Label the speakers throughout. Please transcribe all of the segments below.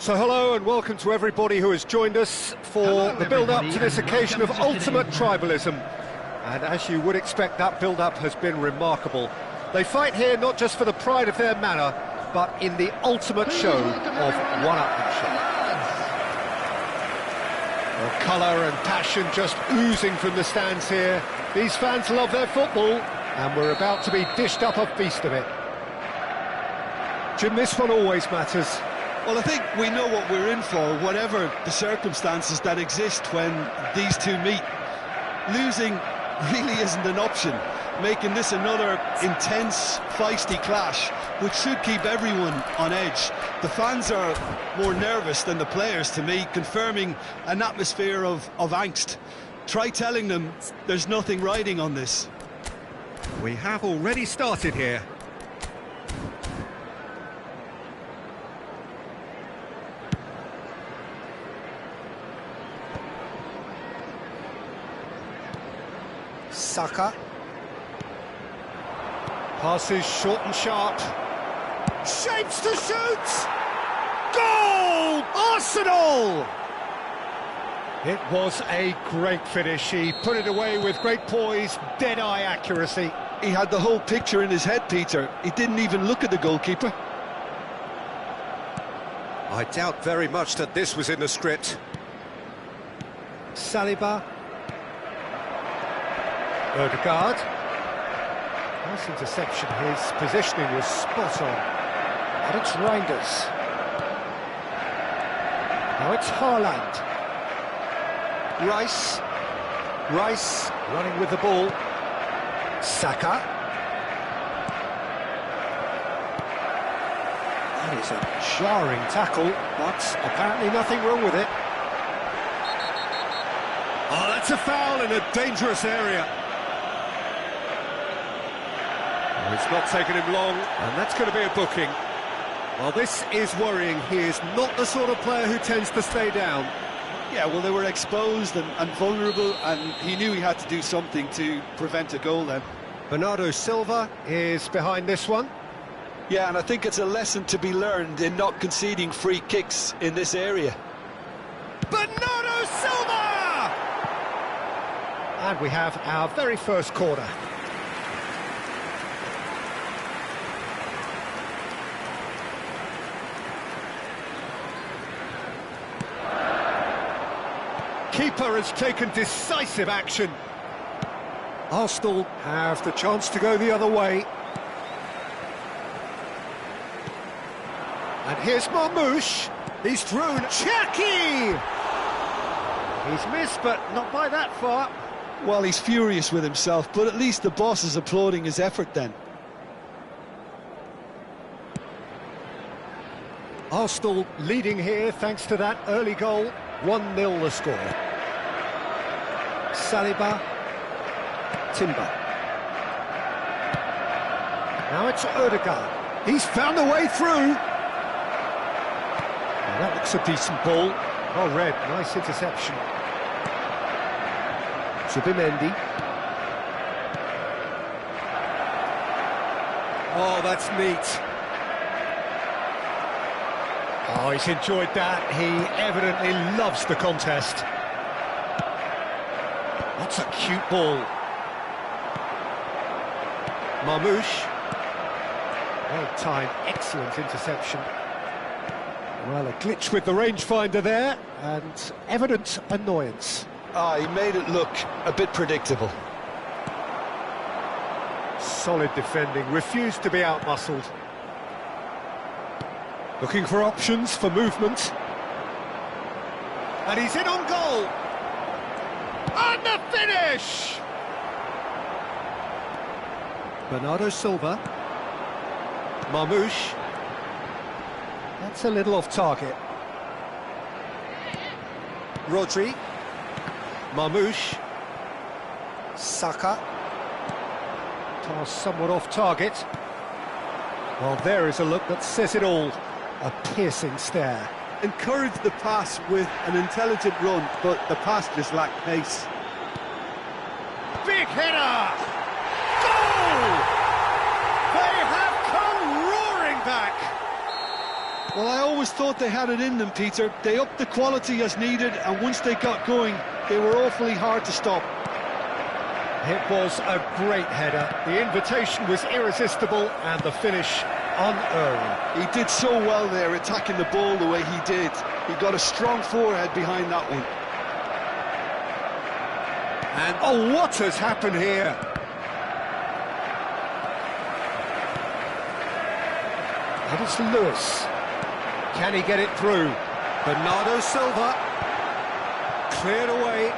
Speaker 1: So hello and welcome to everybody who has joined us for the build-up to this occasion of ultimate tribalism. And as you would expect, that build-up has been remarkable. They fight here not just for the pride of their manor, but in the ultimate show of one-upmanship. Well, colour and passion just oozing from the stands here. These fans love their football, and we're about to be dished up a feast of it. Jim, this one always matters.
Speaker 2: Well, I think we know what we're in for, whatever the circumstances that exist when these two meet. Losing really isn't an option, making this another intense, feisty clash, which should keep everyone on edge. The fans are more nervous than the players, to me, confirming an atmosphere of angst. Try telling them there's nothing riding on this.
Speaker 1: We have already started here. Saka. Passes short and sharp. Shapes to shoot! Goal! Arsenal! It was a great finish. He put it away with great poise, dead-eye accuracy.
Speaker 2: He had the whole picture in his head, Peter. He didn't even look at the goalkeeper.
Speaker 1: I doubt very much that this was in the script. Saliba. Odegaard. Nice interception. His positioning was spot on. And it's Reinders. Now it's Haaland. Rice running with the ball. Saka. That is a jarring tackle, but apparently nothing wrong with it. Oh, that's a foul in a dangerous area. Oh, it's not taken him long, and that's going to be a booking. Well, this is worrying. He is not the sort of player who tends to stay down.
Speaker 2: Yeah, well, they were exposed and vulnerable, and he knew he had to do something to prevent a goal then.
Speaker 1: Bernardo Silva is behind this one.
Speaker 2: Yeah, and I think it's a lesson to be learned in not conceding free kicks in this area.
Speaker 1: Bernardo Silva! And we have our very first corner. Keeper has taken decisive action. Arsenal have the chance to go the other way. And here's Marmoush. He's through. Chucky! He's missed, but not by that far.
Speaker 2: Well, he's furious with himself, but at least the boss is applauding his effort then.
Speaker 1: Arsenal leading here thanks to that early goal. 1-0 the score. Saliba. Timber. Now it's Odegaard. He's found a way through. Oh, that looks a decent ball. Oh, Red, nice interception. Zubimendi. Oh, that's neat. Oh, he's enjoyed that. He evidently loves the contest. That's a cute ball. Marmoush. Well timed, excellent interception. Well, a glitch with the rangefinder there, and evident annoyance.
Speaker 2: Ah, he made it look a bit predictable.
Speaker 1: Solid defending, refused to be outmuscled. Looking for options for movement. And he's in on goal! And the finish! Bernardo Silva. Marmoush. That's a little off target. Rodri. Marmoush. Saka. Toss somewhat off target. Well, there is a look that says it all. A piercing stare.
Speaker 2: Encouraged the pass with an intelligent run, but the pass just lacked pace.
Speaker 1: Big header! Goal! They have come roaring back!
Speaker 2: Well, I always thought they had it in them, Peter. They upped the quality as needed, and once they got going, they were awfully hard to stop.
Speaker 1: It was a great header. The invitation was irresistible, and the finish unearned.
Speaker 2: He did so well there, attacking the ball the way he did. He got a strong forehead behind that one.
Speaker 1: And oh, what has happened here? And it's Lewis. Can he get it through? Bernardo Silva. Cleared away.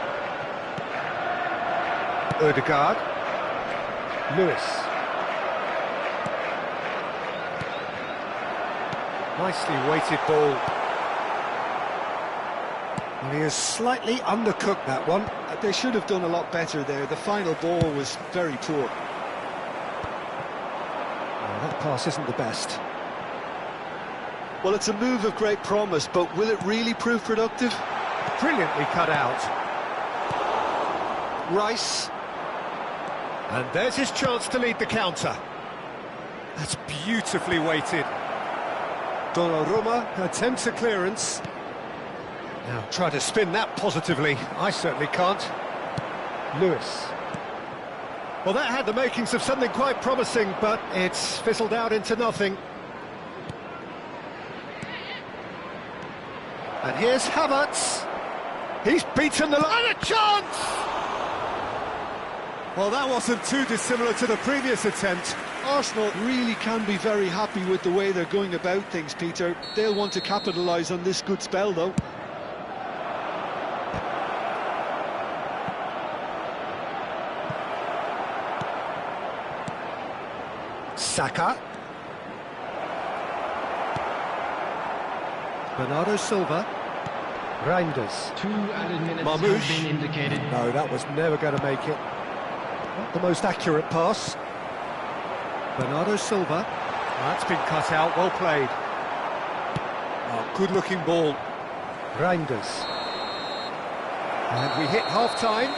Speaker 1: Odegaard. Lewis. Nicely weighted ball. Well, he has slightly undercooked that one.
Speaker 2: They should have done a lot better there. The final ball was very poor.
Speaker 1: Oh, that pass isn't the best.
Speaker 2: Well, it's a move of great promise, but will it really prove productive?
Speaker 1: Brilliantly cut out. Rice. And there's his chance to lead the counter. That's beautifully weighted. Donnarumma attempts a clearance. Now try to spin that positively. I certainly can't. Lewis. Well, that had the makings of something quite promising, but it's fizzled out into nothing. And here's Havertz. He's beaten the line. And a chance! Well, that wasn't too dissimilar to the previous attempt.
Speaker 2: Arsenal really can be very happy with the way they're going about things, Peter. They'll want to capitalise on this good spell, though.
Speaker 1: Saka. Bernardo Silva. Reinders.
Speaker 3: 2 added minutes
Speaker 1: Marmoush.
Speaker 3: have been indicated.
Speaker 1: No, that was never going to make it. Not the most accurate pass. Bernardo Silva. That's been cut out, well played. Oh, good-looking ball. Reinders. And we hit half-time.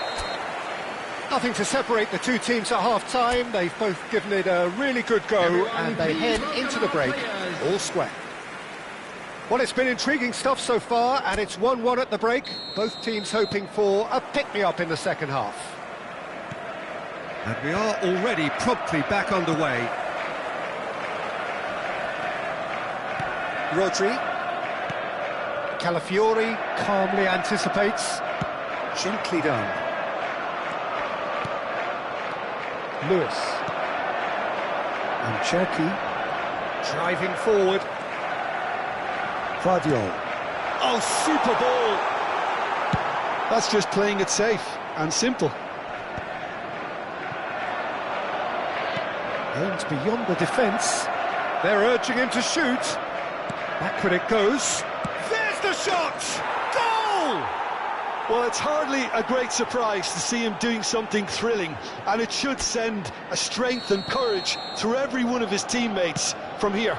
Speaker 1: Nothing to separate the two teams at half-time. They've both given it a really good go, and they head into the break all square. Well, it's been intriguing stuff so far, and it's 1-1 at the break. Both teams hoping for a pick-me-up in the second half. And we are already promptly back underway. Rodri. Calafiori calmly anticipates. Gently done. Lewis. And Cherky driving forward. Guardiola. Oh, super ball!
Speaker 2: That's just playing it safe and simple.
Speaker 1: Aims beyond the defence. They're urging him to shoot. Backward it goes. There's the shot! Goal!
Speaker 2: Well, it's hardly a great surprise to see him doing something thrilling, and it should send a strength and courage through every one of his teammates from here.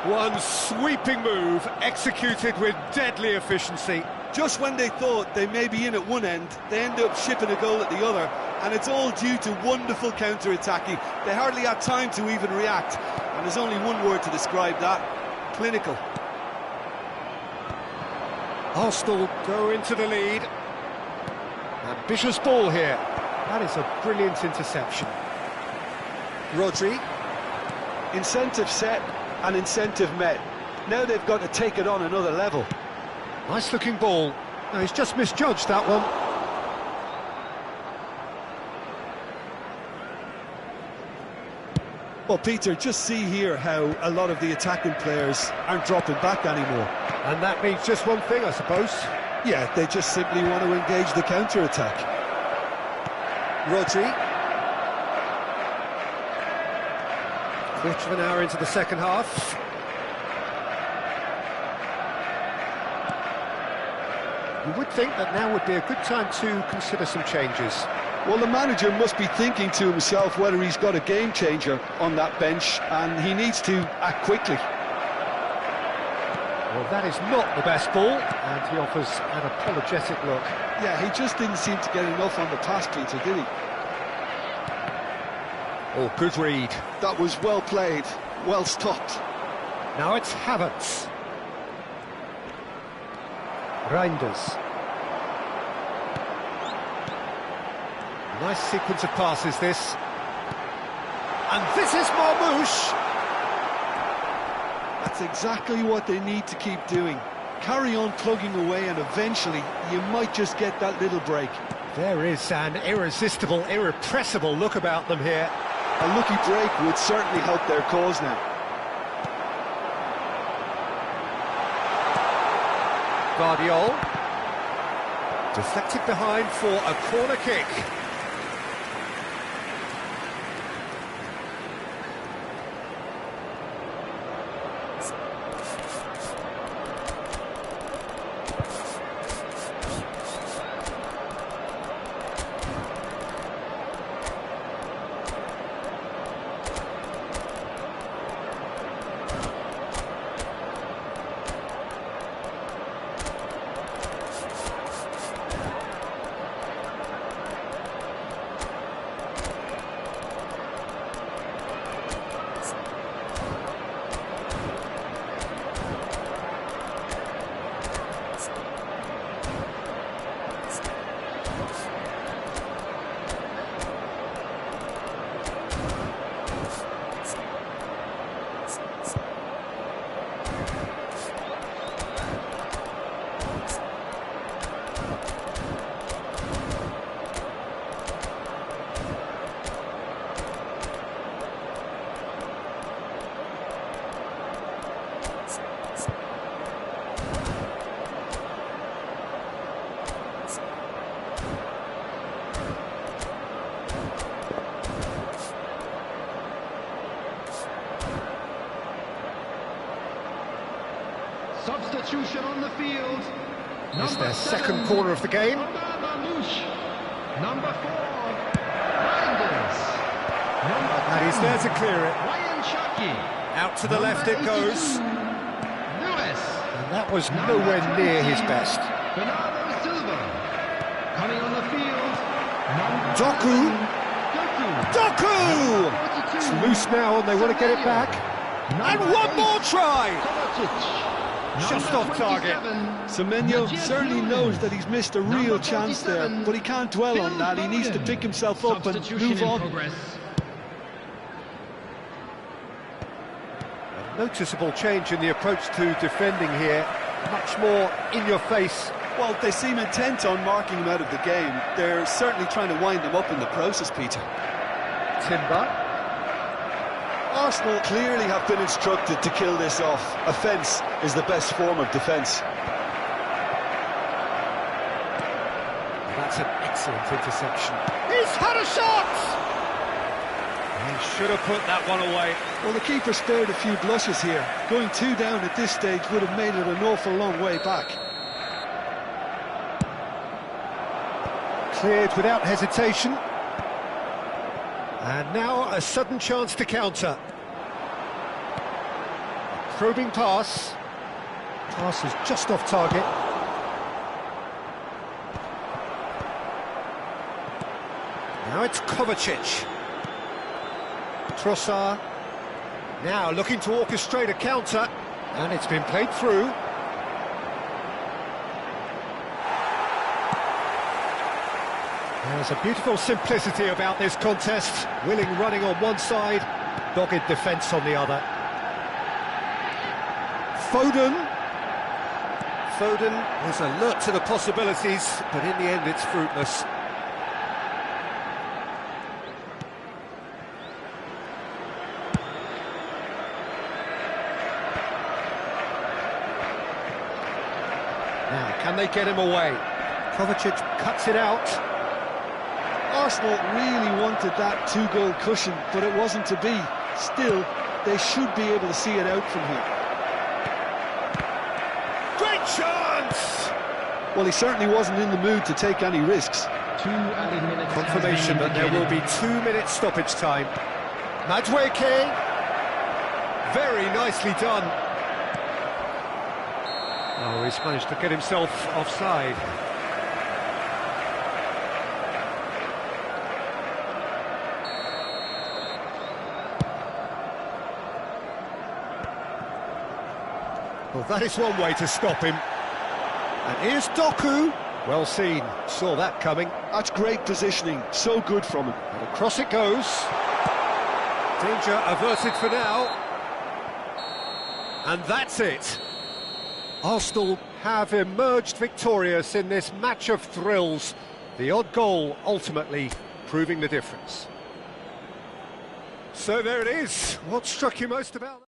Speaker 1: One sweeping move, executed with deadly efficiency.
Speaker 2: Just when they thought they may be in at one end, they end up shipping a goal at the other, and it's all due to wonderful counter-attacking. They hardly had time to even react, and there's only one word to describe that: clinical.
Speaker 1: Arsenal go into the lead. Ambitious ball here. That is a brilliant interception. Rodri.
Speaker 2: Incentive set and incentive met. Now they've got to take it on another level.
Speaker 1: Nice looking ball. No, he's just misjudged that one.
Speaker 2: Well, Peter, just see here how a lot of the attacking players aren't dropping back anymore.
Speaker 1: And that means just one thing, I suppose.
Speaker 2: Yeah, they just simply want to engage the counter-attack.
Speaker 1: Rodri. Quarter of an hour into the second half. You would think that now would be a good time to consider some changes.
Speaker 2: Well, the manager must be thinking to himself whether he's got a game changer on that bench, and he needs to act quickly.
Speaker 1: Well, that is not the best ball, and he offers an apologetic look.
Speaker 2: Yeah, he just didn't seem to get enough on the pass, Peter, did he?
Speaker 1: Oh, good read.
Speaker 2: That was well played, well stopped.
Speaker 1: Now it's Havertz. Reinders. Nice sequence of passes, this. And this is Marmoush.
Speaker 2: That's exactly what they need to keep doing. Carry on plugging away, and eventually you might just get that little break.
Speaker 1: There is an irresistible, irrepressible look about them here.
Speaker 2: A lucky break would certainly help their cause now.
Speaker 1: Guardiol. Deflected behind for a corner kick.
Speaker 3: Substitution on the field.
Speaker 1: It's their second corner of the game.
Speaker 3: Number 4, Reinders.
Speaker 1: And he's there to clear it.
Speaker 3: Ryan Chucky.
Speaker 1: Out to the left it goes.
Speaker 3: Lewis.
Speaker 1: And that was nowhere near his best.
Speaker 3: Bernardo Silva. Coming on the field.
Speaker 1: Doku. Doku!
Speaker 3: 42.
Speaker 1: It's loose now and they want to get it back. And one more try! Just off target.
Speaker 2: Semenyo certainly knows that he's missed a real chance there, but he can't dwell on that. He needs to pick himself up and move on.
Speaker 1: A noticeable change in the approach to defending here. Much more in your face.
Speaker 2: Well, they seem intent on marking him out of the game. They're certainly trying to wind him up in the process, Peter.
Speaker 1: Timber.
Speaker 2: Arsenal clearly have been instructed to kill this off. Offence is the best form of defence.
Speaker 1: That's an excellent interception. He's had a shot! He should have put that one away.
Speaker 2: Well, the keeper spared a few blushes here. Going 2 down at this stage would have made it an awful long way back.
Speaker 1: Cleared without hesitation. And now a sudden chance to counter. Probing pass. Pass is just off target. Now it's Kovacic. Trossard. Now looking to orchestrate a counter. And it's been played through. There's a beautiful simplicity about this contest. Willing running on one side, dogged defence on the other. Foden was alert to the possibilities, but in the end it's fruitless. Now, can they get him away? Kovacic cuts it out.
Speaker 2: Arsenal really wanted that 2-goal cushion, but it wasn't to be. Still, they should be able to see it out from here.
Speaker 1: Great chance!
Speaker 2: Well, he certainly wasn't in the mood to take any risks.
Speaker 3: 2 added minutes.
Speaker 1: Confirmation that there will be 2 minutes stoppage time. Madueke. Very nicely done. Oh, he's managed to get himself offside. Well, that is one way to stop him. And here's Doku. Well seen, saw that coming.
Speaker 2: That's great positioning, so good from him.
Speaker 1: And across it goes. Danger averted for now. And that's it. Arsenal have emerged victorious in this match of thrills. The odd goal ultimately proving the difference. So there it is. What struck you most about that?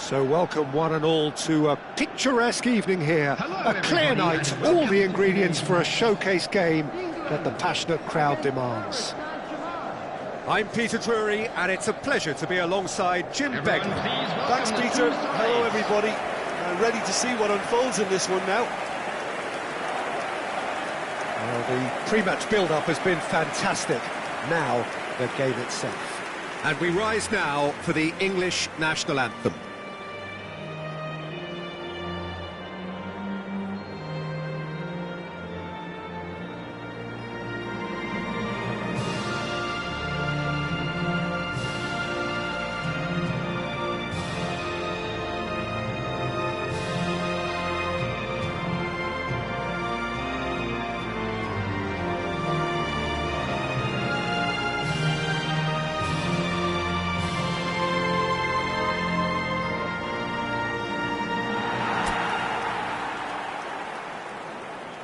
Speaker 1: So welcome one and all to a picturesque evening here.
Speaker 3: Hello,
Speaker 1: a clear
Speaker 3: everybody.
Speaker 1: night, all the ingredients for a showcase game that the passionate crowd demands. I'm Peter Drury, and it's a pleasure to be alongside Jim
Speaker 3: Everyone,
Speaker 1: Begley.
Speaker 3: please welcome
Speaker 2: Thanks,
Speaker 3: the
Speaker 2: Peter.
Speaker 3: two
Speaker 2: Hello,
Speaker 3: sides.
Speaker 2: everybody. Ready to see what unfolds in this one now.
Speaker 1: Well, the pre-match build-up has been fantastic. Now, the game itself. And we rise now for the English national anthem.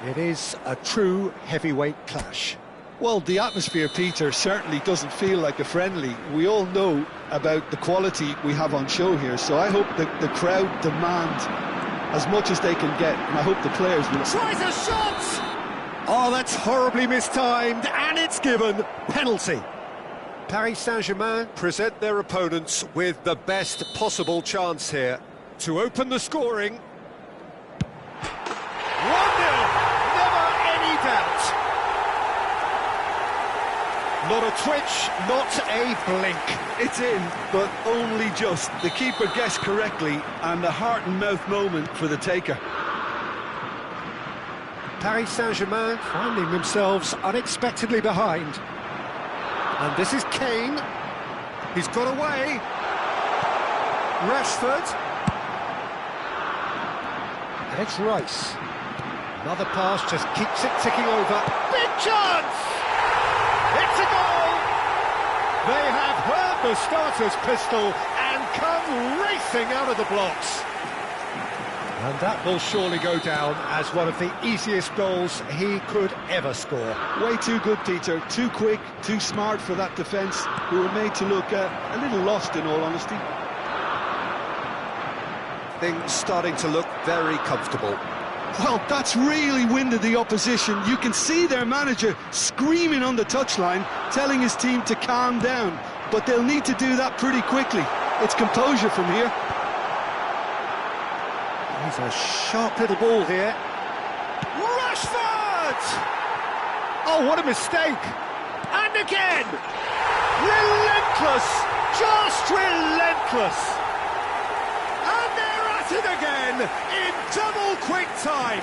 Speaker 1: It is a true heavyweight clash.
Speaker 2: Well, the atmosphere, Peter, certainly doesn't feel like a friendly. We all know about the quality we have on show here, so I hope that the crowd demand as much as they can get, and I hope the players will.
Speaker 1: Tries a shot! Oh, that's horribly mistimed, and it's given. Penalty. Paris Saint-Germain present their opponents with the best possible chance here to open the scoring. 1-0, never any doubt. Not a twitch, not a blink.
Speaker 2: It's in, but only just. The keeper guessed correctly, and a heart and mouth moment for the taker.
Speaker 1: Paris Saint-Germain finding themselves unexpectedly behind. And this is Kane. He's got away. Rashford. And it's Rice. Another pass just keeps it ticking over. Big chance! It's a goal! They have heard the starter's pistol and come racing out of the blocks. And that will surely go down as one of the easiest goals he could ever score.
Speaker 2: Way too good, Peter. Too quick, too smart for that defence, who were made to look a little lost, in all honesty.
Speaker 1: Things starting to look very comfortable.
Speaker 2: Well, that's really winded the opposition. You can see their manager screaming on the touchline, telling his team to calm down. But they'll need to do that pretty quickly. It's composure from here.
Speaker 1: He's a sharp little ball here. Rashford! Oh, what a mistake! And again! Relentless! Just relentless! And they're at it again in double quick time.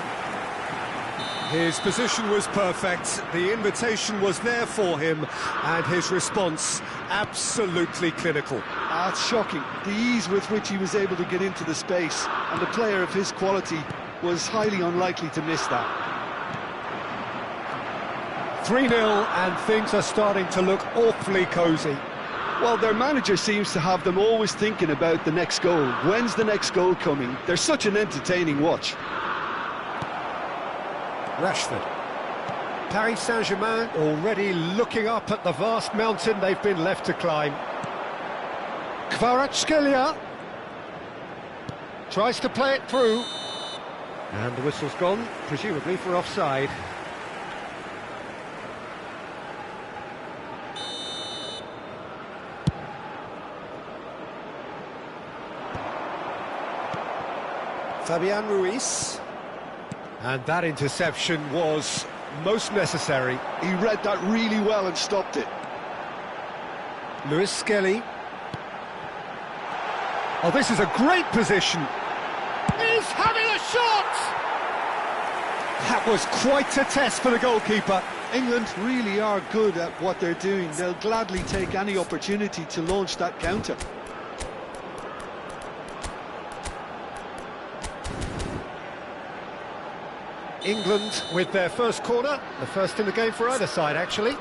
Speaker 1: His position was perfect, the invitation was there for him, and his response absolutely clinical.
Speaker 2: That's shocking. The ease with which he was able to get into the space, and a player of his quality was highly unlikely to miss that.
Speaker 1: 3-0, and things are starting to look awfully cosy.
Speaker 2: Well, their manager seems to have them always thinking about the next goal. When's the next goal coming? They're such an entertaining watch.
Speaker 1: Rashford. Paris Saint-Germain already looking up at the vast mountain they've been left to climb. Kvaratskhelia tries to play it through. And the whistle's gone, presumably for offside. Fabian Ruiz. And that interception was most necessary.
Speaker 2: He read that really well and stopped it.
Speaker 1: Lewis Skelly. Oh, this is a great position. He's having a shot! That was quite a test for the goalkeeper.
Speaker 2: England really are good at what they're doing. They'll gladly take any opportunity to launch that counter.
Speaker 1: England with their first corner, the first in the game for either side, actually.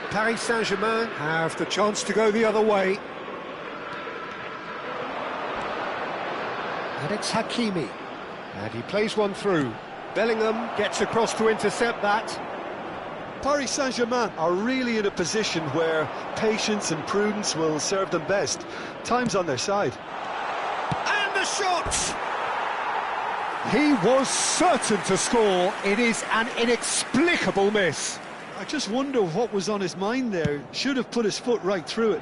Speaker 1: Paris Saint-Germain have the chance to go the other way. And it's Hakimi. And he plays one through. Bellingham gets across to intercept that.
Speaker 2: Paris Saint-Germain are really in a position where patience and prudence will serve them best. Time's on their side.
Speaker 1: And the shot! He was certain to score. It is an inexplicable miss.
Speaker 2: I just wonder what was on his mind there. Should have put his foot right through it.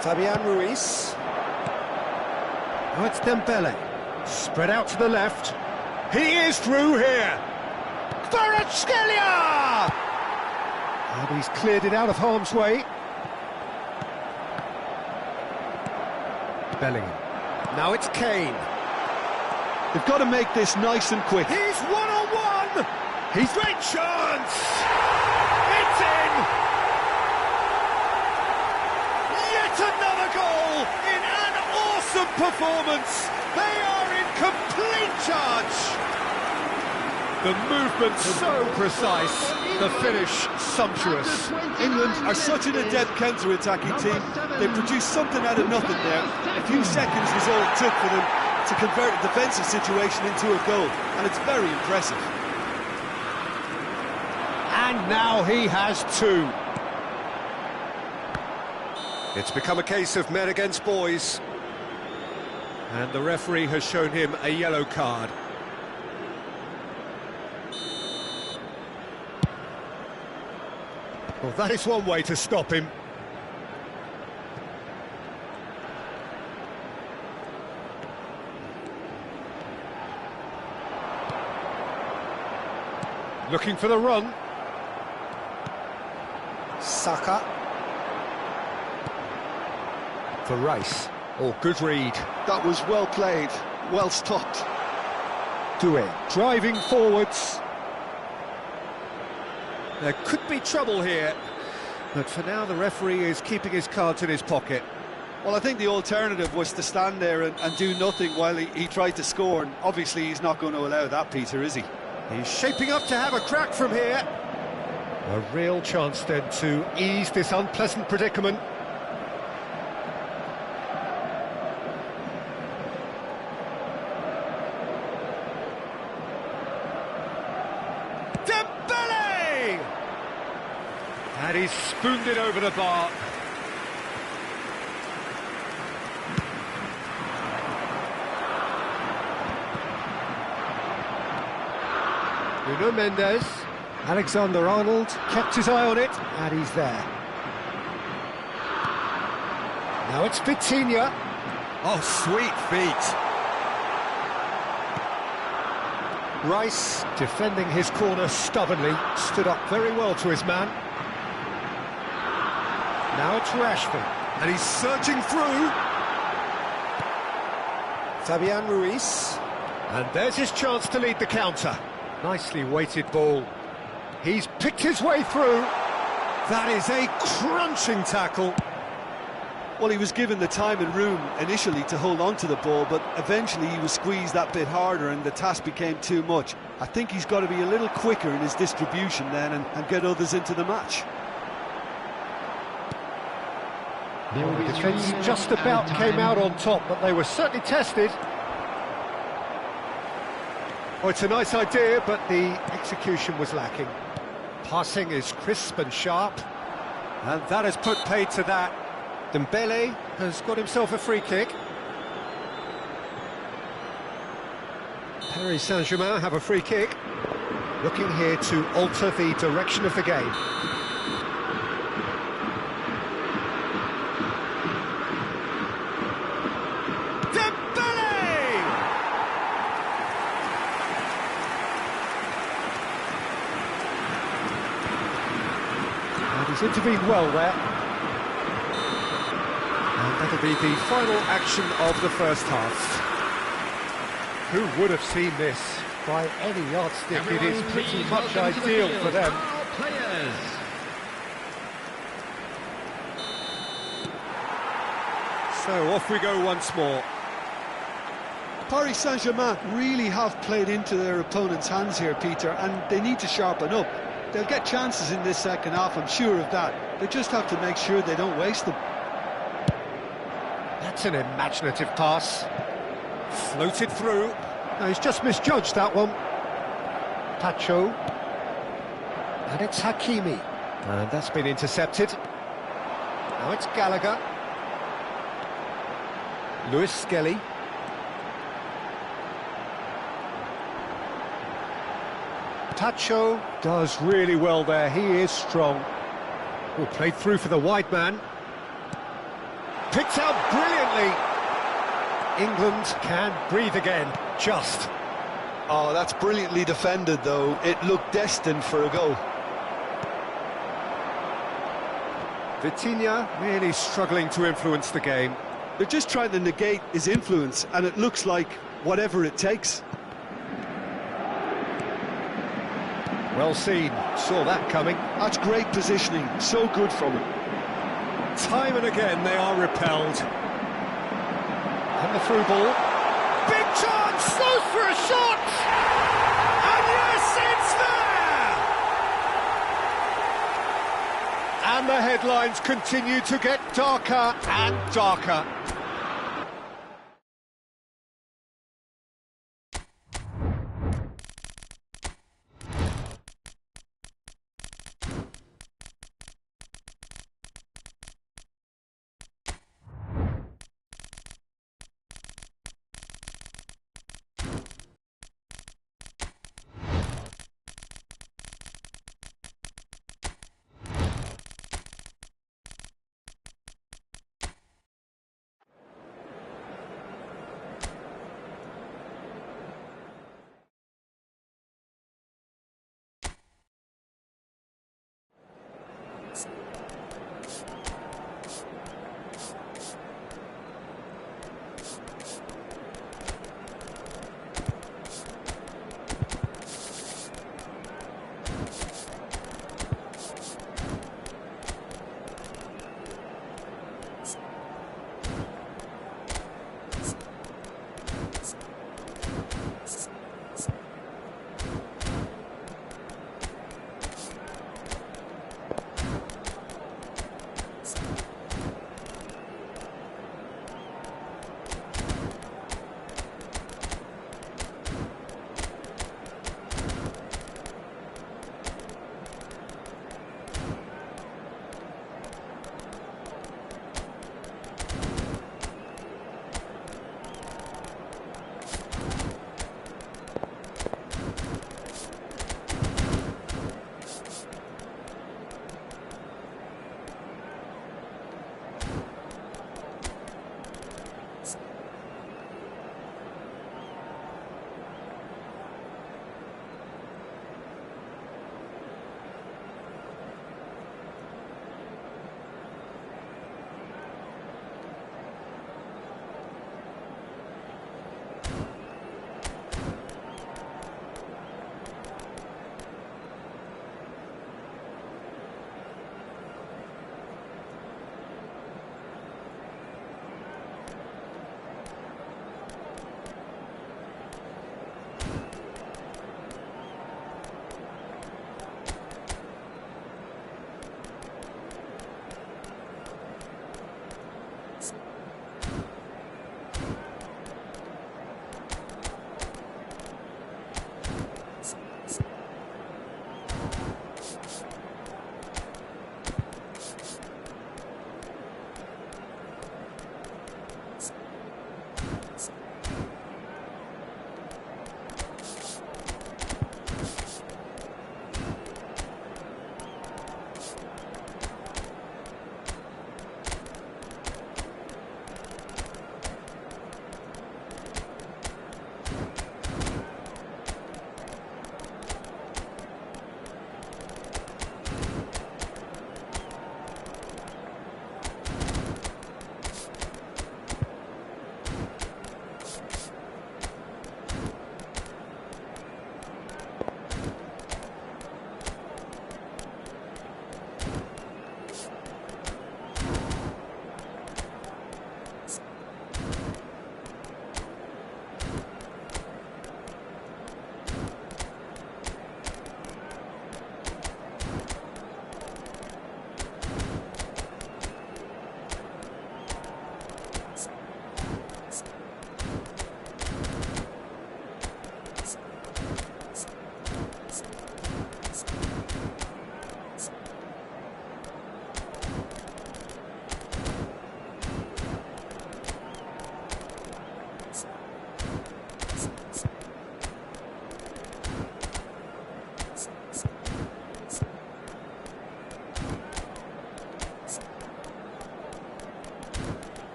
Speaker 4: Fabian Ruiz.
Speaker 1: Now it's Dembele. Spread out to the left. He is through here. Kvaratskhelia! And he's cleared it out of harm's way. Bellingham. Now it's Kane.
Speaker 2: They've got to make this nice and quick.
Speaker 1: He's one-on-one! He's great chance! It's in! Yet another goal in an awesome performance! They are in complete charge! The movement so precise, the finish sumptuous.
Speaker 2: England are such an adept counter-attacking team. They produced something out of nothing there. A few seconds was all it took for them to convert a defensive situation into a goal, and it's very impressive.
Speaker 1: And now he has two. It's become a case of men against boys. And the referee has shown him a yellow card. Well, that is one way to stop him. Looking for the run.
Speaker 4: Saka.
Speaker 1: For Rice. Oh, good read.
Speaker 2: That was well played, well stopped.
Speaker 1: Doué driving forwards. There could be trouble here, but for now the referee is keeping his cards in his pocket.
Speaker 2: Well, I think the alternative was to stand there and do nothing while he tried to score, and obviously he's not going to allow that, Peter, is he?
Speaker 1: He's shaping up to have a crack from here. A real chance then to ease this unpleasant predicament. Dembele! And he's spooned it over the bar. Nuno Mendes, Alexander-Arnold kept his eye on it, and he's there. Now it's Vitinha. Oh, sweet feet. Rice, defending his corner stubbornly, stood up very well to his man. Now it's Rashford, and he's searching through.
Speaker 4: Fabian Ruiz.
Speaker 1: And there's his chance to lead the counter. Nicely weighted ball. He's picked his way through. That is a crunching tackle.
Speaker 2: Well, he was given the time and room initially to hold on to the ball, but eventually he was squeezed that bit harder and the task became too much. I think he's got to be a little quicker in his distribution then and get others into the match.
Speaker 1: The defence just about came out on top, but they were certainly tested. Oh, it's a nice idea, but the execution was lacking. Passing is crisp and sharp, and that has put paid to that. Dembele has got himself a free kick. Paris Saint-Germain have a free kick, looking here to alter the direction of the game. He's intervened well there. And that'll be the final action of the first half. Who would have seen this? By any yardstick, it is pretty much ideal for them. So off we go once more.
Speaker 2: Paris Saint-Germain really have played into their opponent's hands here, Peter, and they need to sharpen up. They'll get chances in this second half, I'm sure of that. They just have to make sure they don't waste them.
Speaker 1: That's an imaginative pass. Floated through. No, he's just misjudged that one. Pacho. And it's Hakimi. And that's been intercepted. Now it's Gallagher. Lewis Skelly. Pacho does really well there, he is strong. Oh, played through for the wide man. Picked out brilliantly. England can breathe again, just.
Speaker 2: Oh, that's brilliantly defended, though. It looked destined for a goal.
Speaker 1: Vitinha really struggling to influence the game.
Speaker 2: They're just trying to negate his influence, and it looks like whatever it takes.
Speaker 1: Well seen, saw that coming.
Speaker 2: That's great positioning, so good from him.
Speaker 1: Time and again they are repelled. And the through ball. Big chance, slows for a shot! And yes, it's there! And the headlines continue to get darker and darker.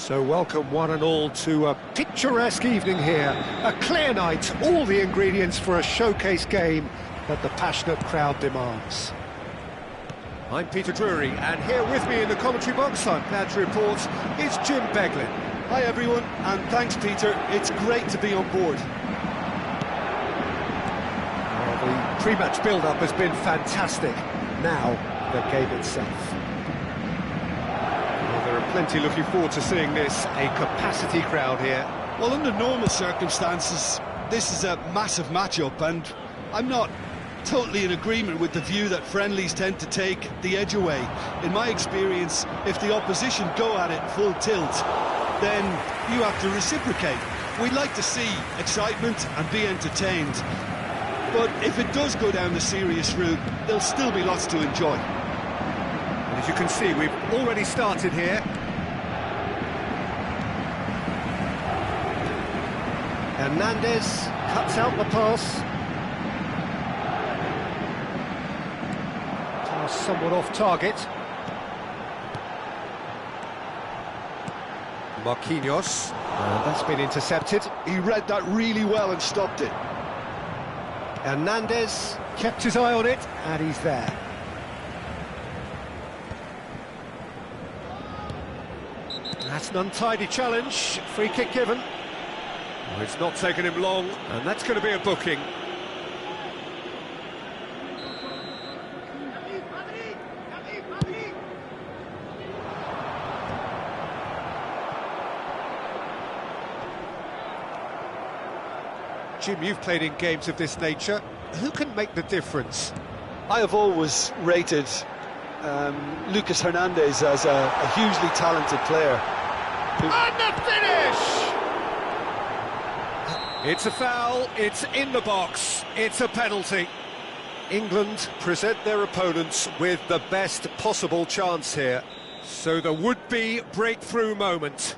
Speaker 1: So welcome one and all to a picturesque evening here. A clear night, all the ingredients for a showcase game that the passionate crowd demands. I'm Peter Drury, and here with me in the commentary box, I'm glad to report, is Jim Beglin.
Speaker 2: Hi everyone, and thanks Peter, it's great to be on board.
Speaker 1: The pre-match build-up has been fantastic. Now, the game itself. Well, there are plenty looking forward to seeing this, a capacity crowd here.
Speaker 2: Well, under normal circumstances, this is a massive matchup, and I'm not totally in agreement with the view that friendlies tend to take the edge away. In my experience, if the opposition go at it full tilt, then you have to reciprocate. We'd like to see excitement and be entertained, but if it does go down the serious route, there'll still be lots to enjoy.
Speaker 1: And as you can see, we've already started here. Hernandez cuts out the pass. Somewhat off target. Marquinhos, and that's been intercepted.
Speaker 2: He read that really well and stopped it.
Speaker 1: Hernandez kept his eye on it, and he's there. That's an untidy challenge. Free kick given. Oh, it's not taken him long, and that's going to be a booking. Jim, you've played in games of this nature. Who can make the difference?
Speaker 2: I have always rated Lucas Hernandez as a hugely talented player.
Speaker 1: And the finish! It's a foul, it's in the box, it's a penalty. England present their opponents with the best possible chance here. So the would-be breakthrough moment.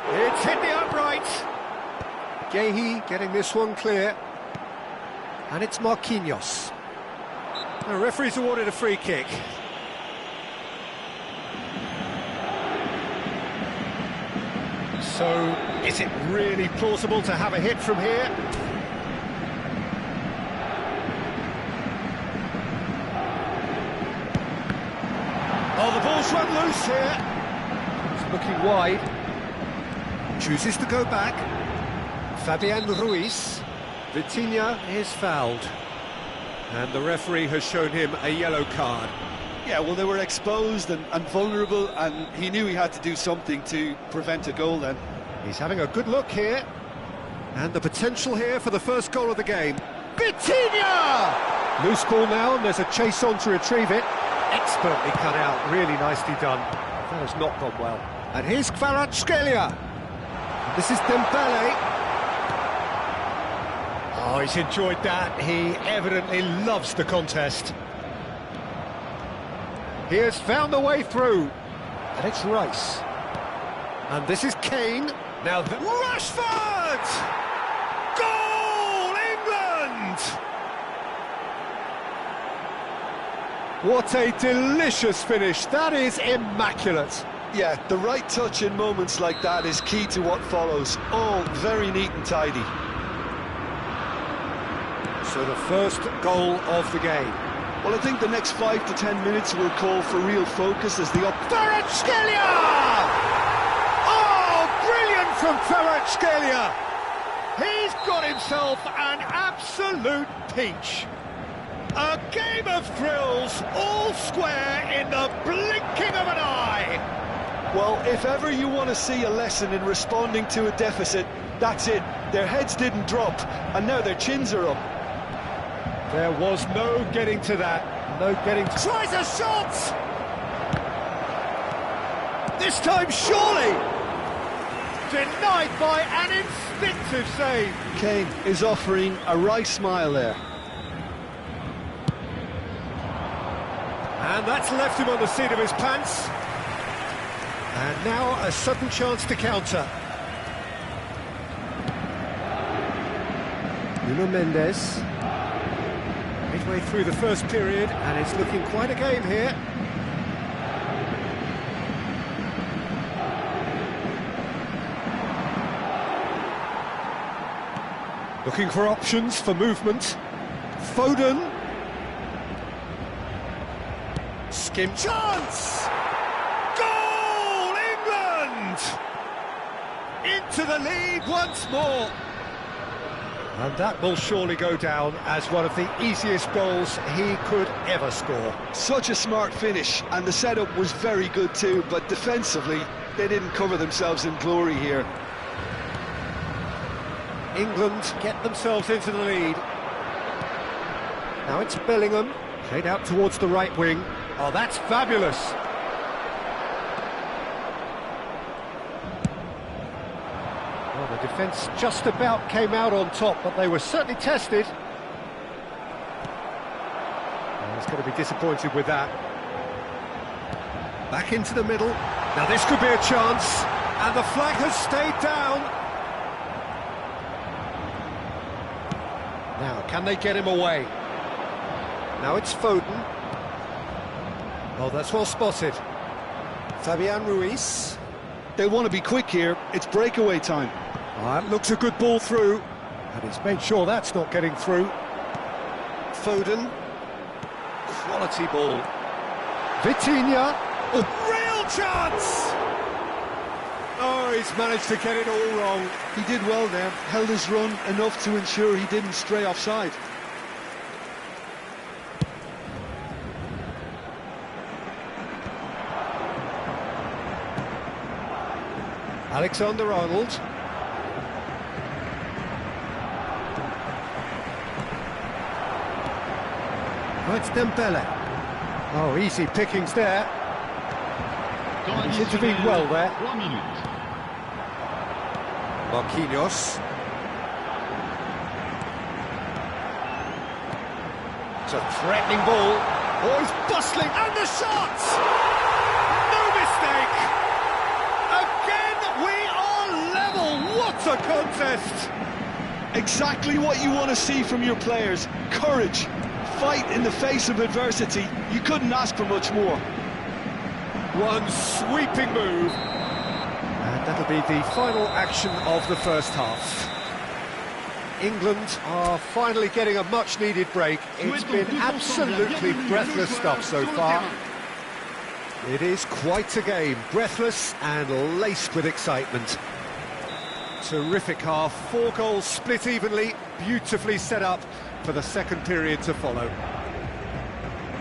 Speaker 1: It's hit the upright. Guehi getting this one clear. And it's Marquinhos. The referee's awarded a free kick. So, is it really plausible to have a hit from here? Oh, the ball's run loose here. It's looking wide. Chooses to go back. Fabian Ruiz. Vitinha is fouled. And the referee has shown him a yellow card.
Speaker 2: Yeah, well, they were exposed and vulnerable, and he knew he had to do something to prevent a goal then.
Speaker 1: He's having a good look here. And the potential here for the first goal of the game. Vitinha! Loose ball now, and there's a chase on to retrieve it. Expertly cut out, really nicely done. That has not gone well. And here's Kvaratskhelia. This is Dembele. Oh, he's enjoyed that. He evidently loves the contest. He has found a way through. And it's Rice. And this is Kane. Now, Rashford! Goal, England! What a delicious finish. That is immaculate.
Speaker 2: Yeah, the right touch in moments like that is key to what follows. All very neat and tidy.
Speaker 1: So the first goal of the game.
Speaker 2: Well, I think the next 5 to 10 minutes will call for real focus as the
Speaker 1: Kvaratskhelia! Oh, brilliant from Kvaratskhelia! He's got himself an absolute peach. A game of thrills, all square in the blinking of an eye.
Speaker 2: Well, if ever you want to see a lesson in responding to a deficit, that's it. Their heads didn't drop, and now their chins are up.
Speaker 1: There was no getting to that. No getting to... Tries a shot! This time, surely! Denied by an instinctive save.
Speaker 2: Kane is offering a right smile there.
Speaker 1: And that's left him on the seat of his pants. And now a sudden chance to counter. Nuno Mendes. Midway through the first period, and it's looking quite a game here. Looking for options for movement. Foden. Skim chance! Goal! England! Into the lead once more. And that will surely go down as one of the easiest goals he could ever score.
Speaker 2: Such a smart finish, and the setup was very good too, but defensively, they didn't cover themselves in glory here.
Speaker 1: England get themselves into the lead. Now it's Bellingham, played out towards the right wing. Oh, that's fabulous. Well, the defence just about came out on top, but they were certainly tested. Well, he's going to be disappointed with that. Back into the middle. Now this could be a chance, and the flag has stayed down. Now, can they get him away? Now it's Foden. Oh, that's well spotted.
Speaker 4: Fabian Ruiz.
Speaker 2: They want to be quick here, it's breakaway time.
Speaker 1: Oh, that looks a good ball through, and he's made sure that's not getting through. Foden. Quality ball. Vitinha. Oh, real chance! Oh, he's managed to get it all wrong.
Speaker 2: He did well there, held his run enough to ensure he didn't stray offside.
Speaker 1: Alexander-Arnold. Oh, it's Dembele. Oh, easy pickings there. He's intervened well there.
Speaker 3: 3 minutes.
Speaker 1: Marquinhos. It's a threatening ball. Oh, he's bustling, and the shot! No mistake! Again, we are level! What a contest!
Speaker 2: Exactly what you want to see from your players. Courage, fight in the face of adversity. You couldn't ask for much more.
Speaker 1: One sweeping move. And that'll be the final action of the first half. England are finally getting a much-needed break. It's been absolutely breathless stuff so far. It is quite a game, breathless and laced with excitement. Terrific half, 4 goals split evenly, beautifully set up for the second period to follow.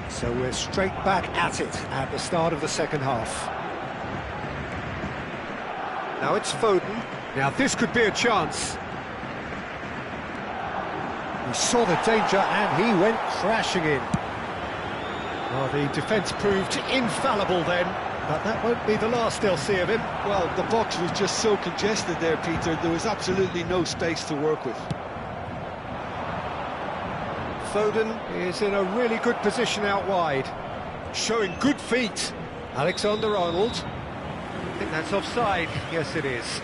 Speaker 1: So we're straight back at it at the start of the second half. Now it's Foden. Now this could be a chance. He saw the danger and he went crashing in. Well, the defence proved infallible then, but that won't be the last they'll see of him.
Speaker 2: Well, the box was just so congested there, Peter, there was absolutely no space to work with.
Speaker 1: Foden is in a really good position out wide, showing good feet. Alexander-Arnold. I think that's offside. Yes, it is.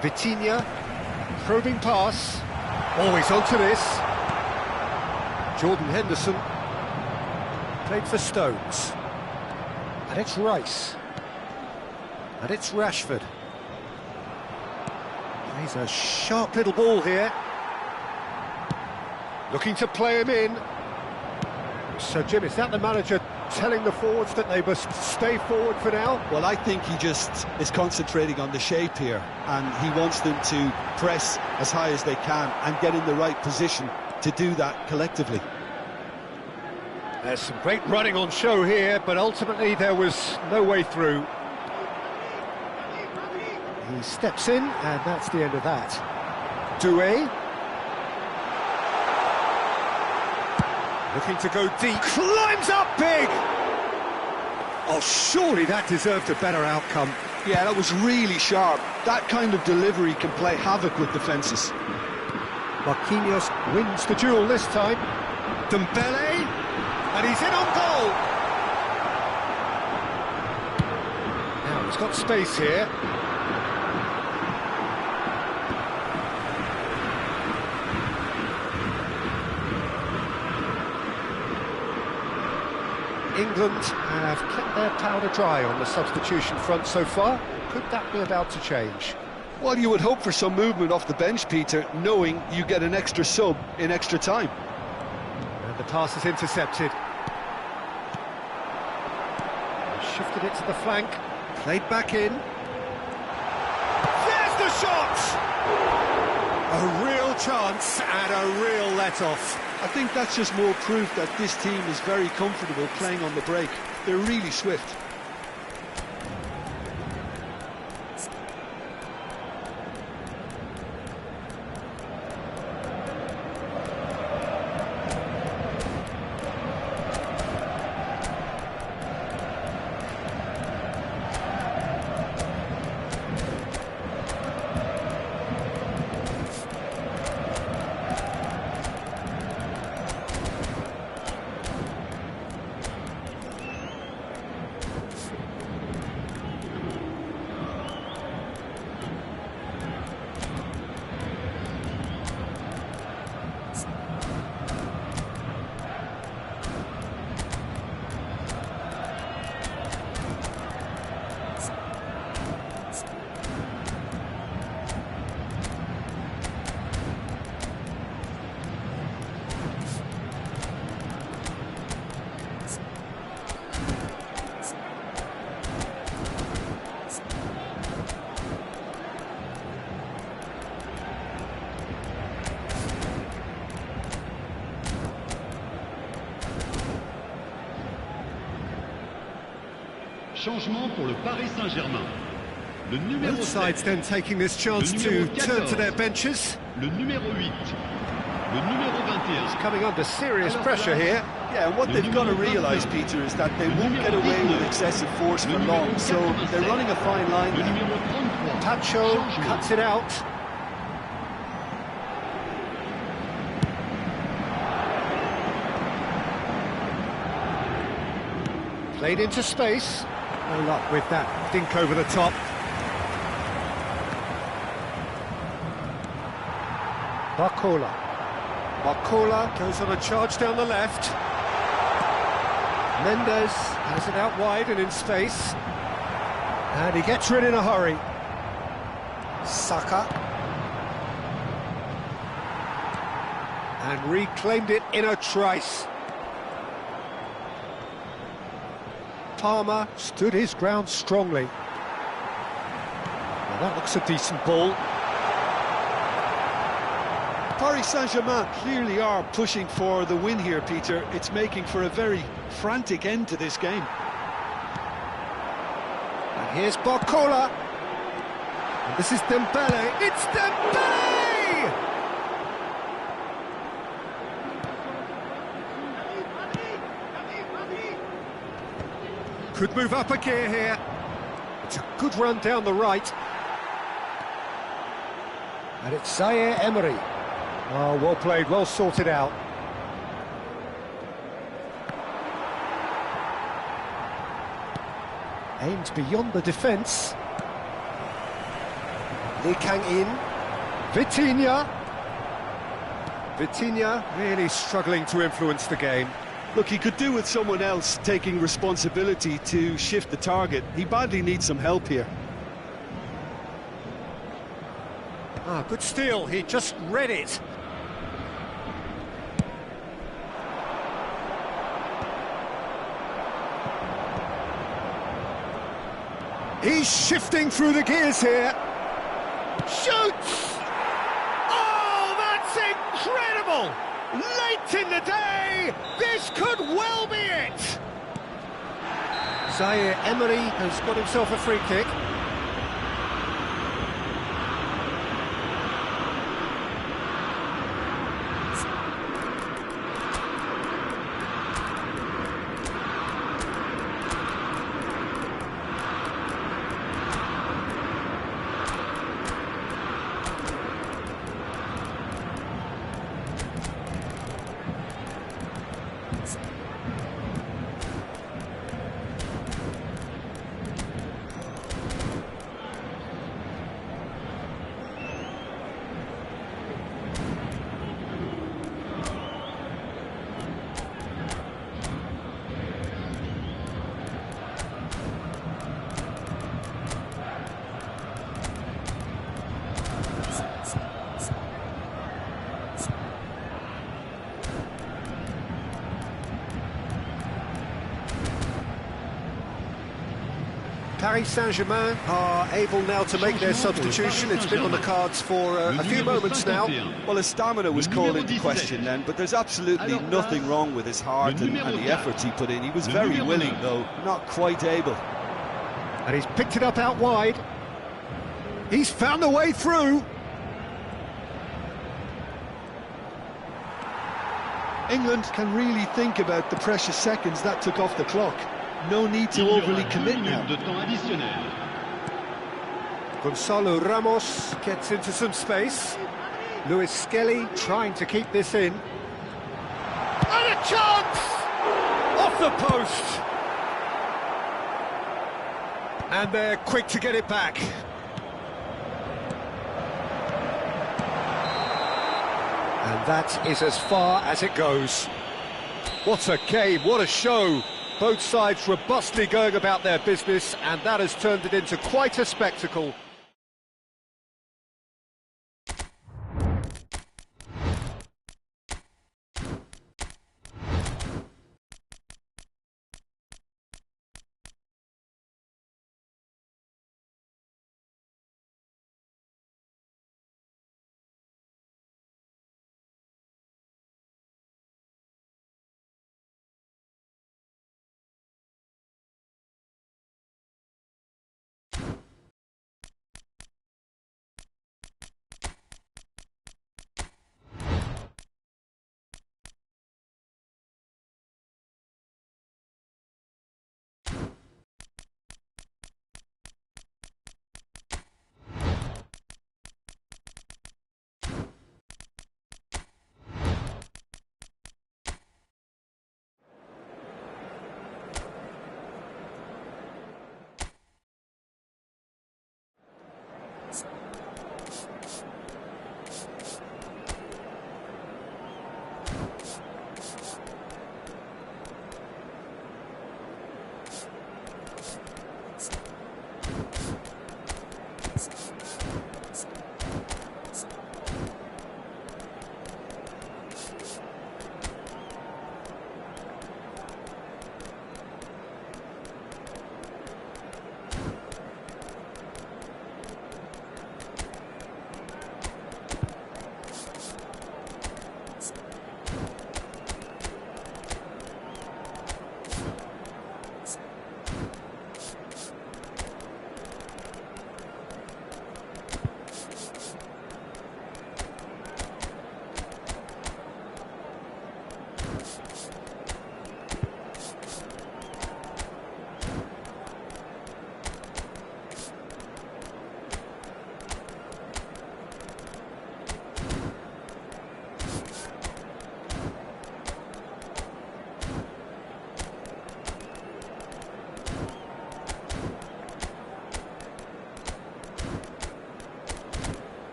Speaker 1: Vitinha, probing pass. Always onto this. Jordan Henderson. Played for Stones. And it's Rice. And it's Rashford. Plays a sharp little ball here. Looking to play him in. So, Jim, is that the manager telling the forwards that they must stay forward for now?
Speaker 2: Well, I think he just is concentrating on the shape here, and he wants them to press as high as they can and get in the right position to do that collectively.
Speaker 1: There's some great running on show here, but ultimately there was no way through. He steps in, and that's the end of that. Doué. Looking to go deep. Climbs up big! Oh, surely that deserved a better outcome.
Speaker 2: Yeah, that was really sharp. That kind of delivery can play havoc with defences.
Speaker 1: Marquinhos wins the duel this time. Dembele, and he's in on goal. Now he's got space here. England have kept their powder dry on the substitution front so far. Could that be about to change?
Speaker 2: Well, you would hope for some movement off the bench, Peter, knowing you get an extra sub in extra time.
Speaker 1: And the pass is intercepted. Shifted it to the flank. Played back in. There's the shot! A real chance and a real let-off.
Speaker 2: I think that's just more proof that this team is very comfortable playing on the break. They're really swift.
Speaker 3: Changement pour le Paris Saint-Germain. Le numéro
Speaker 1: Both sides
Speaker 3: 7,
Speaker 1: then taking this chance to turn to their benches.
Speaker 3: le numéro 8, le numéro 21.
Speaker 1: Coming under serious pressure here.
Speaker 2: Yeah, and what they've got to realise, Peter, is that they won't get away with excessive force for long, so they're running a fine line
Speaker 3: Le
Speaker 2: there.
Speaker 3: numéro 33.
Speaker 1: Pacho
Speaker 3: Changement.
Speaker 1: cuts it out. Played into space. No luck with that. Dink over the top. Barcola. Barcola goes on a charge down the left. Mendes has it out wide and in space. And he gets rid in a hurry. Saka. And reclaimed it in a trice. Palmer stood his ground strongly. Well, that looks a decent ball.
Speaker 2: Paris Saint-Germain clearly are pushing for the win here, Peter. It's making for a very frantic end to this game.
Speaker 1: And here's Barcola. And this is Dembele. It's Dembele! Could move up a gear here. It's a good run down the right. And it's Zaire Emery. Oh, well played, well sorted out. Aimed beyond the defence. Lee Kang in. Vitinha. Vitinha really struggling to influence the game.
Speaker 2: Look, he could do with someone else taking responsibility to shift the target. He badly needs some help here.
Speaker 1: Ah, good steal, he just read it. He's shifting through the gears here. Shoots! Oh, that's incredible! Late in the day, this could well be it! Zaire Emery has got himself a free kick. Paris Saint-Germain are able now to make their substitution. It's been on the cards for a few moments now.
Speaker 2: Well, his stamina was called into question then, but there's absolutely nothing wrong with his heart and the efforts he put in. He was very willing, though not quite able.
Speaker 1: And he's picked it up out wide. He's found a way through.
Speaker 2: England can really think about the precious seconds that took off the clock. No need to overly commit now.
Speaker 1: Gonzalo Ramos gets into some space. Lewis Skelly trying to keep this in. And a chance! Off the post! And they're quick to get it back. And that is as far as it goes. What a game, what a show. Both sides robustly going about their business, and that has turned it into quite a spectacle.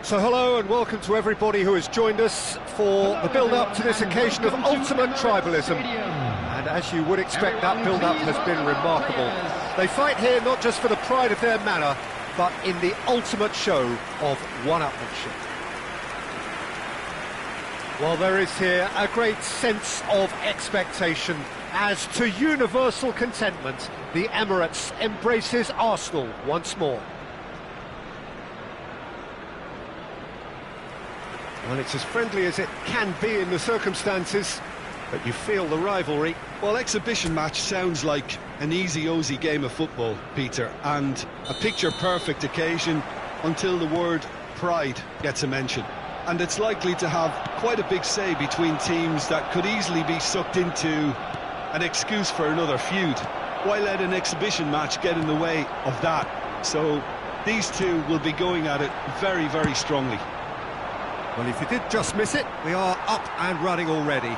Speaker 1: So hello and welcome to everybody who has joined us for the build-up to this occasion of ultimate tribalism. And as you would expect, that build-up has been remarkable. They fight here not just for the pride of their manor, but in the ultimate show of one-upmanship. Well, there is here a great sense of expectation as, to universal contentment, the Emirates embraces Arsenal once more. Well, it's as friendly as it can be in the circumstances, but you feel the rivalry.
Speaker 2: Well, exhibition match sounds like an easy-ozy game of football, Peter, and a picture-perfect occasion until the word pride gets a mention. And it's likely to have quite a big say between teams that could easily be sucked into an excuse for another feud. Why let an exhibition match get in the way of that? So these two will be going at it very, very strongly.
Speaker 1: Well, if you did just miss it, we are up and running already.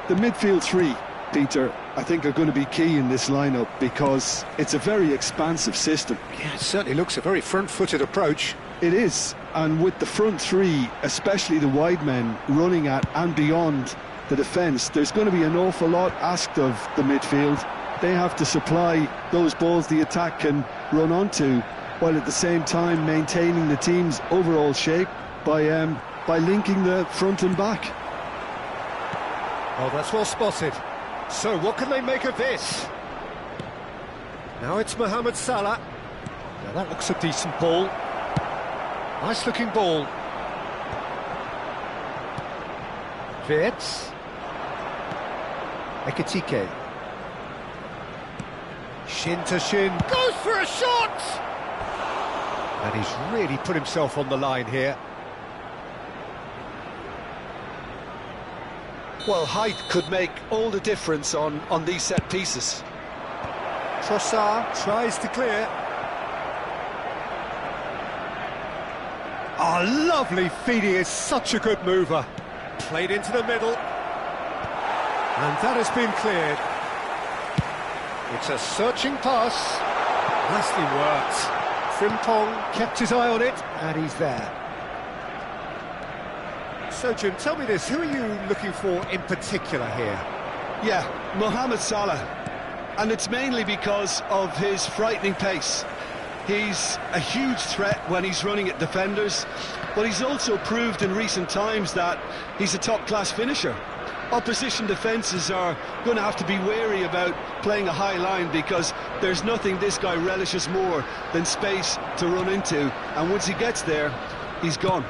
Speaker 2: The midfield three, Peter, I think are going to be key in this lineup because it's a very expansive system.
Speaker 1: Yeah, it certainly looks a very front-footed approach.
Speaker 2: It is, and with the front three, especially the wide men, running at and beyond the defence, there's going to be an awful lot asked of the midfield. They have to supply those balls the attack can run onto, while at the same time maintaining the team's overall shape by linking the front and back.
Speaker 1: Oh, that's well spotted. So what can they make of this? Now it's Mohamed Salah. Now that looks a decent ball. Nice looking ball. Wirtz. Ekitike. Shin to shin. Goes for a shot! And he's really put himself on the line here.
Speaker 5: Well, height could make all the difference on these set pieces.
Speaker 1: Trossard tries to clear. Oh, lovely feed. He is such a good mover. Played into the middle. And that has been cleared. It's a searching pass. Nicely worked. Frimpong kept his eye on it, and he's there. So, Jim, tell me this, who are you looking for in particular here?
Speaker 2: Yeah, Mohamed Salah. And it's mainly because of his frightening pace. He's a huge threat when he's running at defenders, but he's also proved in recent times that he's a top-class finisher. Opposition defences are going to have to be wary about playing a high line because there's nothing this guy relishes more than space to run into, and once he gets there, he's gone.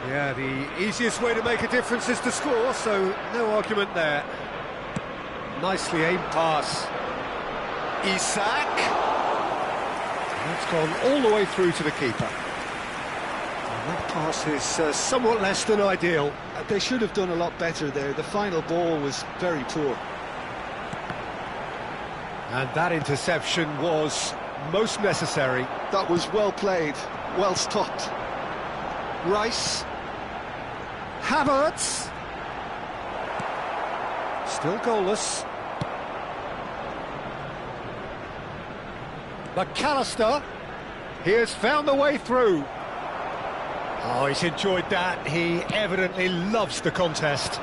Speaker 1: Yeah, the easiest way to make a difference is to score, so no argument there. Nicely aimed pass. Isak. That's gone all the way through to the keeper. And that pass is somewhat less than ideal.
Speaker 2: They should have done a lot better there. The final ball was very poor.
Speaker 1: And that interception was most necessary.
Speaker 2: That was well played, well stopped.
Speaker 1: Rice. Havertz. Still goalless. McAllister. He has found the way through. Oh, he's enjoyed that. He evidently loves the contest.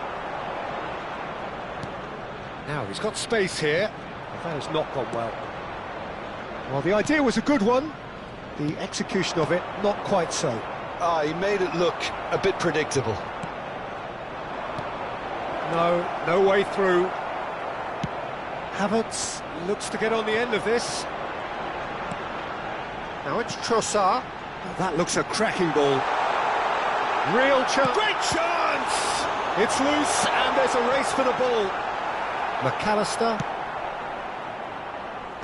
Speaker 1: Now, he's got space here. But that has not gone well. Well, the idea was a good one. The execution of it, not quite so.
Speaker 5: He made it look a bit predictable.
Speaker 1: No way through. Havertz looks to get on the end of this. Now it's Trossard. Oh, that looks a cracking ball. Real chance. Great chance! It's loose and there's a race for the ball. McAllister.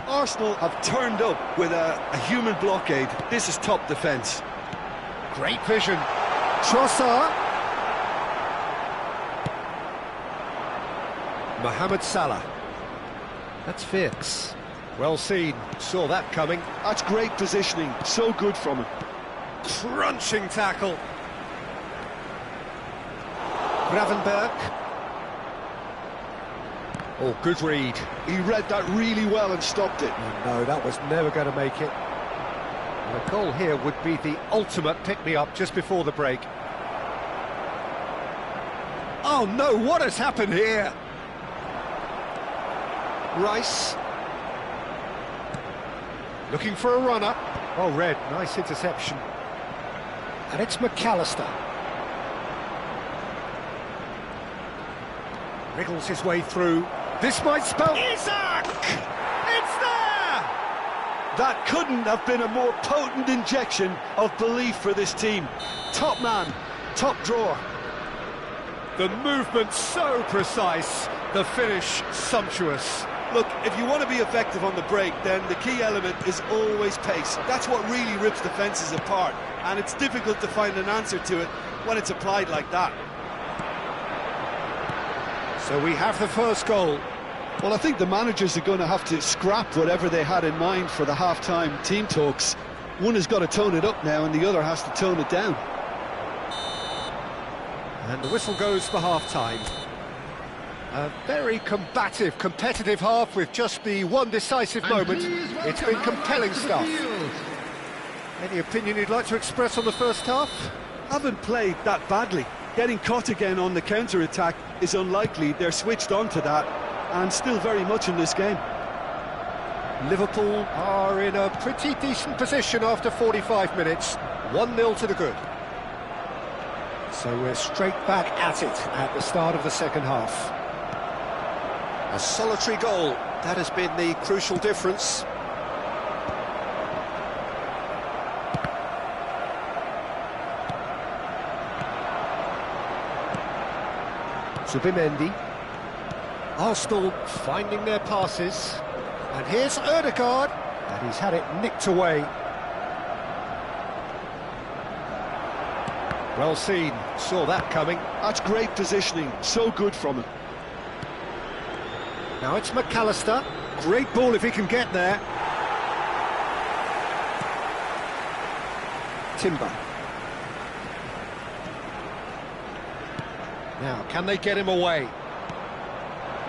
Speaker 2: Arsenal have turned up with a human blockade. This is top defence.
Speaker 1: Great vision. Trossard. Mohamed Salah. That's Wirtz. Well seen. Saw that coming.
Speaker 2: That's great positioning. So good from him.
Speaker 1: Crunching tackle. Gravenberg. Oh, good read.
Speaker 2: He read that really well and stopped it.
Speaker 1: Oh, no, that was never going to make it. And a goal here would be the ultimate pick-me-up just before the break. Oh no, what has happened here? Rice. Looking for a runner. Oh, Red, nice interception. And it's McAllister. Wriggles his way through. This might spell... Isak! It's there!
Speaker 2: That couldn't have been a more potent injection of belief for this team. Top man, top drawer.
Speaker 1: The movement so precise, the finish sumptuous.
Speaker 2: Look, if you want to be effective on the break, then the key element is always pace. That's what really rips defences apart, and it's difficult to find an answer to it when it's applied like that.
Speaker 1: So we have the first goal.
Speaker 2: Well, I think the managers are going to have to scrap whatever they had in mind for the half-time team talks. One has got to tone it up now, and the other has to tone it down.
Speaker 1: And the whistle goes for half-time. A very combative, competitive half with just the one decisive moment. It's been compelling stuff. Any opinion you'd like to express on the first half?
Speaker 2: Haven't played that badly. Getting caught again on the counter-attack is unlikely. They're switched on to that and still very much in this game.
Speaker 1: Liverpool are in a pretty decent position after 45 minutes. 1-0 to the good. So we're straight back at it at the start of the second half. A solitary goal, that has been the crucial difference. Zubimendi. Arsenal finding their passes. And here's Ødegaard, and he's had it nicked away. Well seen, saw that coming.
Speaker 2: That's great positioning, so good from him.
Speaker 1: Now it's McAllister. Great ball if he can get there. Timber. Now, can they get him away?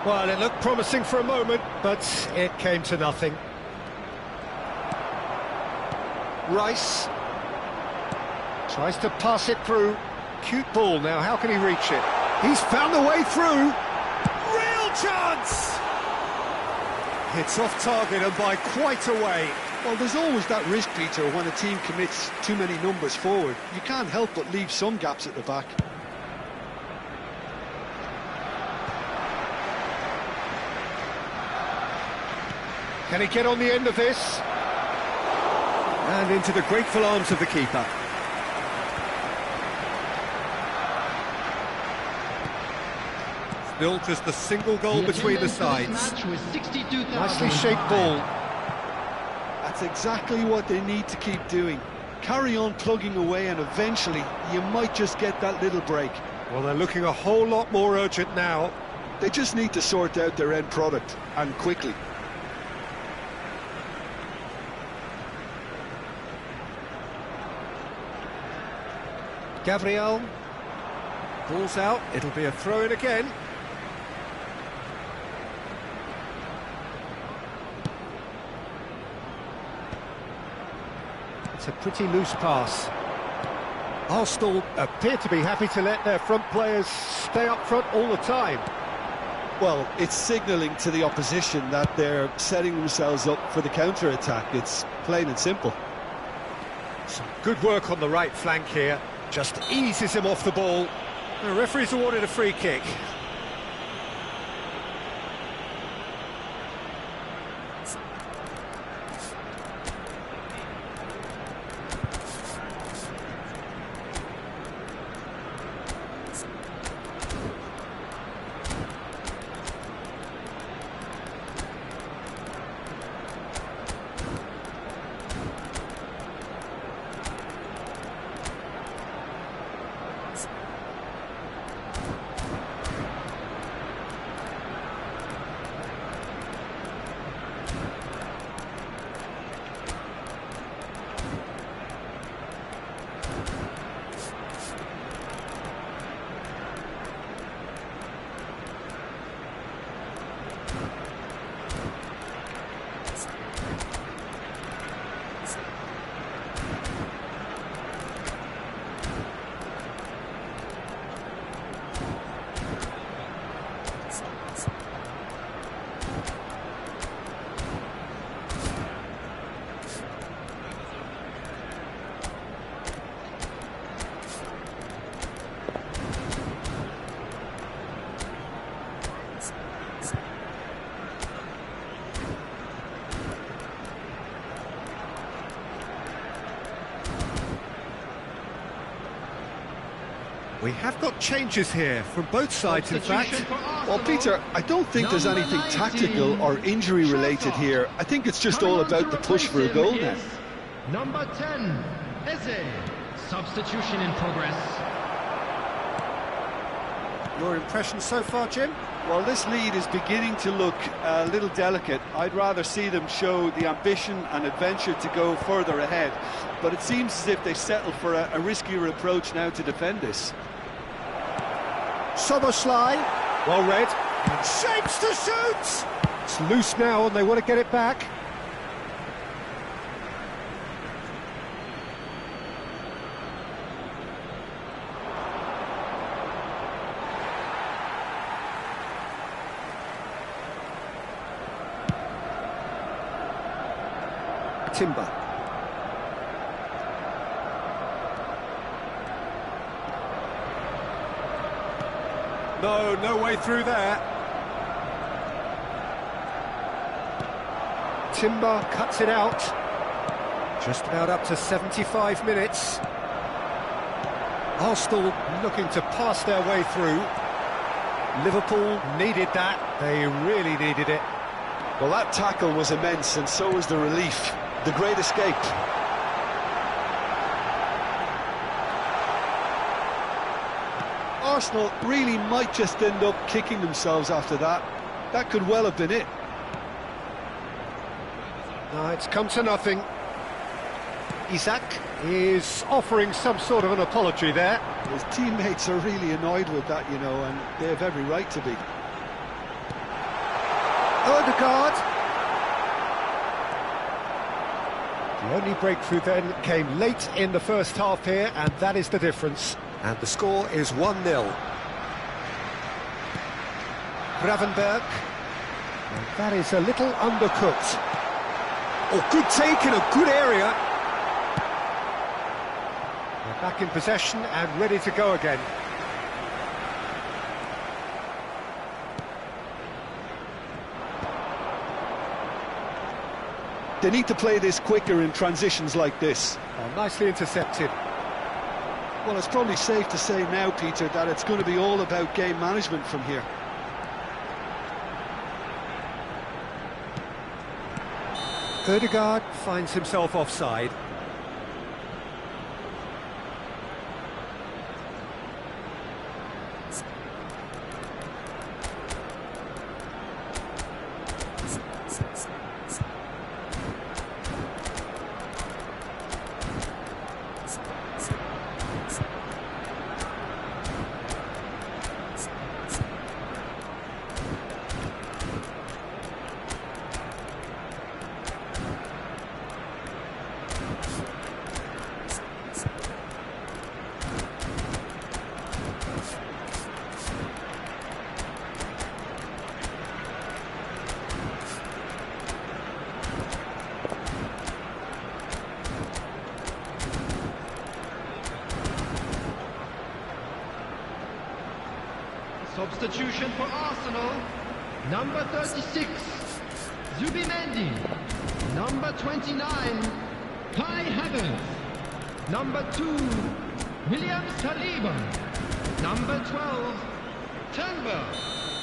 Speaker 1: Well, it looked promising for a moment, but it came to nothing. Rice. Tries to pass it through. Cute ball now, how can he reach it? He's found the way through. Real chance! It's off target and by quite a way.
Speaker 2: Well, there's always that risk, Peter, when a team commits too many numbers forward. You can't help but leave some gaps at the back.
Speaker 1: Can he get on the end of this? And into the grateful arms of the keeper. Built as the single goal between the sides. Nicely shaped ball.
Speaker 2: That's exactly what they need to keep doing. Carry on plugging away and eventually you might just get that little break.
Speaker 1: Well, they're looking a whole lot more urgent now.
Speaker 2: They just need to sort out their end product, and quickly.
Speaker 1: Gabriel. Ball's out, it'll be a throw-in again. It's a pretty loose pass. Arsenal appear to be happy to let their front players stay up front all the time.
Speaker 2: Well, it's signalling to the opposition that they're setting themselves up for the counter-attack. It's plain and simple.
Speaker 1: Some good work on the right flank here. Just eases him off the ball. The referee's awarded a free kick. We have got changes here from both sides, in fact.
Speaker 2: Well, Peter, I don't think there's anything tactical or injury related here. I think it's just all about the push for a goal now.
Speaker 6: Number 10, Eze. Substitution in progress.
Speaker 1: Your impression so far, Jim?
Speaker 2: Well, this lead is beginning to look a little delicate. I'd rather see them show the ambition and adventure to go further ahead. But it seems as if they settle for a riskier approach now to defend this.
Speaker 1: Soboslai, well read. Shapes to shoot! It's loose now and they want to get it back. Timber. No way through there. Timber cuts it out. Just about up to 75 minutes. Arsenal looking to pass their way through. Liverpool needed that. They really needed it.
Speaker 2: Well, that tackle was immense, and so was the relief. The great escape. Arsenal really might just end up kicking themselves after that. That could well have been it.
Speaker 1: No, it's come to nothing. Isak is offering some sort of an apology there.
Speaker 2: His teammates are really annoyed with that, you know, and they have every right to be.
Speaker 1: Odegaard. The only breakthrough then came late in the first half here, and that is the difference. And the score is 1-0. Gravenberg. And that is a little undercooked. Oh, good take in a good area. They're back in possession and ready to go again.
Speaker 2: They need to play this quicker in transitions like this.
Speaker 1: Oh, nicely intercepted.
Speaker 2: Well, it's probably safe to say now, Peter, that it's going to be all about game management from here.
Speaker 1: Odegaard finds himself offside.
Speaker 6: Substitution for Arsenal. Number 36, Zubimendi. Number 29, Kai Havertz. Number 2, William Saliba. Number 12, Turnbull.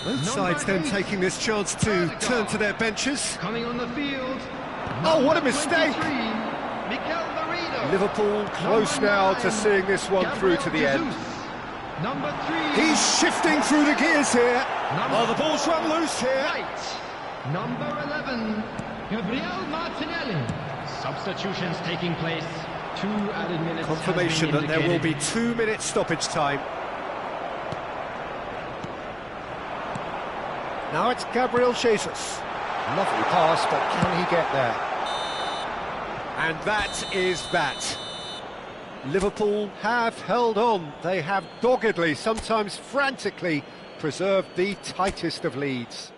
Speaker 1: Both sides then taking this chance to turn to their benches.
Speaker 6: Coming on the field.
Speaker 1: Oh, what a mistake!
Speaker 6: Mikel Merino.
Speaker 1: Liverpool close now to seeing this one through to the end.
Speaker 6: Number 3.
Speaker 1: He's shifting through the gears here. Oh, the ball's run loose here.
Speaker 6: Right. Number 11, Gabriel Martinelli. Substitutions taking place. 2 added minutes.
Speaker 1: Confirmation that there will be 2 minutes stoppage time. Now it's Gabriel Jesus. Lovely pass, but can he get there? And that is that. Liverpool have held on. They have doggedly, sometimes frantically, preserved the tightest of leads.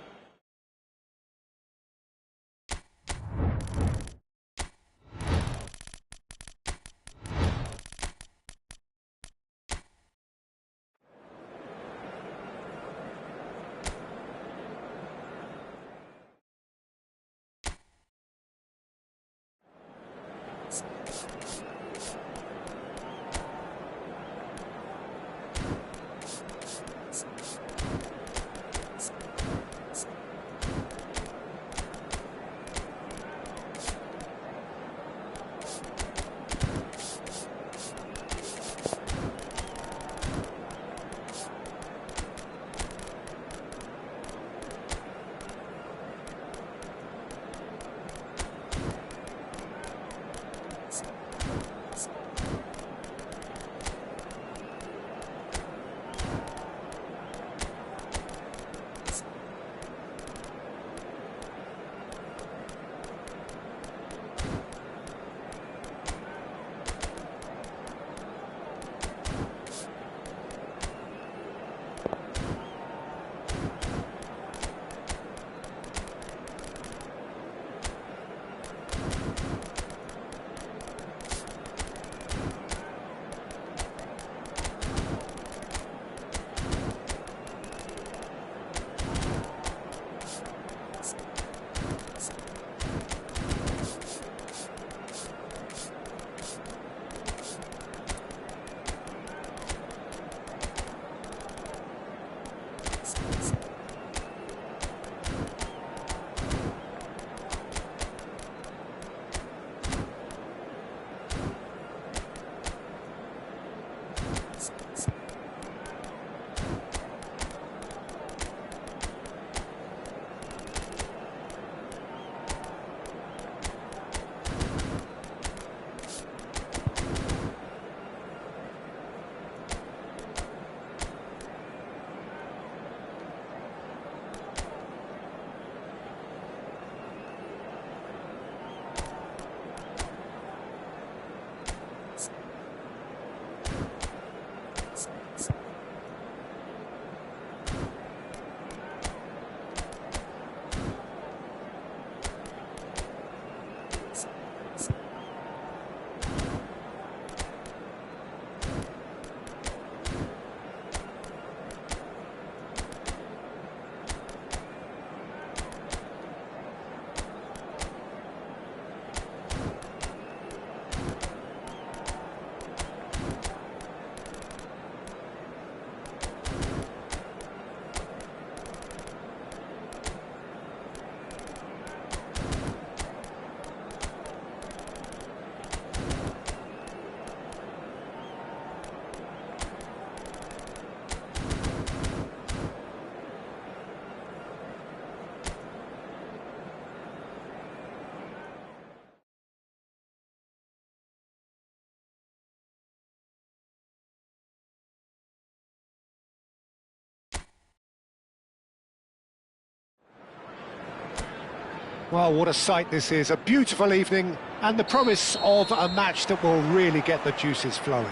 Speaker 1: Well, what a sight this is, a beautiful evening, and the promise of a match that will really get the juices flowing.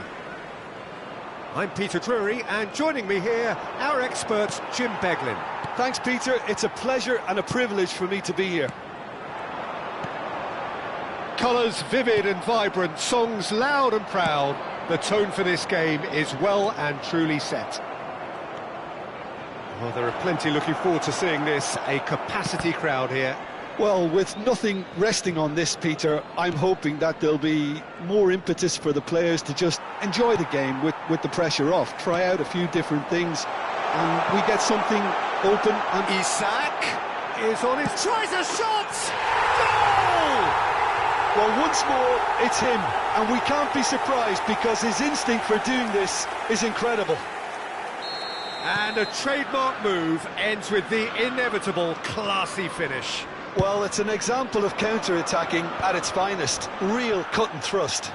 Speaker 1: I'm Peter Drury, and joining me here, our expert, Jim Beglin.
Speaker 2: Thanks, Peter. It's a pleasure and a privilege for me to be here.
Speaker 1: Colours vivid and vibrant, songs loud and proud. The tone for this game is well and truly set. Well, there are plenty looking forward to seeing this, a capacity crowd here.
Speaker 2: Well, with nothing resting on this, Peter, I'm hoping that there'll be more impetus for the players to just enjoy the game with the pressure off, try out a few different things, and we get something open. And
Speaker 1: Isak is on his... tries a shot! Goal!
Speaker 2: Well, once more, it's him, and we can't be surprised because his instinct for doing this is incredible.
Speaker 1: And a trademark move ends with the inevitable classy finish.
Speaker 2: Well, it's an example of counter-attacking at its finest. Real cut and thrust.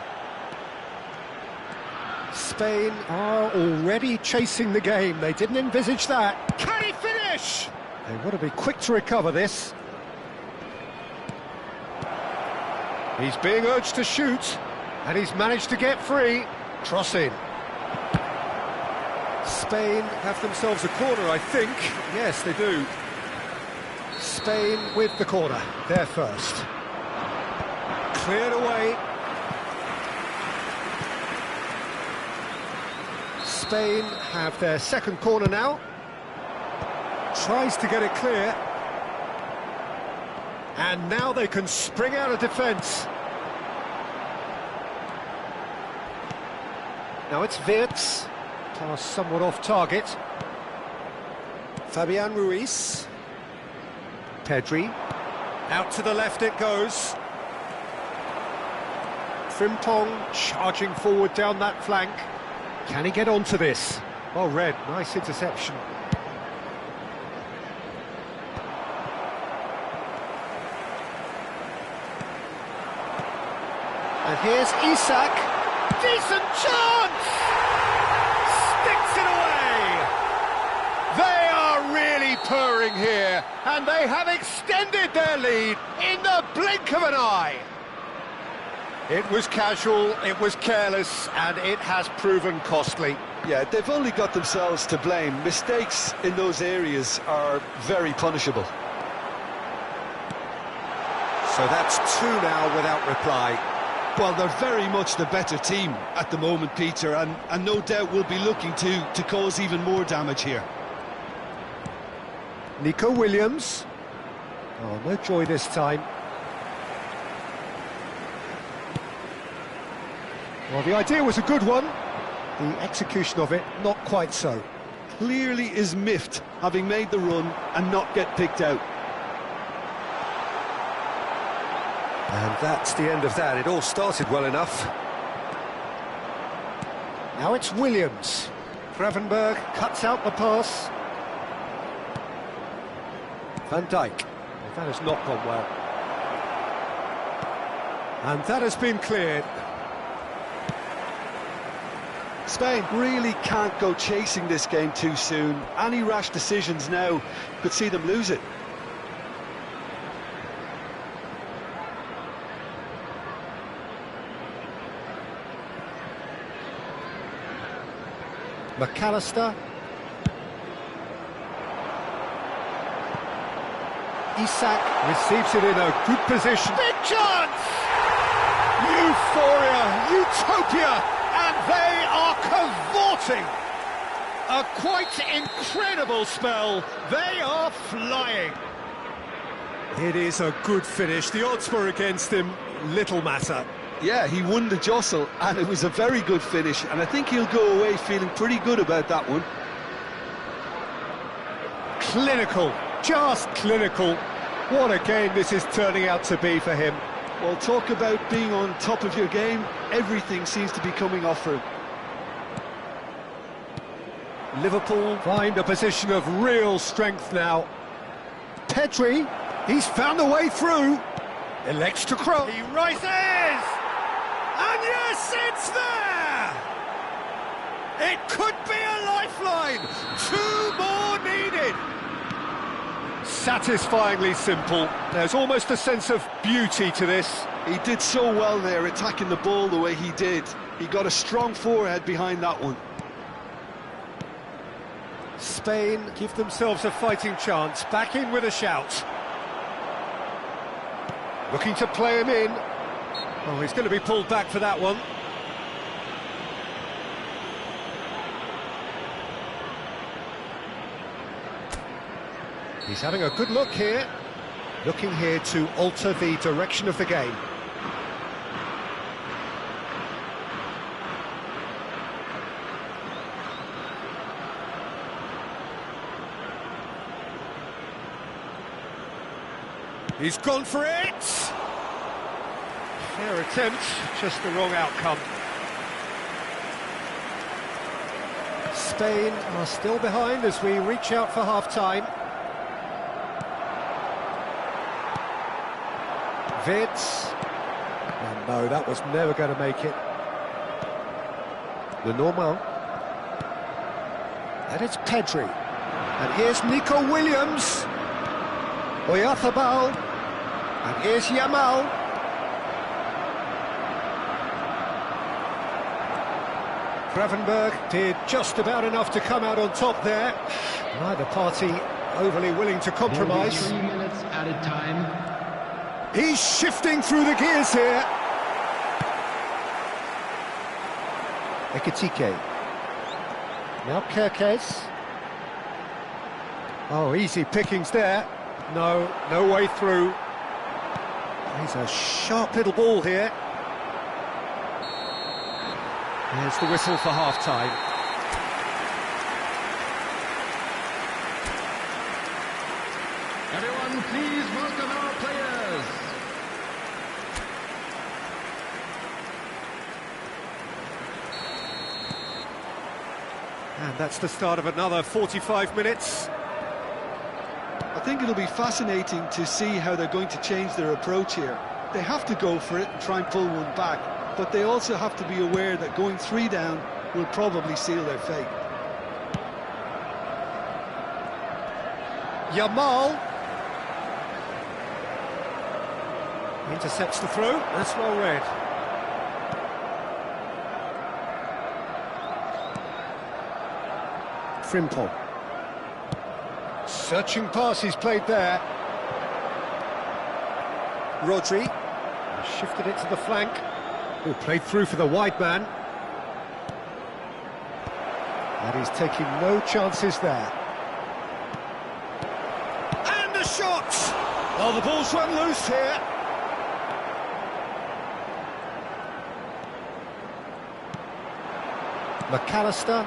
Speaker 1: Spain are already chasing the game. They didn't envisage that. Can he finish? They want to be quick to recover this. He's being urged to shoot, and he's managed to get free. Cross in. Spain have themselves a corner, I think. Yes, they do. Spain with the corner, they're first. Cleared away. Spain have their second corner now. Tries to get it clear. And now they can spring out of defence. Now it's Wirtz. Pass somewhat off target.
Speaker 4: Fabian Ruiz.
Speaker 1: Pedri. Out to the left it goes. Frimpong charging forward down that flank. Can he get onto this? Oh, Red, nice interception. And here's Isak. Decent chance! Sticks it away! They are really purring here, and they have extended their lead in the blink of an eye. It was casual, it was careless, and it has proven costly.
Speaker 2: Yeah, they've only got themselves to blame. Mistakes in those areas are very punishable.
Speaker 1: So that's two now without reply.
Speaker 2: Well, they're very much the better team at the moment, Peter, and no doubt will be looking to cause even more damage here.
Speaker 1: Nico Williams. Oh, no joy this time. Well, the idea was a good one. The execution of it, not quite so.
Speaker 2: Clearly is miffed, having made the run and not get picked out.
Speaker 1: And that's the end of that. It all started well enough. Now it's Williams. Gravenberg cuts out the pass. Van Dijk. Well, that has not gone well. And that has been cleared.
Speaker 2: Spain really can't go chasing this game too soon. Any rash decisions now could see them lose it.
Speaker 1: McAllister. Isak receives it in a good position. Big chance! Euphoria, utopia, and they are cavorting. A quite incredible spell. They are flying. It is a good finish. The odds were against him. Little matter.
Speaker 2: Yeah, he won the jostle, and it was a very good finish, and I think he'll go away feeling pretty good about that one.
Speaker 1: Clinical, just clinical. What a game this is turning out to be for him.
Speaker 2: Well, talk about being on top of your game. Everything seems to be coming off for him.
Speaker 1: Liverpool find a position of real strength now. Pedri, he's found a way through. Elects to cross. He rises! And yes, it's there! It could be a lifeline. Two more needed. satisfyingly simple. There's almost a sense of beauty to this.
Speaker 2: He did so well there, attacking the ball the way he did. He got a strong forehead behind that one.
Speaker 1: Spain give themselves a fighting chance, back in with a shout. Looking to play him in. Oh, he's going to be pulled back for that one. He's having a good look here. Looking here to alter the direction of the game. He's gone for it! Fair attempt, just the wrong outcome. Spain are still behind as we reach out for half-time. Vitz. And no, that was never going to make it. Le Normand. And it's Pedri. And here's Nico Williams. Oyarzabal. And here's Yamal. Gravenberg did just about enough to come out on top there. Neither party overly willing to compromise.
Speaker 6: 3 minutes added time.
Speaker 1: He's shifting through the gears here. Ekitike. Now Kerkez. Oh, easy pickings there. No way through. He's a sharp little ball here. Here's the whistle for half-time.
Speaker 6: Everyone, please welcome our players.
Speaker 1: And that's the start of another 45 minutes.
Speaker 2: I think it'll be fascinating to see how they're going to change their approach here. They have to go for it and try and pull one back, but they also have to be aware that going 3 down will probably seal their fate.
Speaker 1: Yamal. Intercepts the throw, that's well read. Frimpong. Searching pass he's played there. Rodri. Shifted it to the flank. Oh, played through for the wide man. And he's taking no chances there. And a shot! Oh, the ball's run loose here. McAllister.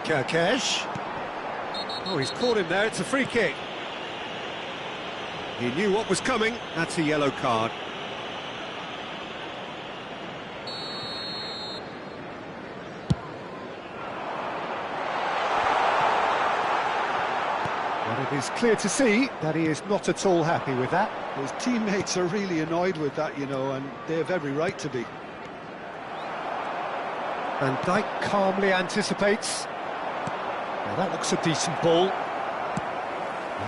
Speaker 1: Kerkez. Oh, he's caught him there, it's a free kick. He knew what was coming, that's a yellow card. But it is clear to see that he is not at all happy with that.
Speaker 2: His teammates are really annoyed with that, you know, and they have every right to be.
Speaker 1: Van Dijk calmly anticipates. Now that looks a decent ball.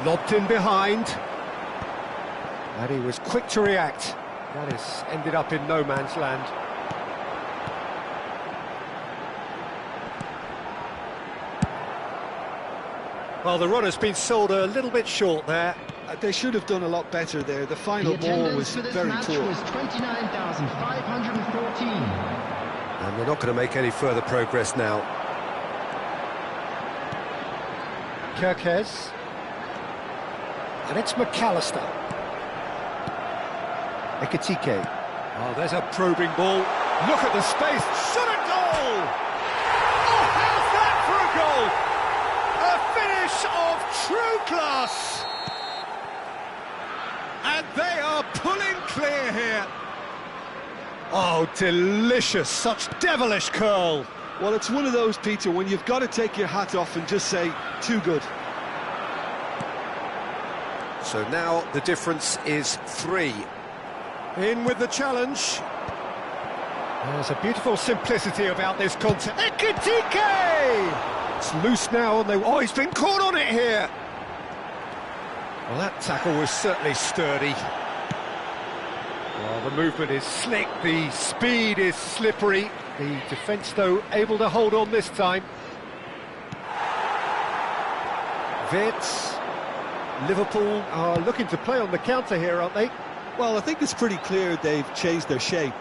Speaker 1: Lobbed in behind. And he was quick to react. That has ended up in no man's land. Well, the run has been sold a little bit short there.
Speaker 2: They should have done a lot better there. The final ball was very poor.
Speaker 6: Was 29,514.
Speaker 1: And they're not going to make any further progress now. Kerkez. And it's McAllister. Ekitike. Oh, there's a probing ball. Look at the space. Shot a goal! Oh, how's that for a goal? A finish of true class. And they are pulling clear here. Oh, delicious. Such devilish curl.
Speaker 2: Well, it's one of those, Peter, when you've got to take your hat off and just say, too good.
Speaker 1: So now the difference is 3. In with the challenge. There's a beautiful simplicity about this concept. Ekitike! It's loose now, and oh, he's been caught on it here. Well, that tackle was certainly sturdy. Well, the movement is slick, the speed is slippery. The defence, though, able to hold on this time. Wits. Liverpool are looking to play on the counter here, aren't they?
Speaker 2: Well, I think it's pretty clear they've changed their shape,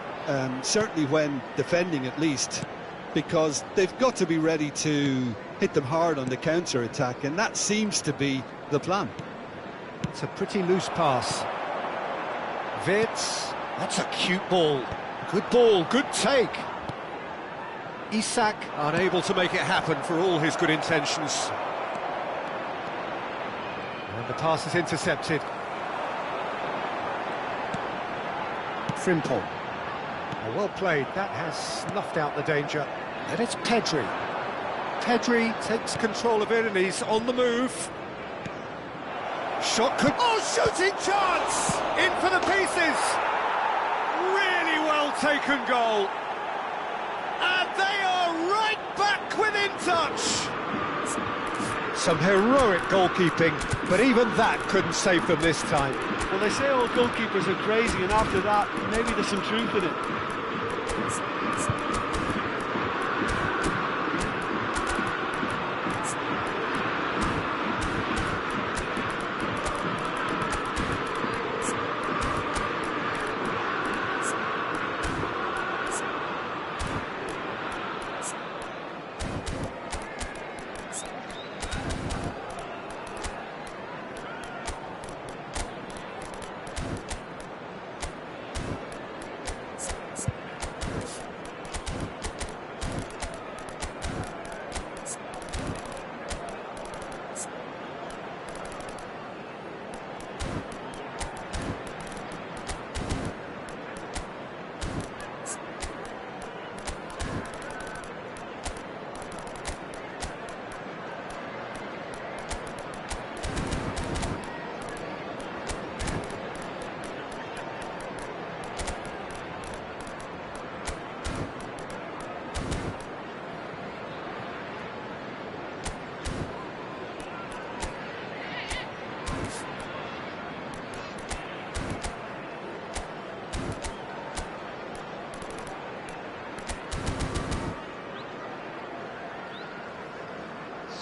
Speaker 2: certainly when defending at least, because they've got to be ready to hit them hard on the counter-attack, and that seems to be the plan.
Speaker 1: It's a pretty loose pass. Wits, that's a cute ball. Good good take. Isak unable to make it happen for all his good intentions. And the pass is intercepted. Frimpong. Oh, well played, that has snuffed out the danger. And it's Pedri. Pedri takes control of it and he's on the move. Shot could... Oh, shooting chance! In for the pieces! Really well taken goal. And they are right back within touch. Some heroic goalkeeping, but even that couldn't save them this time.
Speaker 7: Well, they say all goalkeepers are crazy, and after that, maybe there's some truth in it.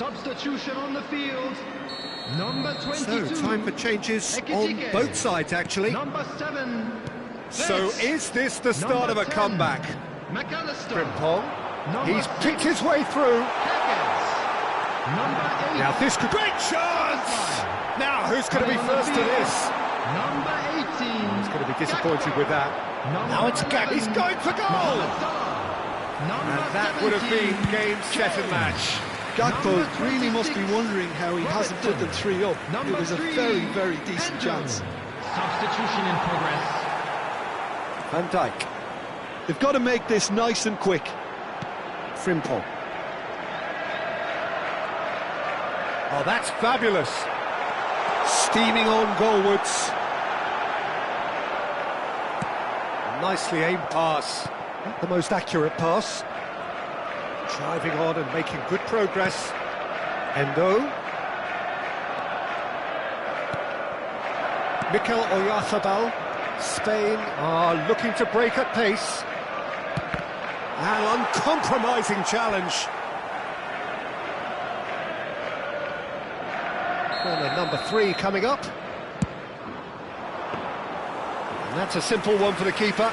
Speaker 6: Substitution on the field. Number 22.
Speaker 1: So, time for changes on both sides, actually.
Speaker 6: Number 7.
Speaker 1: So, is this the start of a
Speaker 6: 10,
Speaker 1: comeback?
Speaker 6: McAllister.
Speaker 1: Frimpong.
Speaker 6: Number
Speaker 1: He's
Speaker 6: 6,
Speaker 1: picked his way through.
Speaker 6: Number 8.
Speaker 1: Now, this could... Great chance! Now, who's going to be first to this?
Speaker 6: Number 18.
Speaker 1: He's going to be disappointed with that. Now it's Gag. He's going for goal! And that would have been game's checker match.
Speaker 2: Gakpo really must be wondering how he hasn't put them 3 up. It was a very, very decent chance.
Speaker 6: Substitution in progress.
Speaker 1: Van Dijk.
Speaker 2: They've got to make this nice and quick.
Speaker 1: Frimpong. Oh, that's fabulous. Steaming on goalwards. Nicely aimed pass. Not the most accurate pass. Driving on and making good progress. Endo. Mikel Oyarzabal. Spain are looking to break at pace. An uncompromising challenge. Corner number 3 coming up. And that's a simple one for the keeper.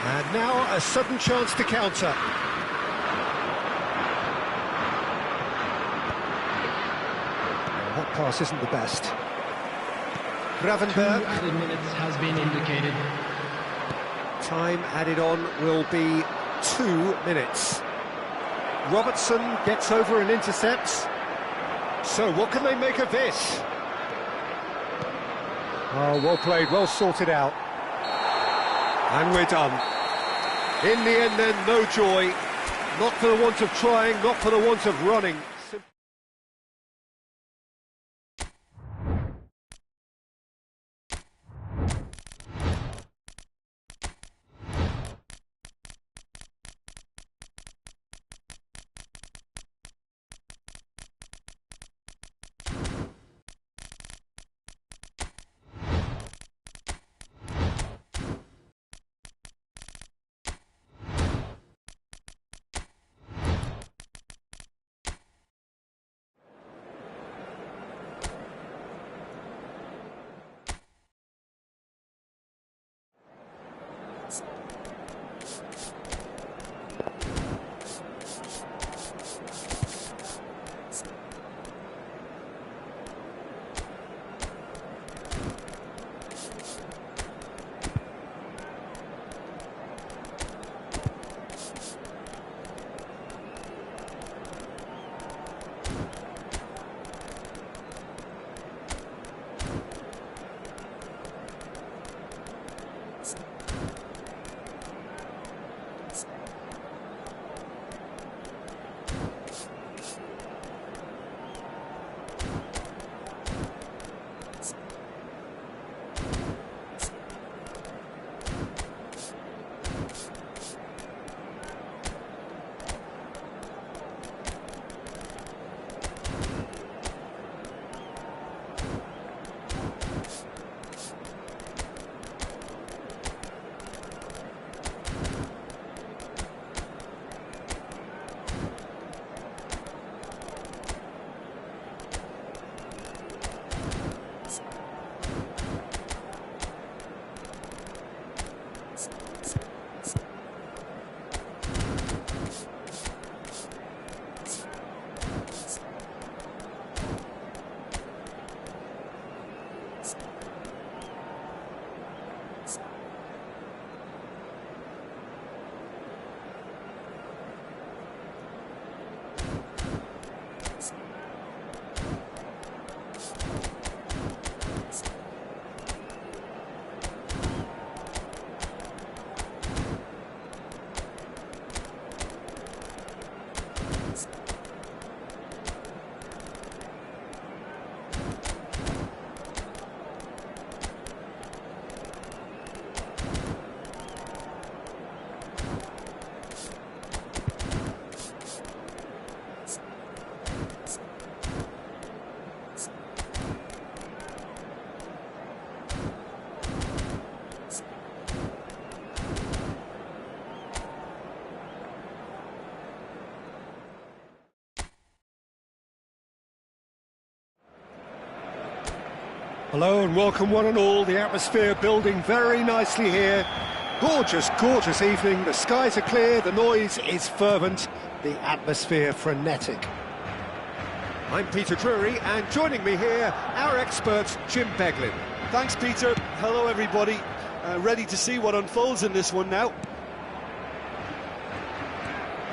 Speaker 1: And now a sudden chance to counter. That pass isn't the best.
Speaker 6: 2
Speaker 1: Gravenberg.
Speaker 6: added minutes has been indicated.
Speaker 1: Time added on will be 2 minutes. Robertson gets over and intercepts. So what can they make of this? Oh, well played, well sorted out. And we're done. In the end then, no joy. Not for the want of trying, not for the want of running. Hello and welcome one and all. The atmosphere building very nicely here. Gorgeous, gorgeous evening. The skies are clear, the noise is fervent, the atmosphere frenetic. I'm Peter Drury, and joining me here, our expert, Jim Beglin.
Speaker 2: Thanks, Peter. Hello, everybody. Ready to see what unfolds in this one now.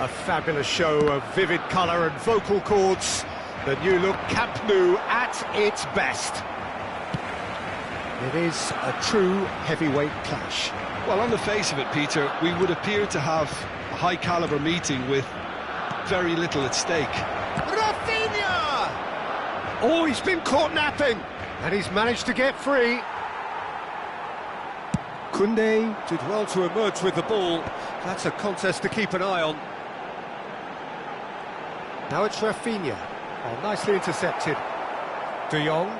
Speaker 1: A fabulous show of vivid colour and vocal cords. The new look Camp Nou at its best. It is a true heavyweight clash.
Speaker 2: Well, on the face of it, Peter, we would appear to have a high-caliber meeting with very little at stake.
Speaker 1: Rafinha! Oh, he's been caught napping, and he's managed to get free. Koundé did well to emerge with the ball. That's a contest to keep an eye on. Now it's Rafinha. Oh, nicely intercepted. De Jong.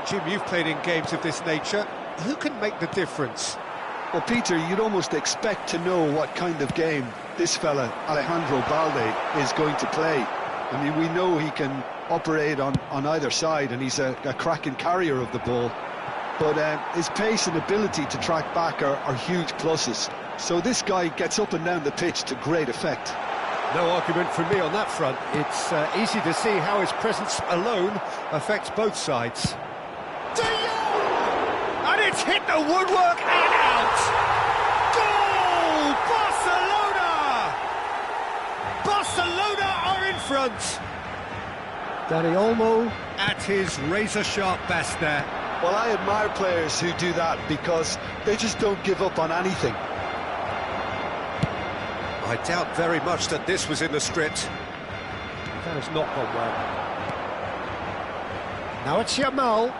Speaker 1: Jim, you've played in games of this nature. Who can make the difference?
Speaker 2: Well, Peter, you'd almost expect to know what kind of game this fella, Alejandro Balde, is going to play. I mean, we know he can operate on either side, and he's a cracking carrier of the ball. But his pace and ability to track back are huge pluses. So this guy gets up and down the pitch to great effect.
Speaker 1: No argument from me on that front. It's easy to see how his presence alone affects both sides. De Jong! And it's hit the woodwork and out! Goal! Barcelona! Barcelona are in front! Dani Olmo at his razor-sharp best there.
Speaker 2: Well, I admire players who do that because they just don't give up on anything.
Speaker 1: I doubt very much that this was in the script. That has not gone well. Now it's Yamal.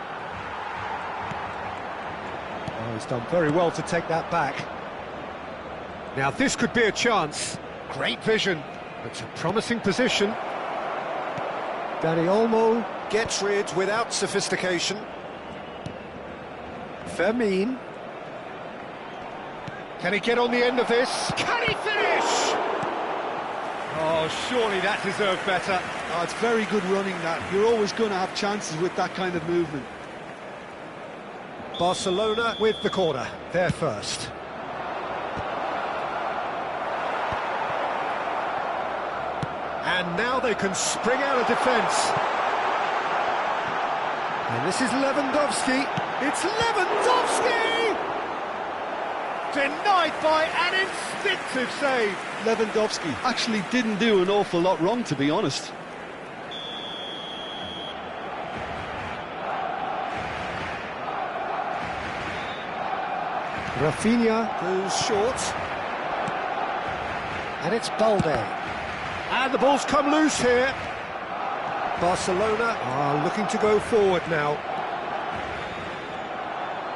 Speaker 1: Oh, he's done very well to take that back. Now this could be a chance. Great vision. It's a promising position. Dani Olmo gets rid without sophistication. Fermin. Can he get on the end of this? Can he finish? Oh, surely that deserved better.
Speaker 2: Oh, it's very good running, that. You're always going to have chances with that kind of movement.
Speaker 1: Barcelona with the corner. They're first. And now they can spring out of defence. And this is Lewandowski. It's Lewandowski! Denied by an instinctive save.
Speaker 2: Lewandowski actually didn't do an awful lot wrong, to be honest.
Speaker 1: Rafinha goes short. And it's Balde. And the ball's come loose here. Barcelona are looking to go forward now.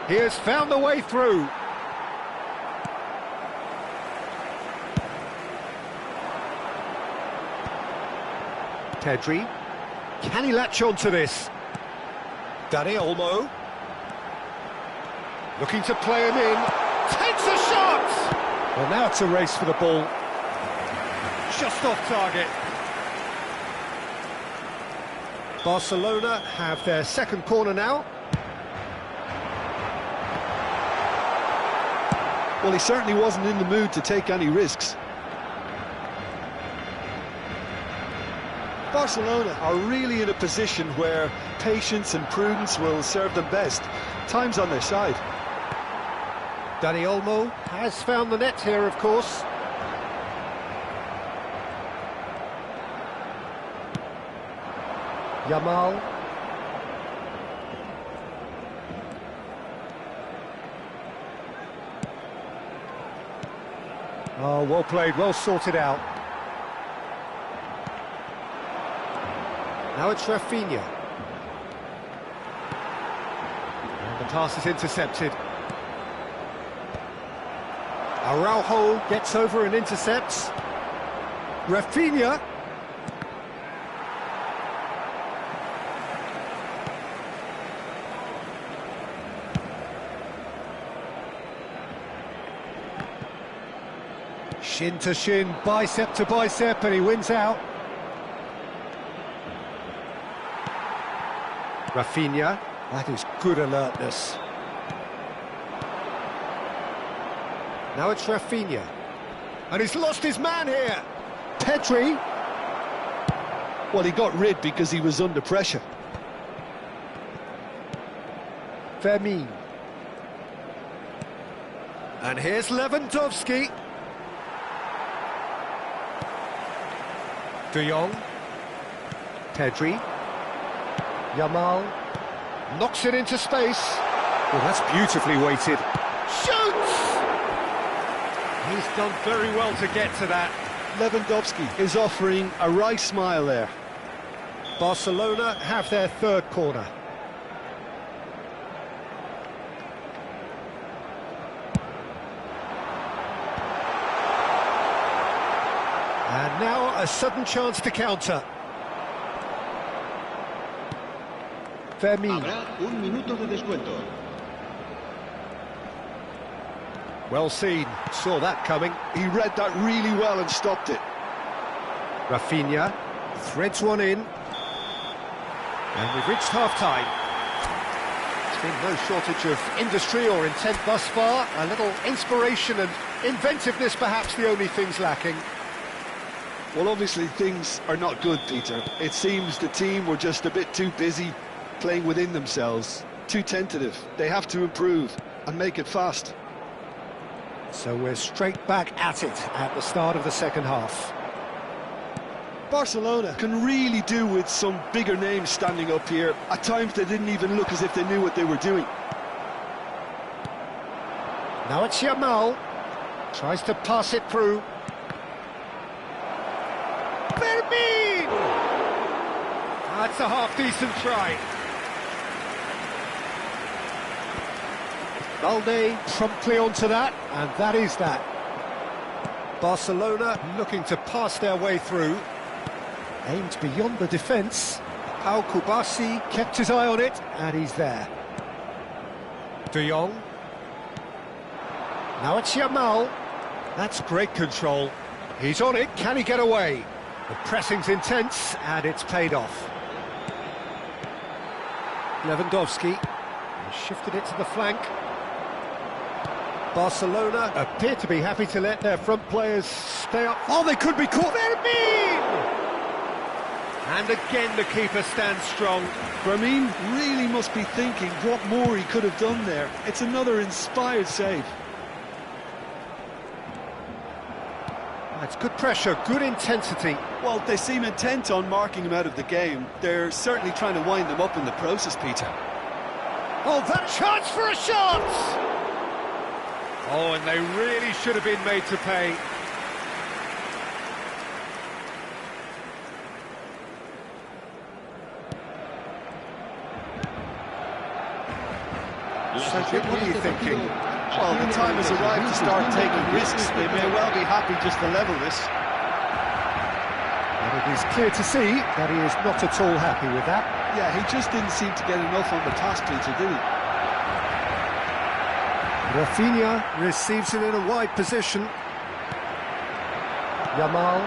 Speaker 1: He has found the way through. Pedri. Can he latch on to this? Dani Olmo. Looking to play him in. Takes a shot! Well, now it's a race for the ball. Just off target. Barcelona have their second corner now.
Speaker 2: Well, he certainly wasn't in the mood to take any risks. Barcelona are really in a position where patience and prudence will serve them best. Time's on their side.
Speaker 1: Dani Olmo has found the net here, of course. Yamal. Oh, well played, well sorted out. Now it's Rafinha. And the pass is intercepted. Araujo gets over and intercepts. Rafinha. Shin to shin, bicep to bicep, and he wins out. Rafinha, that is good alertness. Now it's Rafinha. And he's lost his man here. Pedri.
Speaker 2: Well, he got rid because he was under pressure.
Speaker 1: Fermin. And here's Lewandowski. De Jong. Pedri. Yamal. Knocks it into space. Well, that's beautifully weighted. Shoots! He's done very well to get to that.
Speaker 2: Lewandowski is offering a wry smile there.
Speaker 1: Barcelona have their third corner. And now a sudden chance to counter. Fermin.
Speaker 3: Habrá un minuto de descuento.
Speaker 1: Well seen, saw that coming.
Speaker 2: He read that really well and stopped it.
Speaker 1: Rafinha threads one in. And we've reached half-time. There's been no shortage of industry or intent thus far. A little inspiration and inventiveness, perhaps the only things lacking.
Speaker 2: Well, obviously things are not good, Peter. It seems the team were just a bit too busy playing within themselves, too tentative. They have to improve and make it fast.
Speaker 1: So we're straight back at it at the start of the second half.
Speaker 2: Barcelona can really do with some bigger names standing up here. At times they didn't even look as if they knew what they were doing.
Speaker 1: Now it's Yamal. Tries to pass it through. Fermin! That's a half-decent try. Balde promptly onto that, and that is that. Barcelona looking to pass their way through. Aimed beyond the defence. Pau Kubasi kept his eye on it, and he's there. De Jong. Now it's Yamal. That's great control. He's on it, can he get away? The pressing's intense, and it's paid off. Lewandowski has shifted it to the flank. Barcelona appear to be happy to let their front players stay up. Oh, they could be caught. Fermin! And again the keeper stands strong.
Speaker 2: Fermin really must be thinking what more he could have done there. It's another inspired save.
Speaker 1: It's good pressure, good intensity.
Speaker 2: Well, they seem intent on marking him out of the game. They're certainly trying to wind them up in the process, Peter.
Speaker 1: Oh, that chance for a shot! Oh, and they really should have been made to pay. What are you thinking?
Speaker 2: Well, the time has arrived to start taking risks. They may well be happy just to level this.
Speaker 1: And it is clear to see that he is not at all happy with that.
Speaker 2: Yeah, he just didn't seem to get enough on the pass, Peter, did he?
Speaker 1: Rafinha receives it in a wide position. Yamal.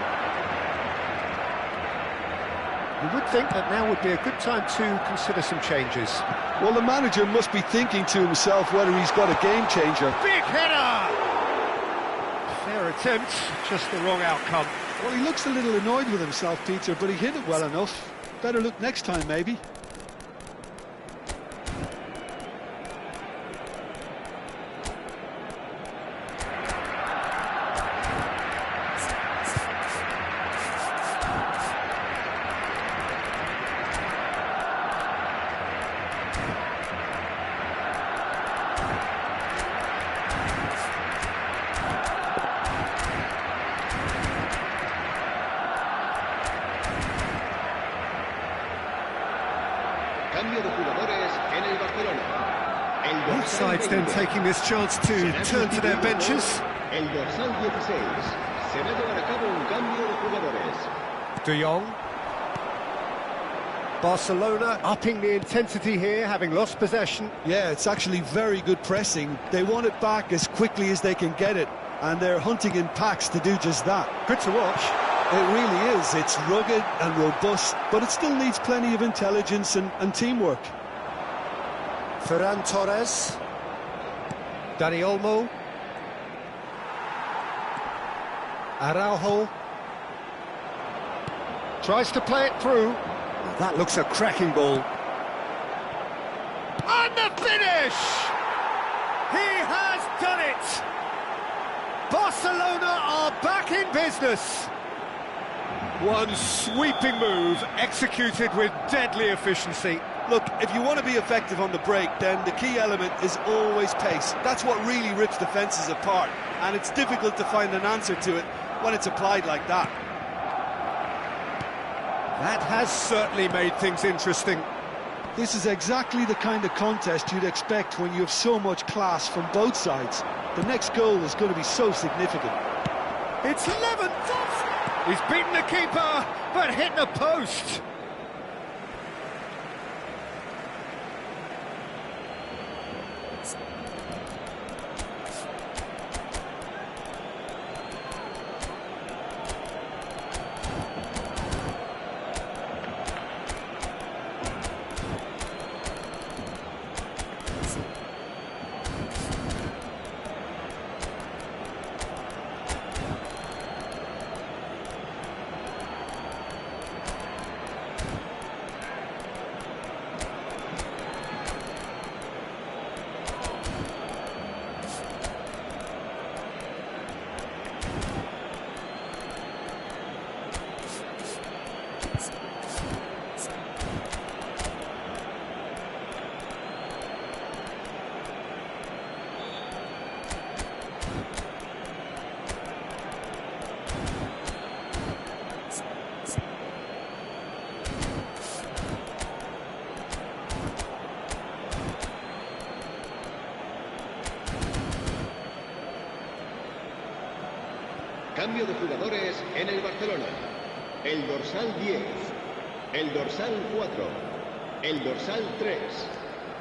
Speaker 1: You would think that now would be a good time to consider some changes.
Speaker 2: Well, the manager must be thinking to himself whether he's got a game changer.
Speaker 1: Big header! Fair attempt, just the wrong outcome.
Speaker 2: Well, he looks a little annoyed with himself, Peter, but he hit it well enough. Better look next time, maybe.
Speaker 1: Both sides then taking this chance to turn to their benches. De Jong. Barcelona upping the intensity here, having lost possession.
Speaker 2: Yeah, it's actually very good pressing. They want it back as quickly as they can get it, and they're hunting in packs to do just that.
Speaker 1: Good to watch.
Speaker 2: It really is. It's rugged and robust, but it still needs plenty of intelligence and teamwork.
Speaker 4: Ferran Torres.
Speaker 1: Dani Olmo. Araujo. Tries to play it through. That looks a cracking ball. And the finish! He has done it! Barcelona are back in business. One sweeping move, executed with deadly efficiency.
Speaker 2: Look, if you want to be effective on the break, then the key element is always pace. That's what really rips defences apart, and it's difficult to find an answer to it when it's applied like that.
Speaker 1: That has certainly made things interesting.
Speaker 2: This is exactly the kind of contest you'd expect when you have so much class from both sides. The next goal is going to be so significant.
Speaker 1: It's 11th! He's beaten the keeper, but hit the post.
Speaker 8: Cambio de jugadores en el Barcelona. El dorsal 10, el dorsal 4, el dorsal 3,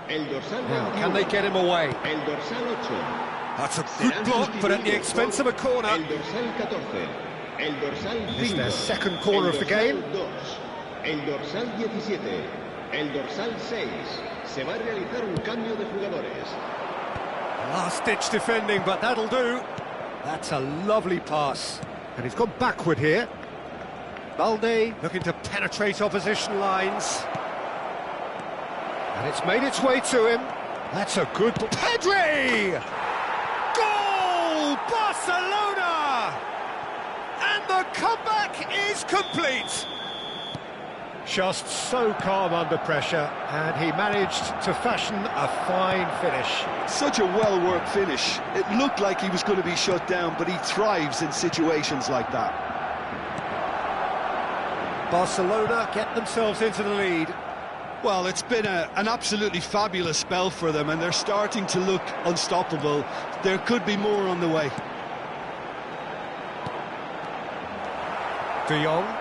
Speaker 8: el dorsal 21,
Speaker 1: Can they get him away?
Speaker 8: el dorsal 8.
Speaker 1: That's a good block, but at the expense of a corner.
Speaker 8: El dorsal 14, el dorsal 5,
Speaker 1: This is their second corner of the game.
Speaker 8: El dorsal 2, el dorsal 17, el dorsal 6. Se va a realizar un cambio de jugadores.
Speaker 1: Last-ditch defending, but that'll do. That's a lovely pass. And he's gone backward here. Balde looking to penetrate opposition lines. And it's made its way to him. That's a good... Pedri! Goal! Barcelona! And the comeback is complete. Just so calm under pressure, and he managed to fashion a fine finish.
Speaker 2: Such a well-worked finish. It looked like he was going to be shut down, but he thrives in situations like that.
Speaker 1: Barcelona get themselves into the lead.
Speaker 2: Well, it's been an absolutely fabulous spell for them, and they're starting to look unstoppable. There could be more on the way.
Speaker 1: De Jong.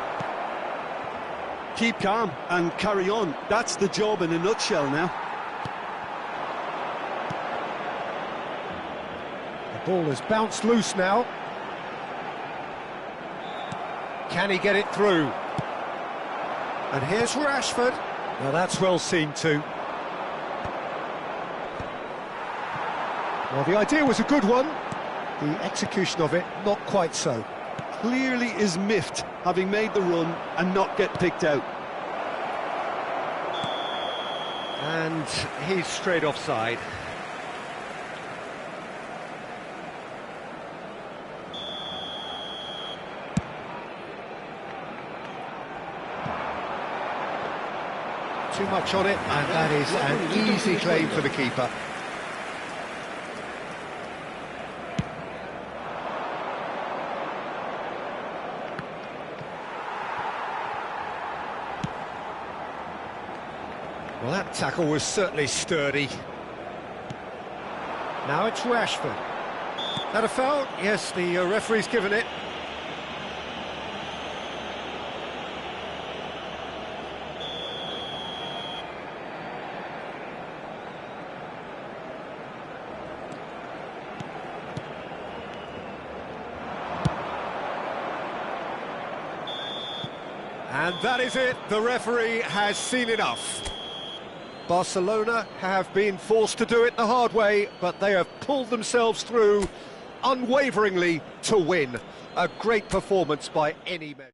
Speaker 2: Keep calm and carry on. That's the job in a nutshell now.
Speaker 1: The ball has bounced loose now. Can he get it through? And here's Rashford. Now that's well seen too. Well, the idea was a good one. The execution of it, not quite so.
Speaker 2: Clearly is miffed, having made the run and not get picked out.
Speaker 1: And he's straight offside. Too much on it, and that is an easy claim for the keeper. Well, that tackle was certainly sturdy. Now it's Rashford. That a foul? Yes, the referee's given it. And that is it, the referee has seen enough. Barcelona have been forced to do it the hard way, but they have pulled themselves through unwaveringly to win. A great performance by any measure.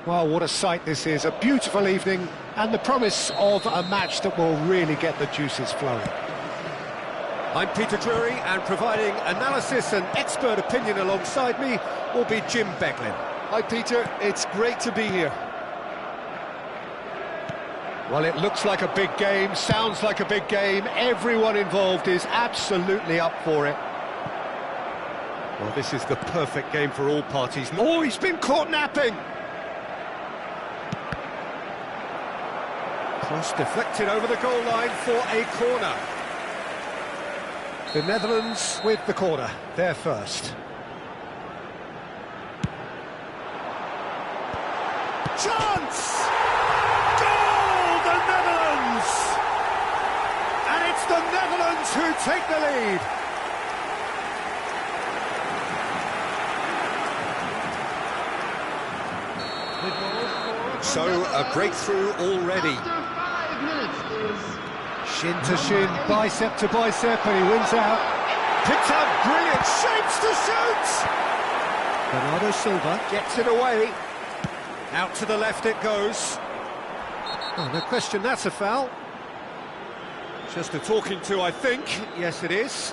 Speaker 1: Well, what a sight this is, a beautiful evening and the promise of a match that will really get the juices flowing. I'm Peter Drury, and providing analysis and expert opinion alongside me will be Jim Beglin.
Speaker 5: Hi Peter, it's great to be here.
Speaker 1: Well, it looks like a big game, sounds like a big game, everyone involved is absolutely up for it. Well, this is the perfect game for all parties. Oh, he's been caught napping! Cross deflected over the goal line for a corner. The Netherlands with the corner, they're first. Chance! Goal, the Netherlands! And it's the Netherlands who take the lead. So, a breakthrough already. Shin to shin, bicep to bicep, and he wins out. Picked up, brilliant, shapes to shoot! Bernardo Silva gets it away. Out to the left it goes. Oh, no question, that's a foul. Just a talking to, I think. Yes, it is.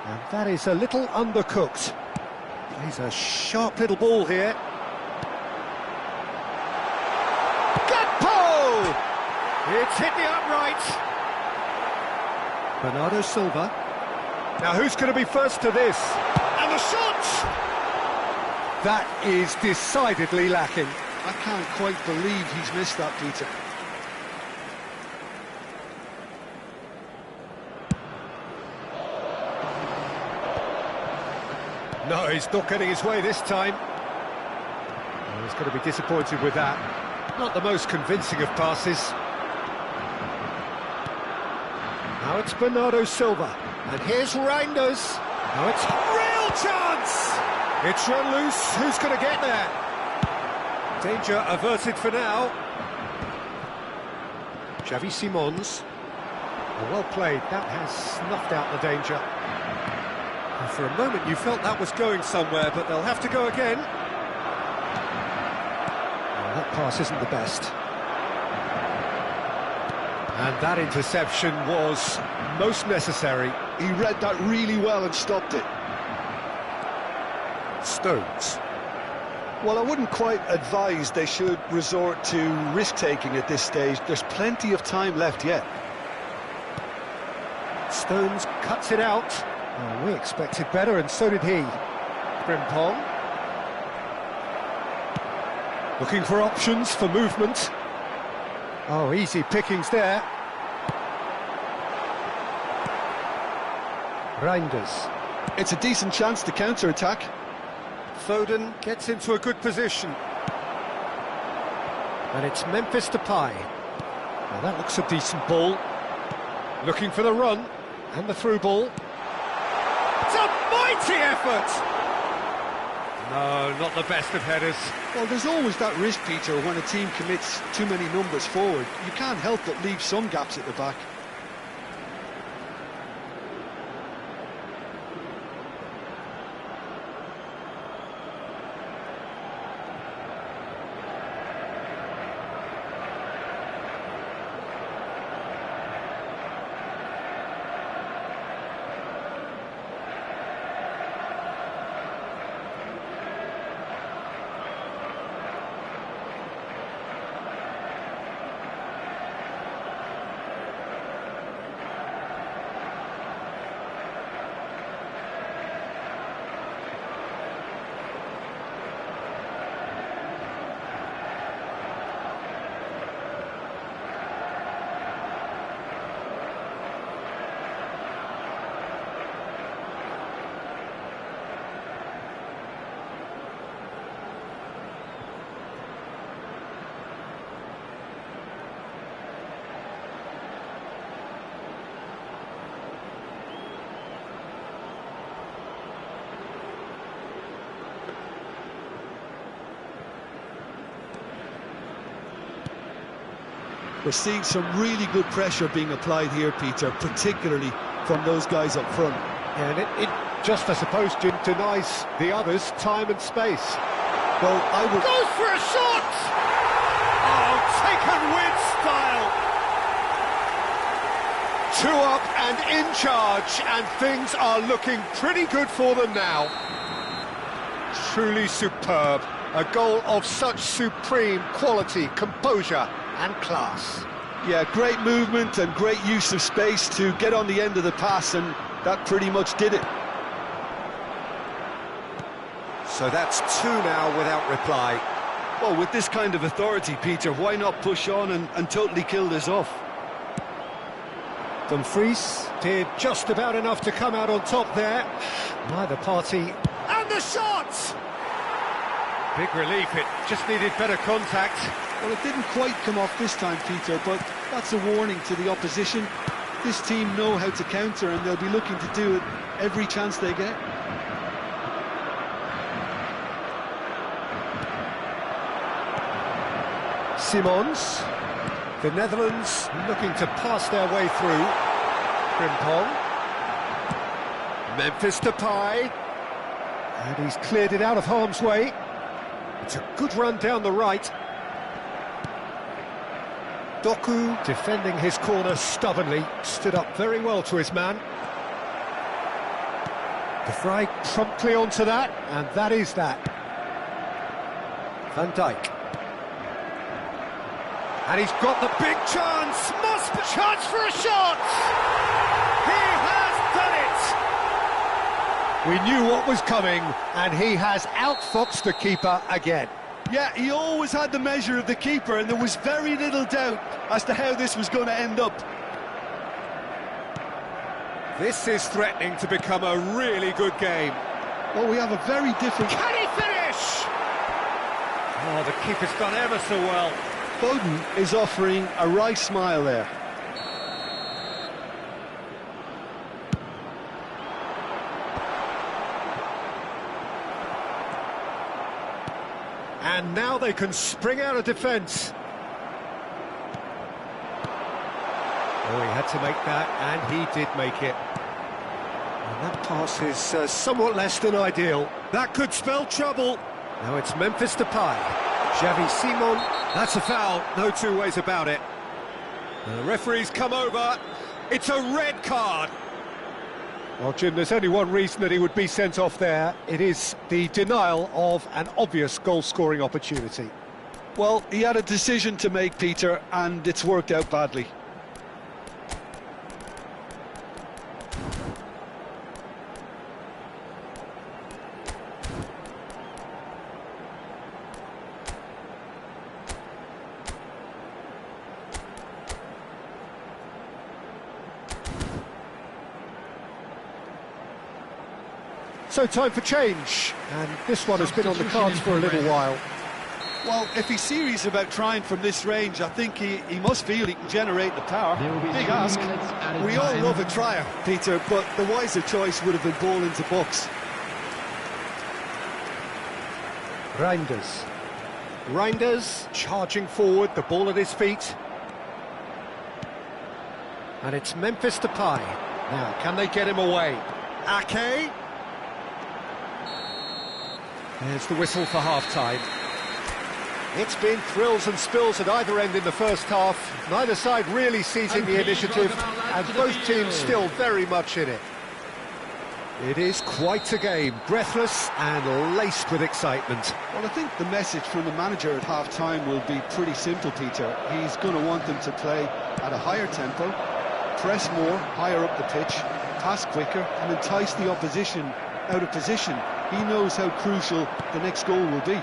Speaker 1: And that is a little undercooked. Plays a sharp little ball here. Gakpo! It's hit the upright. Bernardo Silva. Now who's going to be first to this? And the shot! That is decidedly lacking.
Speaker 2: I can't quite believe he's missed that, Peter.
Speaker 1: No, he's not getting his way this time. Oh, he's going to be disappointed with that. Not the most convincing of passes. Now it's Bernardo Silva. And here's Reinders. Now it's a real chance! It's run loose. Who's going to get there? Danger averted for now. Xavi Simons. Well played. That has snuffed out the danger. And for a moment you felt that was going somewhere, but they'll have to go again. Well, that pass isn't the best. And that interception was most necessary.
Speaker 2: He read that really well and stopped it.
Speaker 1: Stones.
Speaker 2: Well, I wouldn't quite advise they should resort to risk-taking at this stage. There's plenty of time left yet.
Speaker 1: Stones cuts it out. Oh, we expected better, and so did he. Frimpong. Looking for options for movement. Oh, easy pickings there. Reinders.
Speaker 2: It's a decent chance to counter-attack.
Speaker 1: Foden gets into a good position. And it's Memphis Depay. Now that looks a decent ball. Looking for the run, and the through ball. It's a mighty effort! No, not the best of headers.
Speaker 2: Well, there's always that risk, Peter, when a team commits too many numbers forward. You can't help but leave some gaps at the back. We're seeing some really good pressure being applied here, Peter, particularly from those guys up front.
Speaker 1: Yeah, and it just, I suppose, denies the others time and space.
Speaker 2: Well, I would...
Speaker 1: Goes for a shot! Oh, taken with style! 2 up and in charge, and things are looking pretty good for them now. Truly superb. A goal of such supreme quality, composure and class.
Speaker 2: Yeah, great movement and great use of space to get on the end of the pass, and that pretty much did it.
Speaker 1: So that's 2 now without reply.
Speaker 2: Well, with this kind of authority, Peter, why not push on and totally kill this off?
Speaker 1: Dumfries did just about enough to come out on top there. Neither party... And the shot! Big relief, it just needed better contact.
Speaker 2: Well, it didn't quite come off this time, Peter, but that's a warning to the opposition. This team know how to counter, and they'll be looking to do it every chance they get.
Speaker 1: Simons. The Netherlands looking to pass their way through. Frimpong. Memphis Depay. And he's cleared it out of harm's way. It's a good run down the right. Doku, defending his corner stubbornly, stood up very well to his man. De Vrij promptly onto that, and that is that. Van Dijk. And he's got the big chance! Must be chance for a shot! He has done it! We knew what was coming, and he has outfoxed the keeper again.
Speaker 2: Yeah, he always had the measure of the keeper, and there was very little doubt as to how this was going to end up.
Speaker 1: This is threatening to become a really good game.
Speaker 2: Well, we have a very different...
Speaker 1: Can he finish? Oh, the keeper's done ever so well.
Speaker 2: Foden is offering a wry smile there.
Speaker 1: And now they can spring out of defence. Oh, he had to make that, and he did make it. And that pass is somewhat less than ideal. That could spell trouble. Now it's Memphis Depay. Xavi Simon. That's a foul, no 2 ways about it. And the referee's come over. It's a red card. Well, Jim, there's only one reason that he would be sent off there. It is the denial of an obvious goal-scoring opportunity.
Speaker 2: Well, he had a decision to make, Peter, and it's worked out badly.
Speaker 1: So time for change, and this one has been on the cards for a little while.
Speaker 2: Well, if he's serious about trying from this range, I think he must feel he can generate the power. Big ask. We all love a tryer, Peter, but the wiser choice would have been ball into box.
Speaker 1: Reinders. Reinders charging forward, the ball at his feet. And it's Memphis Depay. Now, can they get him away? Ake. There's the whistle for half-time. It's been thrills and spills at either end in the first half. Neither side really seizing the initiative, and both teams still very much in it. It is quite a game, breathless and laced with excitement.
Speaker 2: Well, I think the message from the manager at half-time will be pretty simple, Peter. He's going to want them to play at a higher tempo, press more, higher up the pitch, pass quicker, and entice the opposition out of position. He knows how crucial the next goal will be.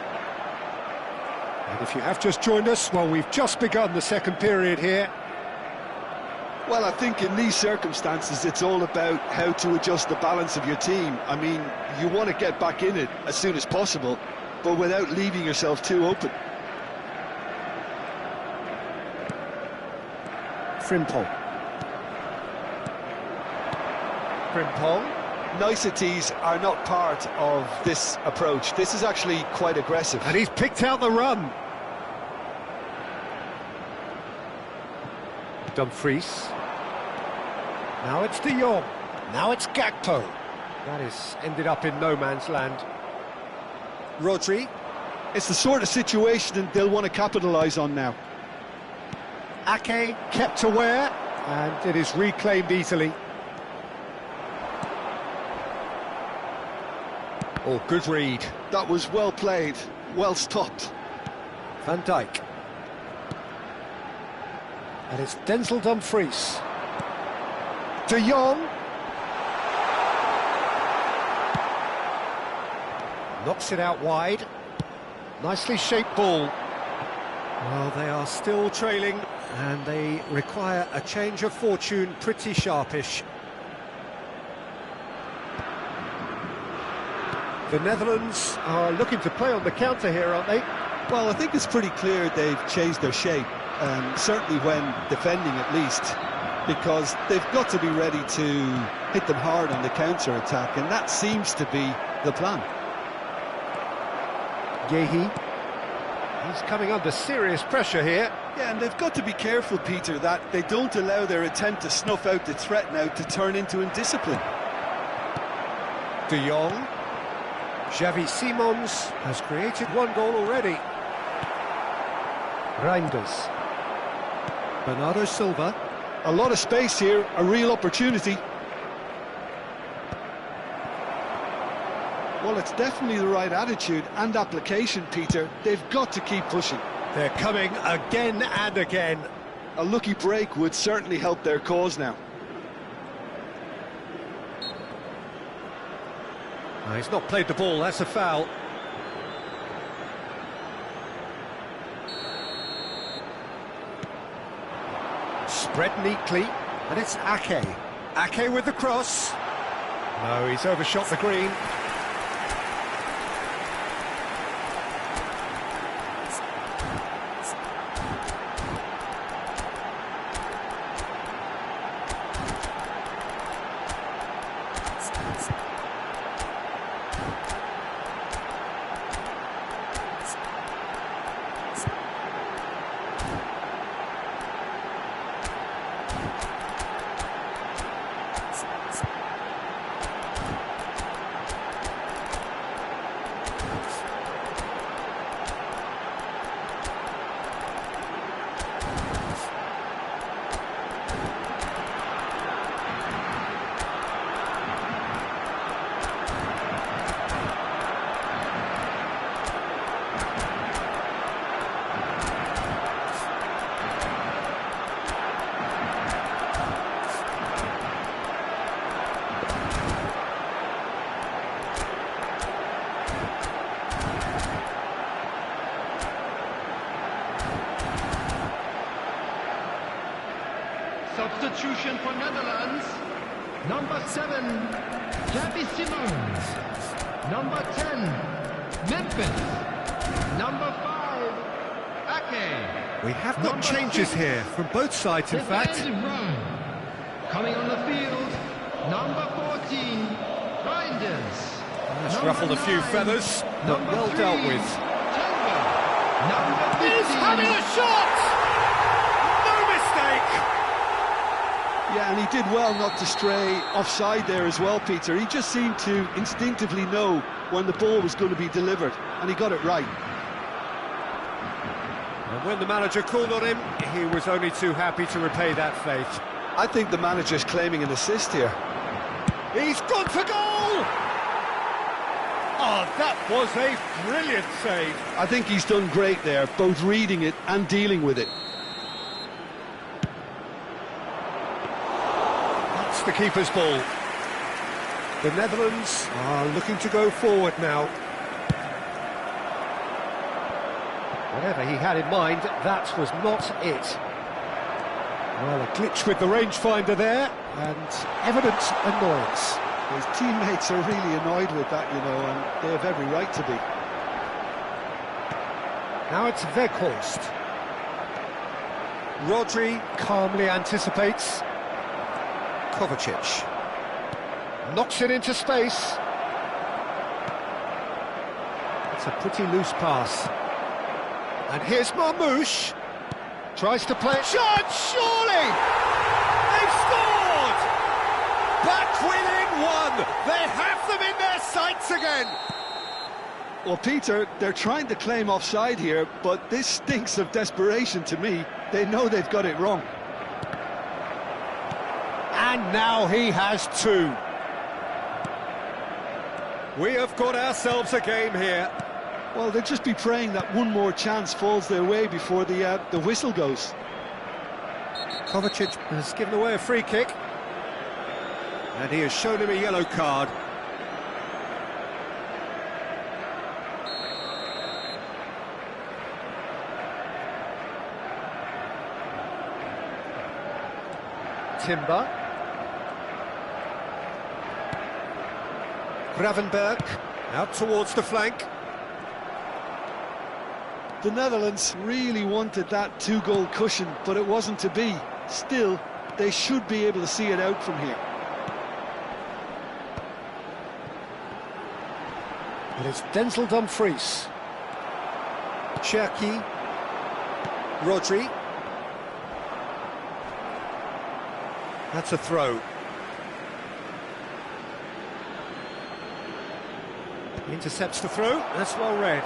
Speaker 1: And if you have just joined us, well, we've just begun the second period here.
Speaker 2: Well, I think in these circumstances, it's all about how to adjust the balance of your team. I mean, you want to get back in it as soon as possible, but without leaving yourself too open.
Speaker 1: Frimpong. Frimpong.
Speaker 2: Niceties are not part of this approach. This is actually quite aggressive.
Speaker 1: And he's picked out the run. Dumfries. Now it's De Jong. Now it's Gakpo. That is ended up in no man's land. Rodri.
Speaker 2: It's the sort of situation they'll want to capitalise on now.
Speaker 1: Ake kept aware, and it is reclaimed easily. Oh, good read.
Speaker 2: That was well played, well stopped.
Speaker 1: Van Dijk. And it's Denzel Dumfries. De Jong. Knocks it out wide. Nicely shaped ball. Well, they are still trailing, and they require a change of fortune pretty sharpish. The Netherlands are looking to play on the counter here, aren't they?
Speaker 2: Well, I think it's pretty clear they've changed their shape, certainly when defending at least, because they've got to be ready to hit them hard on the counter-attack, and that seems to be the plan.
Speaker 1: Yehi. He's coming under serious pressure here.
Speaker 2: Yeah, and they've got to be careful, Peter, that they don't allow their attempt to snuff out the threat now to turn into indiscipline.
Speaker 1: De Jong. Xavi Simons has created one goal already. Reinders. Bernardo Silva.
Speaker 2: A lot of space here, a real opportunity. Well, it's definitely the right attitude and application, Peter. They've got to keep pushing.
Speaker 1: They're coming again and again.
Speaker 2: A lucky break would certainly help their cause now.
Speaker 1: No, he's not played the ball, that's a foul. Spread neatly, and it's Ake. Ake with the cross. No, he's overshot the green.
Speaker 6: Substitution for Netherlands. Number 7, Xavi Simons. Number 10, Memphis. Number 5, Ake.
Speaker 1: We have got changes here from both sides, in fact.
Speaker 6: Coming on the field, number 14, Reinders.
Speaker 1: That's ruffled a few feathers, but well dealt with.
Speaker 6: Number 15.
Speaker 1: He's having a shot! No mistake!
Speaker 2: Yeah, and he did well not to stray offside there as well, Peter. He just seemed to instinctively know when the ball was going to be delivered, and he got it right.
Speaker 1: And when the manager called on him, he was only too happy to repay that faith.
Speaker 2: I think the manager's claiming an assist here.
Speaker 1: He's gone for goal! Oh, that was a brilliant save.
Speaker 2: I think he's done great there, both reading it and dealing with it.
Speaker 1: That's the keeper's ball. The Netherlands are looking to go forward now. Whatever he had in mind, that was not it. Well, a glitch with the rangefinder there, and evident annoyance.
Speaker 2: His teammates are really annoyed with that, you know, and they have every right to be.
Speaker 1: Now it's Weghorst. Rodri calmly anticipates. Kovacic knocks it into space. It's a pretty loose pass. And here's Marmoush. Tries to play. Shot, surely! They've scored! Back within one! They have them in their sights again!
Speaker 2: Well, Peter, they're trying to claim offside here, but this stinks of desperation to me. They know they've got it wrong.
Speaker 1: And now he has two. We have got ourselves a game here.
Speaker 2: Well, they'll just be praying that one more chance falls their way before the whistle goes.
Speaker 1: Kovacic has given away a free kick. And he has shown him a yellow card. Timber. Gravenberg out towards the flank.
Speaker 2: The Netherlands really wanted that two-goal cushion, but it wasn't to be. Still, they should be able to see it out from here.
Speaker 1: And it's Denzel Dumfries. Cherki. Rodri. That's a throw. He intercepts the throw. That's well read.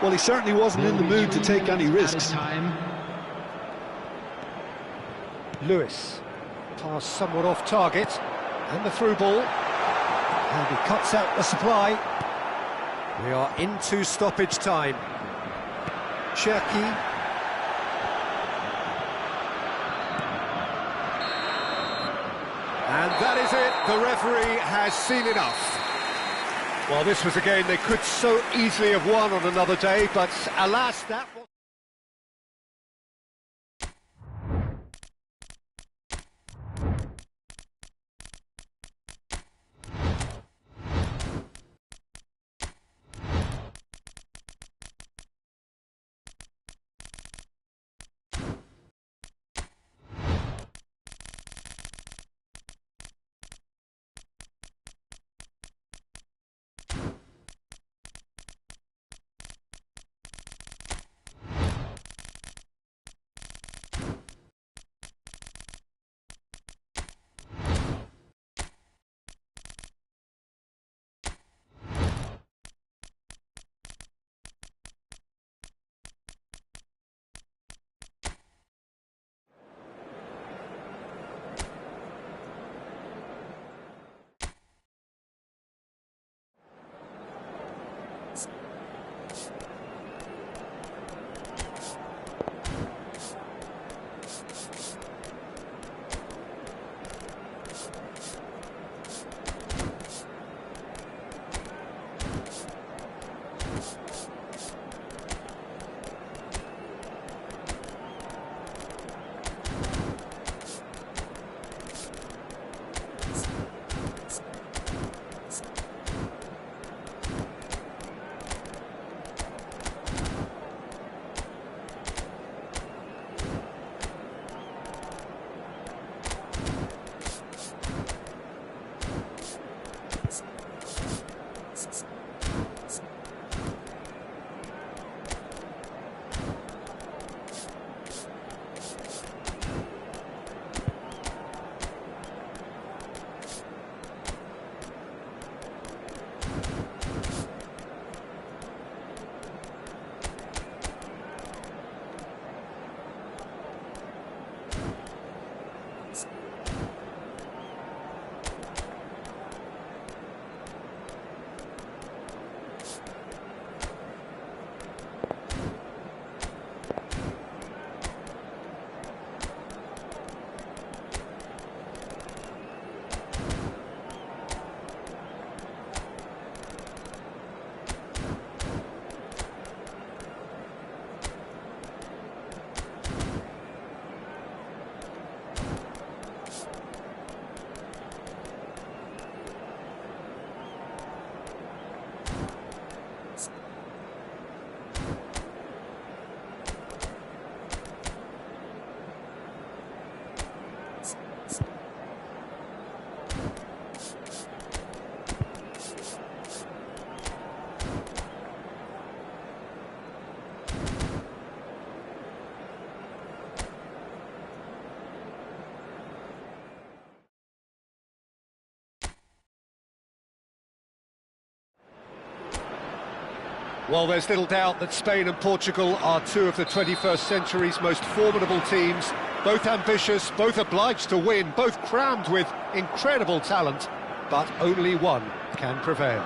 Speaker 2: Well, he certainly wasn't in the mood to take any risks.
Speaker 1: Lewis. Pass somewhat off target. And the through ball. And he cuts out the supply. We are into stoppage time. Cherki. And that is it. The referee has seen enough. Well, this was a game they could so easily have won on another day, but alas, that was... Well, there's little doubt that Spain and Portugal are two of the 21st century's most formidable teams. Both ambitious, both obliged to win, both crammed with incredible talent, but only one can prevail.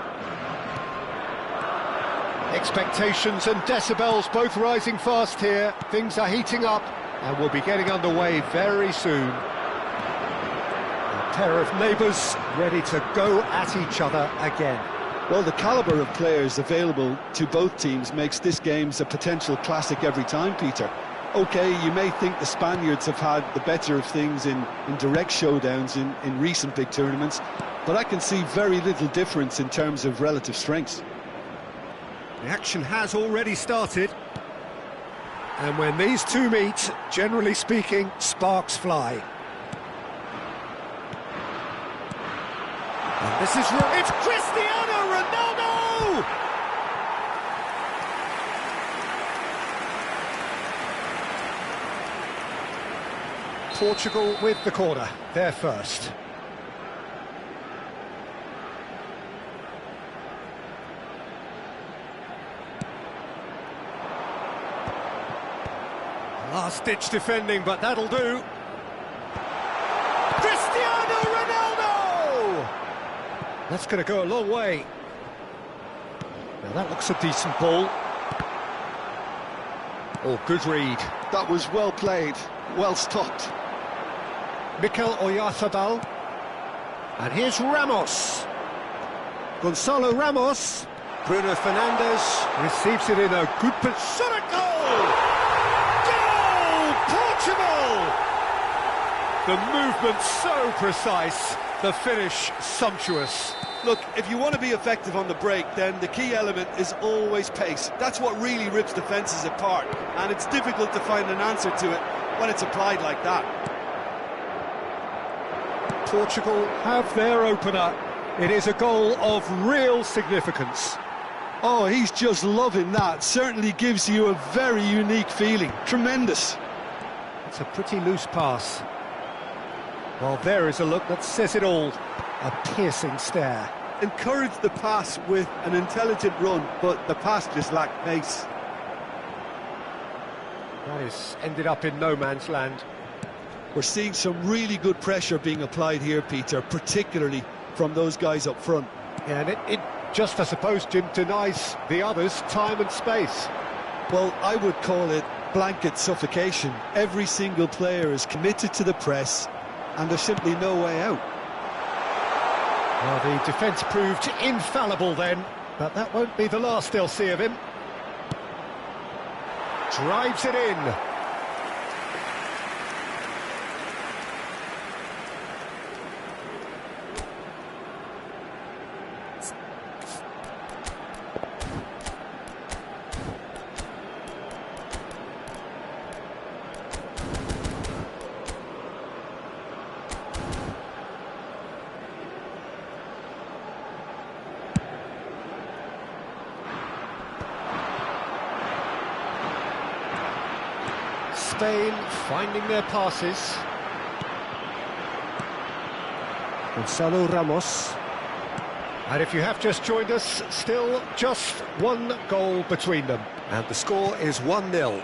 Speaker 1: Expectations and decibels both rising fast here. Things are heating up and will be getting underway very soon. A pair of neighbours ready to go at each other again.
Speaker 2: Well, the calibre of players available to both teams makes this game a potential classic every time, Peter. OK, you may think the Spaniards have had the better of things in direct showdowns in recent big tournaments, but I can see very little difference in terms of relative strengths.
Speaker 1: The action has already started. And when these two meet, generally speaking, sparks fly. And this is... It's Cristiano Ronaldo! Portugal with the corner, they're first. Last-ditch defending, but that'll do. Cristiano Ronaldo! That's going to go a long way. Now that looks a decent ball. Oh, good read.
Speaker 2: That was well played, well stopped.
Speaker 1: Mikel Oyarzabal. And here's Ramos. Gonzalo Ramos. Bruno Fernandes receives it in a good shot at goal! Portugal! The movement so precise, the finish sumptuous.
Speaker 2: Look, if you want to be effective on the break, then the key element is always pace. That's what really rips defences apart, and it's difficult to find an answer to it when it's applied like that.
Speaker 1: Portugal have their opener. It is a goal of real significance.
Speaker 2: Oh, he's just loving that. Certainly gives you a very unique feeling. Tremendous.
Speaker 1: It's a pretty loose pass. Well, there is a look that says it all. A piercing stare.
Speaker 2: Encouraged the pass with an intelligent run, but the pass just lacked pace.
Speaker 1: That has ended up in no man's land.
Speaker 2: We're seeing some really good pressure being applied here, Peter, particularly from those guys up front.
Speaker 1: Yeah, and it just, I suppose, Jim, denies the others time and space.
Speaker 2: Well, I would call it blanket suffocation. Every single player is committed to the press, and there's simply no way out.
Speaker 1: Well, the defence proved infallible then, but that won't be the last they'll see of him. Drives it in. Spain finding their passes. Gonzalo Ramos. And if you have just joined us, still just one goal between them. And the score is 1-0. Well,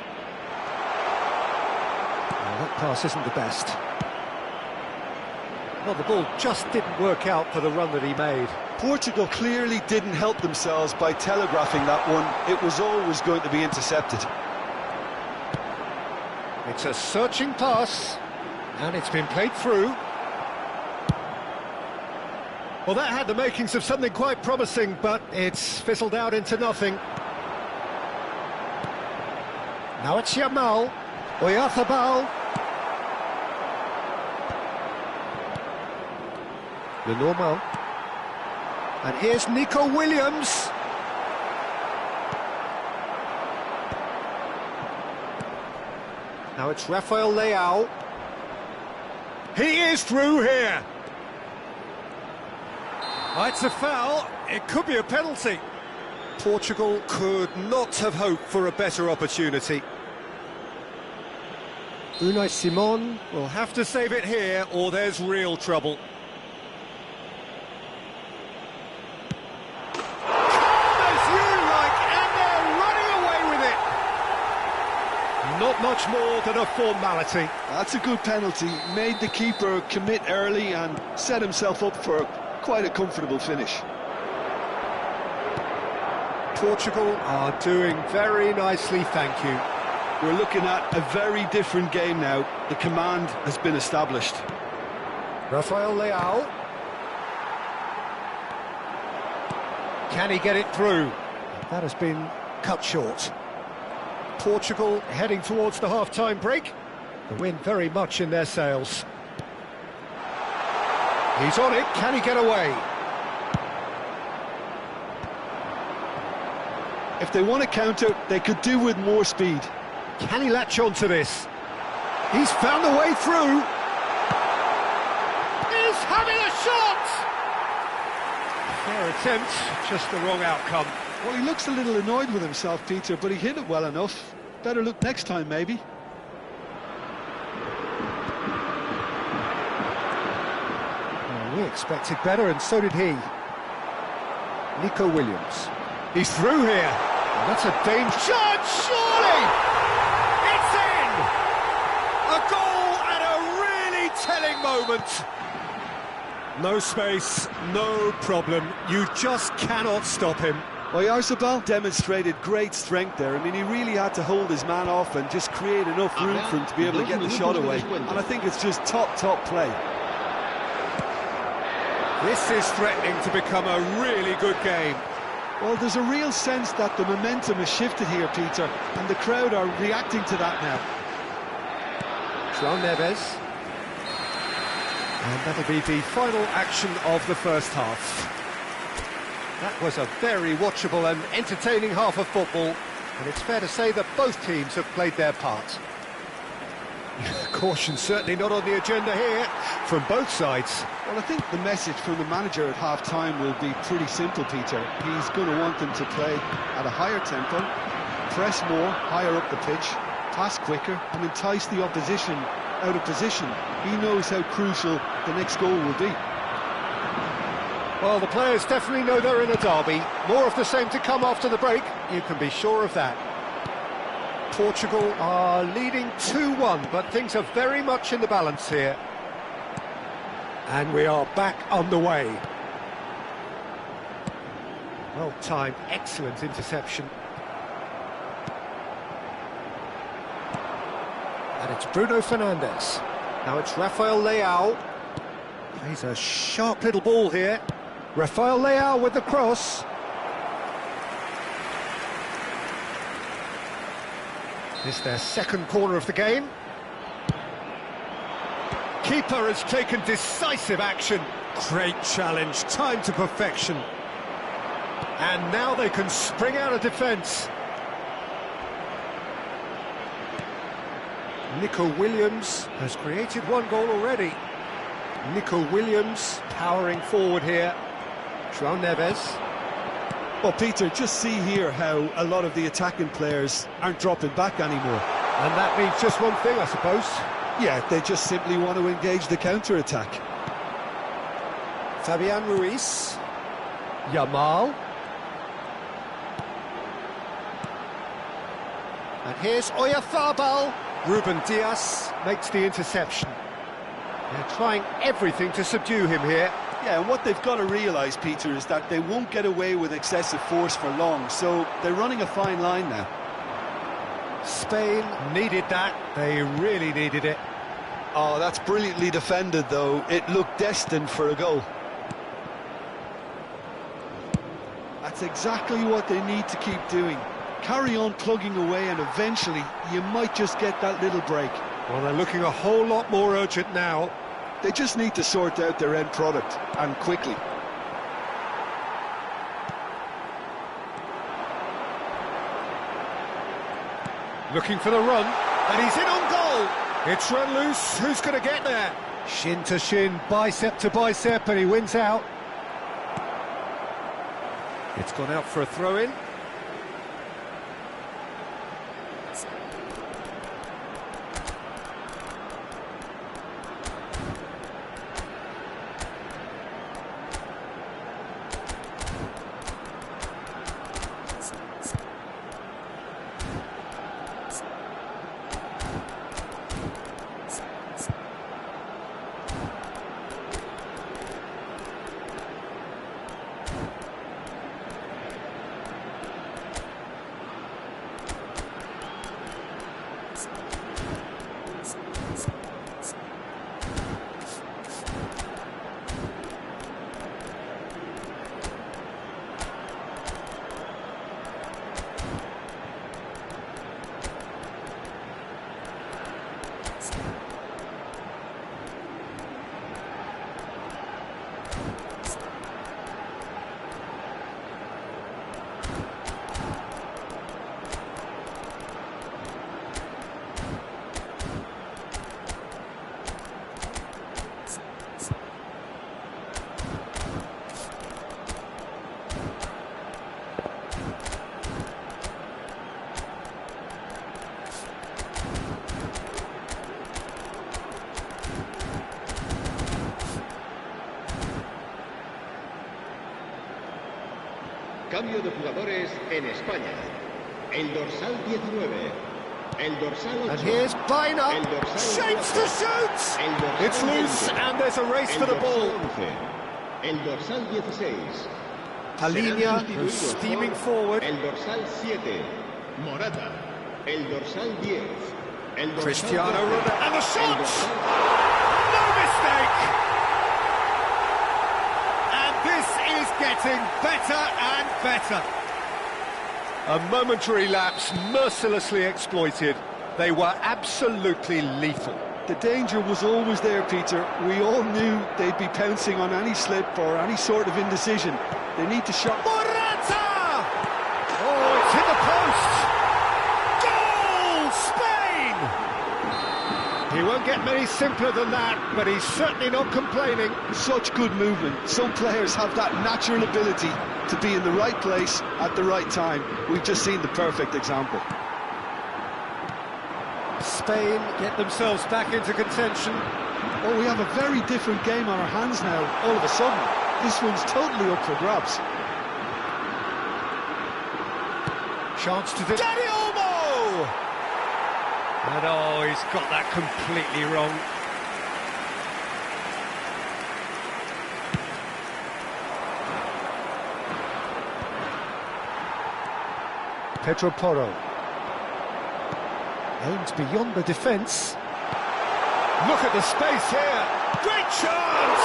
Speaker 1: that pass isn't the best. Well, the ball just didn't work out for the run that he made.
Speaker 2: Portugal clearly didn't help themselves by telegraphing that one. It was always going to be intercepted.
Speaker 1: It's a searching pass, and it's been played through. Well, that had the makings of something quite promising, but it's fizzled out into nothing. Now it's Yamal, Oyarzabal. Lenormand. And here's Nico Williams. Now it's Rafael Leao. He is through here. Oh, it's a foul. It could be a penalty. Portugal could not have hoped for a better opportunity. Unai Simon will have to save it here, or there's real trouble. Calm as you like, and not much more than a formality.
Speaker 2: That's a good penalty. Made the keeper commit early and set himself up for quite a comfortable finish.
Speaker 1: Portugal are doing very nicely, thank you.
Speaker 2: We're looking at a very different game now. The command has been established.
Speaker 1: Rafael Leao. Can he get it through? That has been cut short. Portugal heading towards the half-time break. The wind very much in their sails. He's on it, can he get away?
Speaker 2: If they want to counter, they could do with more speed.
Speaker 1: Can he latch on to this? He's found a way through. He's having a shot! Fair attempt, just the wrong outcome.
Speaker 2: Well, he looks a little annoyed with himself, Peter, but he hit it well enough. Better look next time, maybe.
Speaker 1: Well, we expected better, and so did he. Nico Williams. He's through here. And that's a danger shot, surely! It's in! A goal at a really telling moment. No space, no problem. You just cannot stop him.
Speaker 2: Oyarzabal demonstrated great strength there. I mean, he really had to hold his man off and just create enough room for him to be able to get the shot away. And I think it's just top play.
Speaker 1: This is threatening to become a really good game.
Speaker 2: Well, there's a real sense that the momentum has shifted here, Peter, and the crowd are reacting to that now.
Speaker 1: João Neves. And that'll be the final action of the first half. That was a very watchable and entertaining half of football, and it's fair to say that both teams have played their part. Caution certainly not on the agenda here from both sides.
Speaker 2: Well, I think the message from the manager at half-time will be pretty simple, Peter. He's going to want them to play at a higher tempo, press more, higher up the pitch, pass quicker, and entice the opposition out of position. He knows how crucial the next goal will be.
Speaker 1: Well, the players definitely know they're in a derby. More of the same to come after the break, you can be sure of that. Portugal are leading 2-1, but things are very much in the balance here. And we are back on the way. Well timed, excellent interception. And it's Bruno Fernandes. Now it's Rafael Leao. Plays a sharp little ball here. Rafael Leao with the cross. This is their second corner of the game. Keeper has taken decisive action. Great challenge, time to perfection. And now they can spring out of defence. Nico Williams has created one goal already. Nico Williams powering forward here. João Neves.
Speaker 2: Well, Peter, just see here how a lot of the attacking players aren't dropping back anymore.
Speaker 1: And that means just one thing, I suppose.
Speaker 2: Yeah, they just simply want to engage the counter-attack.
Speaker 4: Fabian Ruiz.
Speaker 1: Yamal. And here's Oyarzabal. Ruben Dias makes the interception. They're trying everything to subdue him here.
Speaker 2: Yeah, and what they've got to realise, Peter, is that they won't get away with excessive force for long, so they're running a fine line now.
Speaker 1: Spain needed that. They really needed it.
Speaker 2: Oh, that's brilliantly defended, though. It looked destined for a goal. That's exactly what they need to keep doing. Carry on plugging away, and eventually you might just get that little break.
Speaker 1: Well, they're looking a whole lot more urgent now.
Speaker 2: They just need to sort out their end product, and quickly.
Speaker 1: Looking for the run, and he's in on goal. It's run loose, who's going to get there? Shin to shin, bicep to bicep, and he wins out. It's gone out for a throw-in.
Speaker 8: cambio de jugadores en España. El dorsal 19. El dorsal 8.
Speaker 1: And here's Biner.
Speaker 8: El dorsal
Speaker 1: Shapes
Speaker 8: 4.
Speaker 1: to shoot.
Speaker 8: El dorsal
Speaker 1: It's loose
Speaker 8: 20.
Speaker 1: and there's a race
Speaker 8: El
Speaker 1: for the
Speaker 8: dorsal
Speaker 1: ball.
Speaker 8: 11. El dorsal 16.
Speaker 1: Palinia
Speaker 8: Serán
Speaker 1: goes
Speaker 8: sustituidos
Speaker 1: steaming
Speaker 8: por
Speaker 1: forward.
Speaker 8: El dorsal 7. Morata. El dorsal 10. El dorsal
Speaker 1: Cristiano
Speaker 8: 12.
Speaker 1: Ronaldo. And the
Speaker 8: El
Speaker 1: shot!
Speaker 8: dorsal
Speaker 1: No mistake! And this is getting better and better. A momentary lapse mercilessly exploited. They were absolutely lethal.
Speaker 2: The danger was always there, Peter. We all knew they'd be pouncing on any slip or any sort of indecision. They need to shut...
Speaker 1: Morata! Oh, it's hit the post! Goal! Spain! He won't get many simpler than that, but he's certainly not complaining.
Speaker 2: Such good movement. Some players have that natural ability to be in the right place at the right time. We've just seen the perfect example.
Speaker 1: Spain get themselves back into contention.
Speaker 2: Oh, we have a very different game on our hands now, all of a sudden. This one's totally up for grabs.
Speaker 1: Chance to Dani Olmo! And oh, he's got that completely wrong. Pedro Porro. Aims beyond the defence. Look at the space here. Great chance!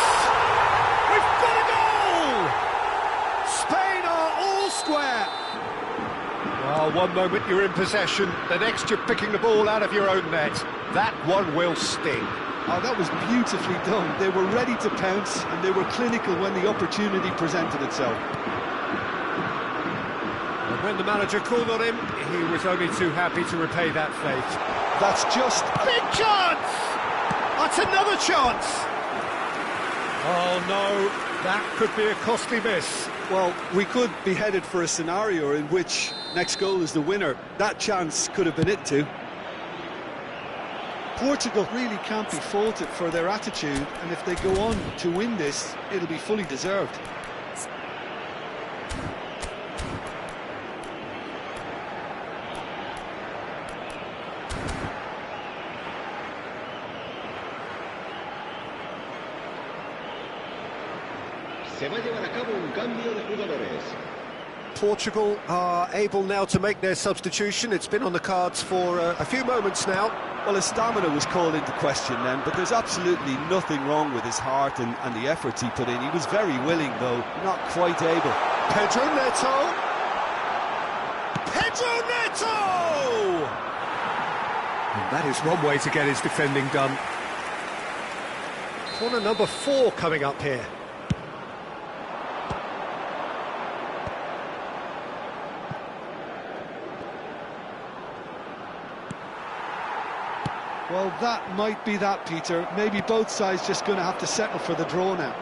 Speaker 1: We've got a goal! Spain are all square. Well, one moment you're in possession, the next you're picking the ball out of your own net. That one will sting.
Speaker 2: Oh, that was beautifully done. They were ready to pounce and they were clinical when the opportunity presented itself.
Speaker 1: And when the manager called on him, he was only too happy to repay that faith.
Speaker 2: That's just...
Speaker 1: Big chance! That's another chance! Oh no, that could be a costly miss.
Speaker 2: Well, we could be headed for a scenario in which next goal is the winner. That chance could have been it too. Portugal really can't be faulted for their attitude, and if they go on to win this, it'll be fully deserved.
Speaker 8: Se va a llevar a cabo un cambio de jugadores.
Speaker 1: Portugal are able now to make their substitution. It's been on the cards for a few moments now.
Speaker 2: Well, his stamina was called into question then, but there's absolutely nothing wrong with his heart and the efforts he put in. He was very willing, though, not quite able.
Speaker 1: Pedro Neto! Pedro Neto! And that is one way to get his defending done. Corner number 4 coming up here.
Speaker 2: Well, that might be that, Peter. Maybe both sides just going to have to settle for the draw now.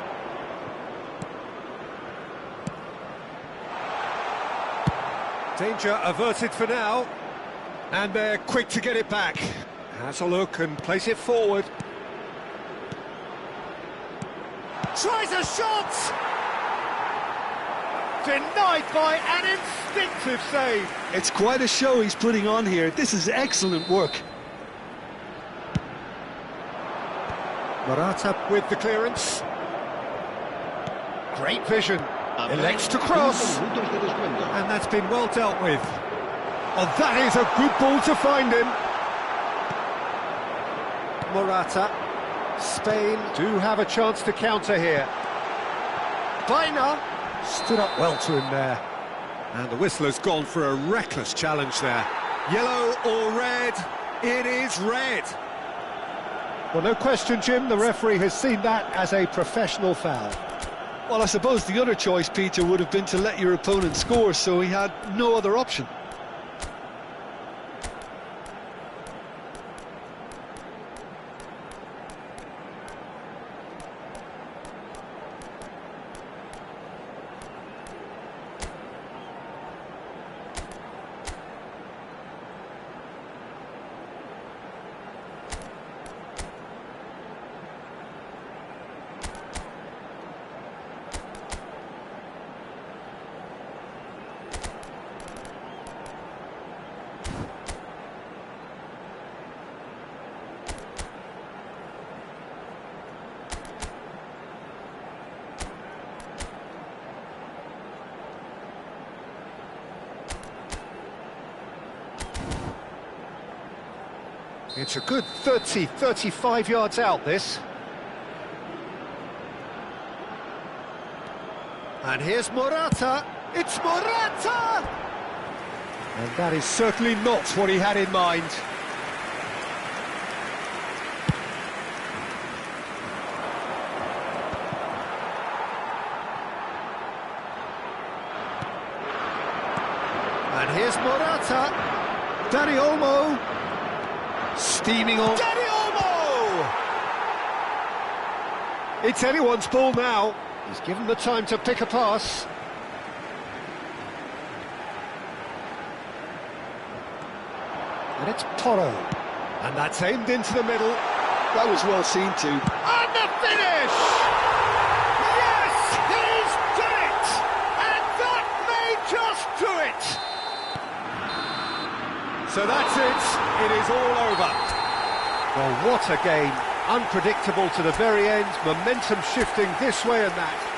Speaker 1: Danger averted for now. And they're quick to get it back. Has a look and place it forward. Tries a shot! Denied by an instinctive save.
Speaker 2: It's quite a show he's putting on here. This is excellent work.
Speaker 1: Morata with the clearance. Great vision. Elects to cross. And that's been well dealt with. Oh, that is a good ball to find him. Morata. Spain do have a chance to counter here. Biner stood up well to him there. And the whistler's gone for a reckless challenge there. Yellow or red? It is red. Well, no question, Jim, the referee has seen that as a professional foul.
Speaker 2: Well, I suppose the other choice, Peter, would have been to let your opponent score, so he had no other option.
Speaker 1: It's a good 30, 35 yards out, this. And here's Morata. It's Morata! And that is certainly not what he had in mind. And here's Morata. Dani Olmo. Steaming on. Dani Olmo! It's anyone's ball now. He's given the time to pick a pass. And it's Porro. And that's aimed into the middle.
Speaker 5: That was well seen too.
Speaker 1: And the finish! Yes, he's done it! And that may just do it! So that's it. It is all over. Well, what a game. Unpredictable to the very end. Momentum shifting this way and that.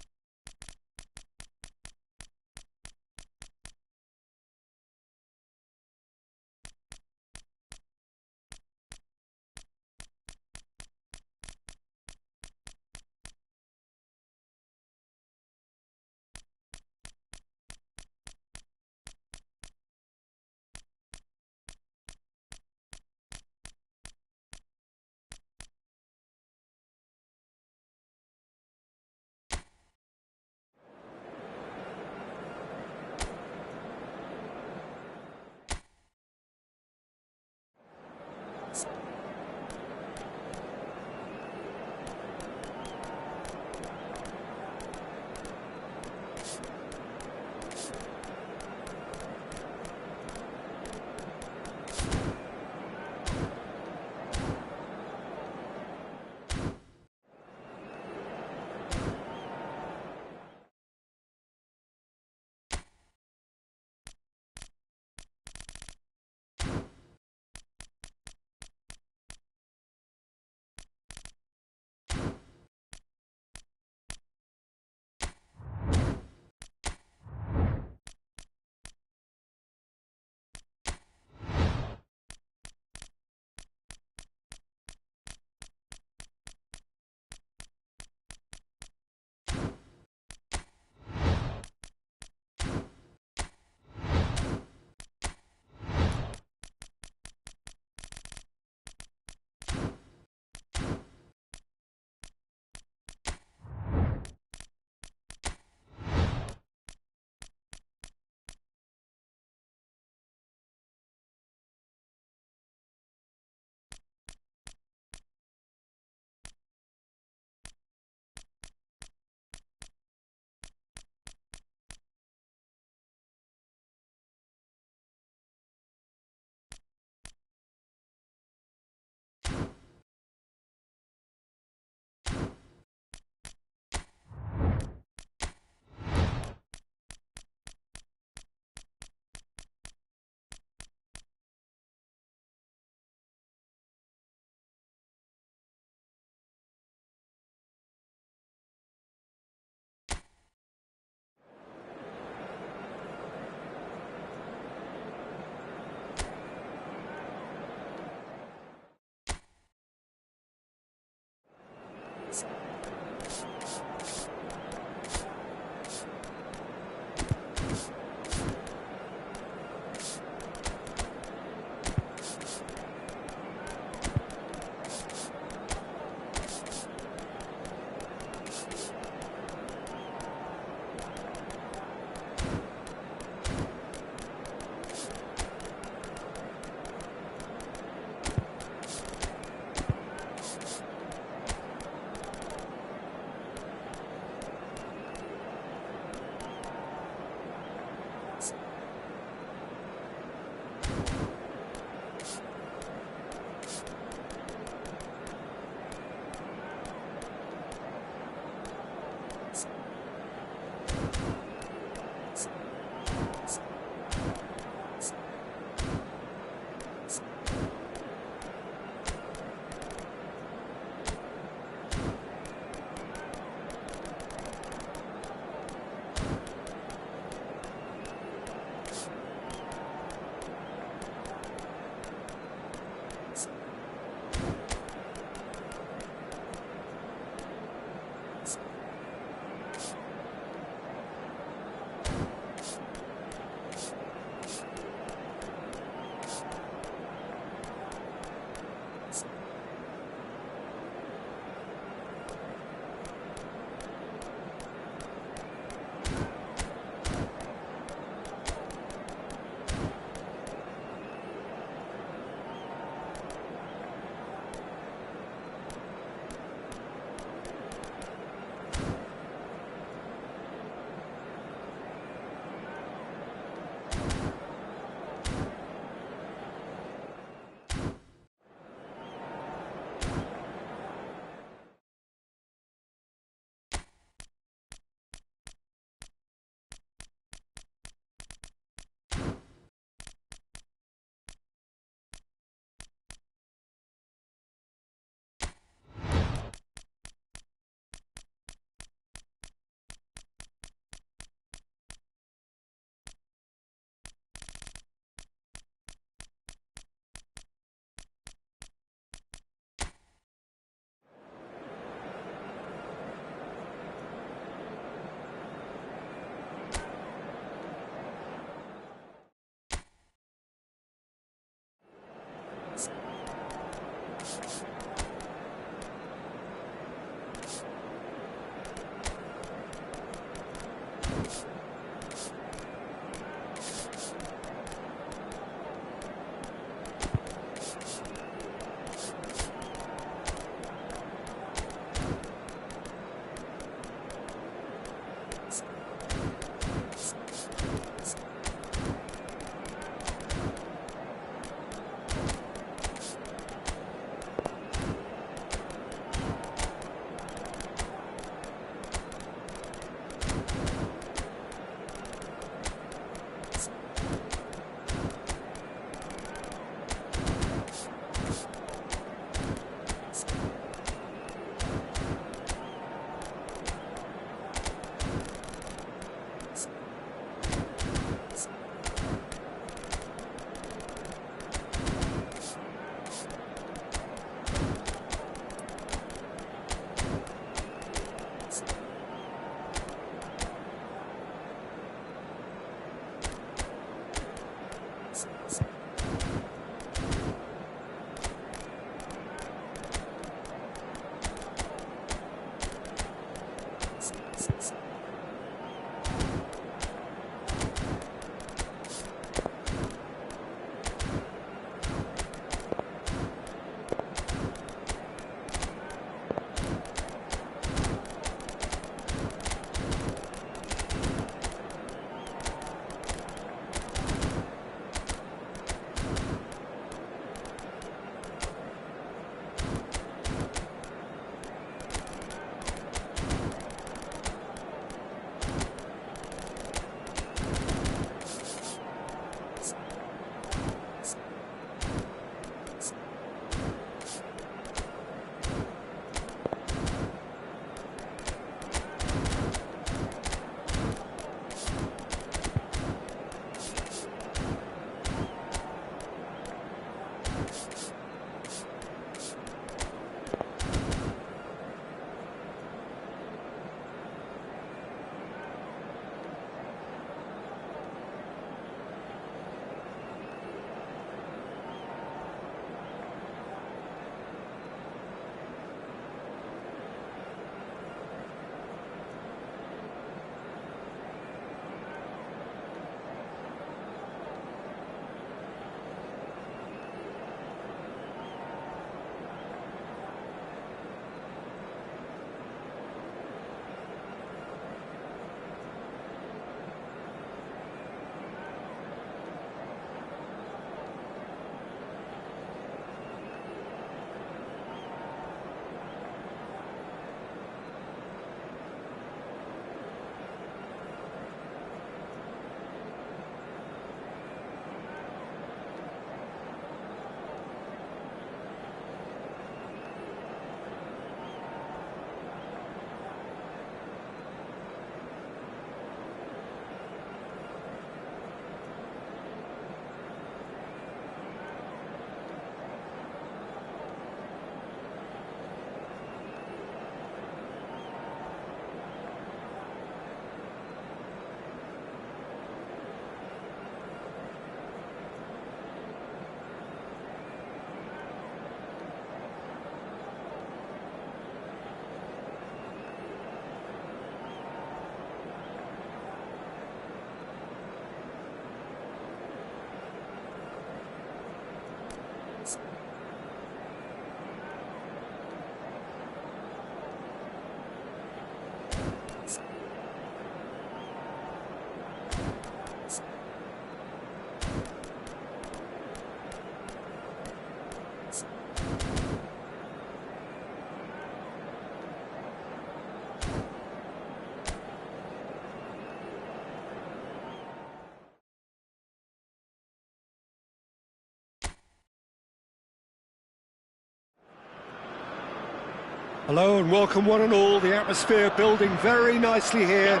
Speaker 1: Hello and welcome one and all. The atmosphere building very nicely here.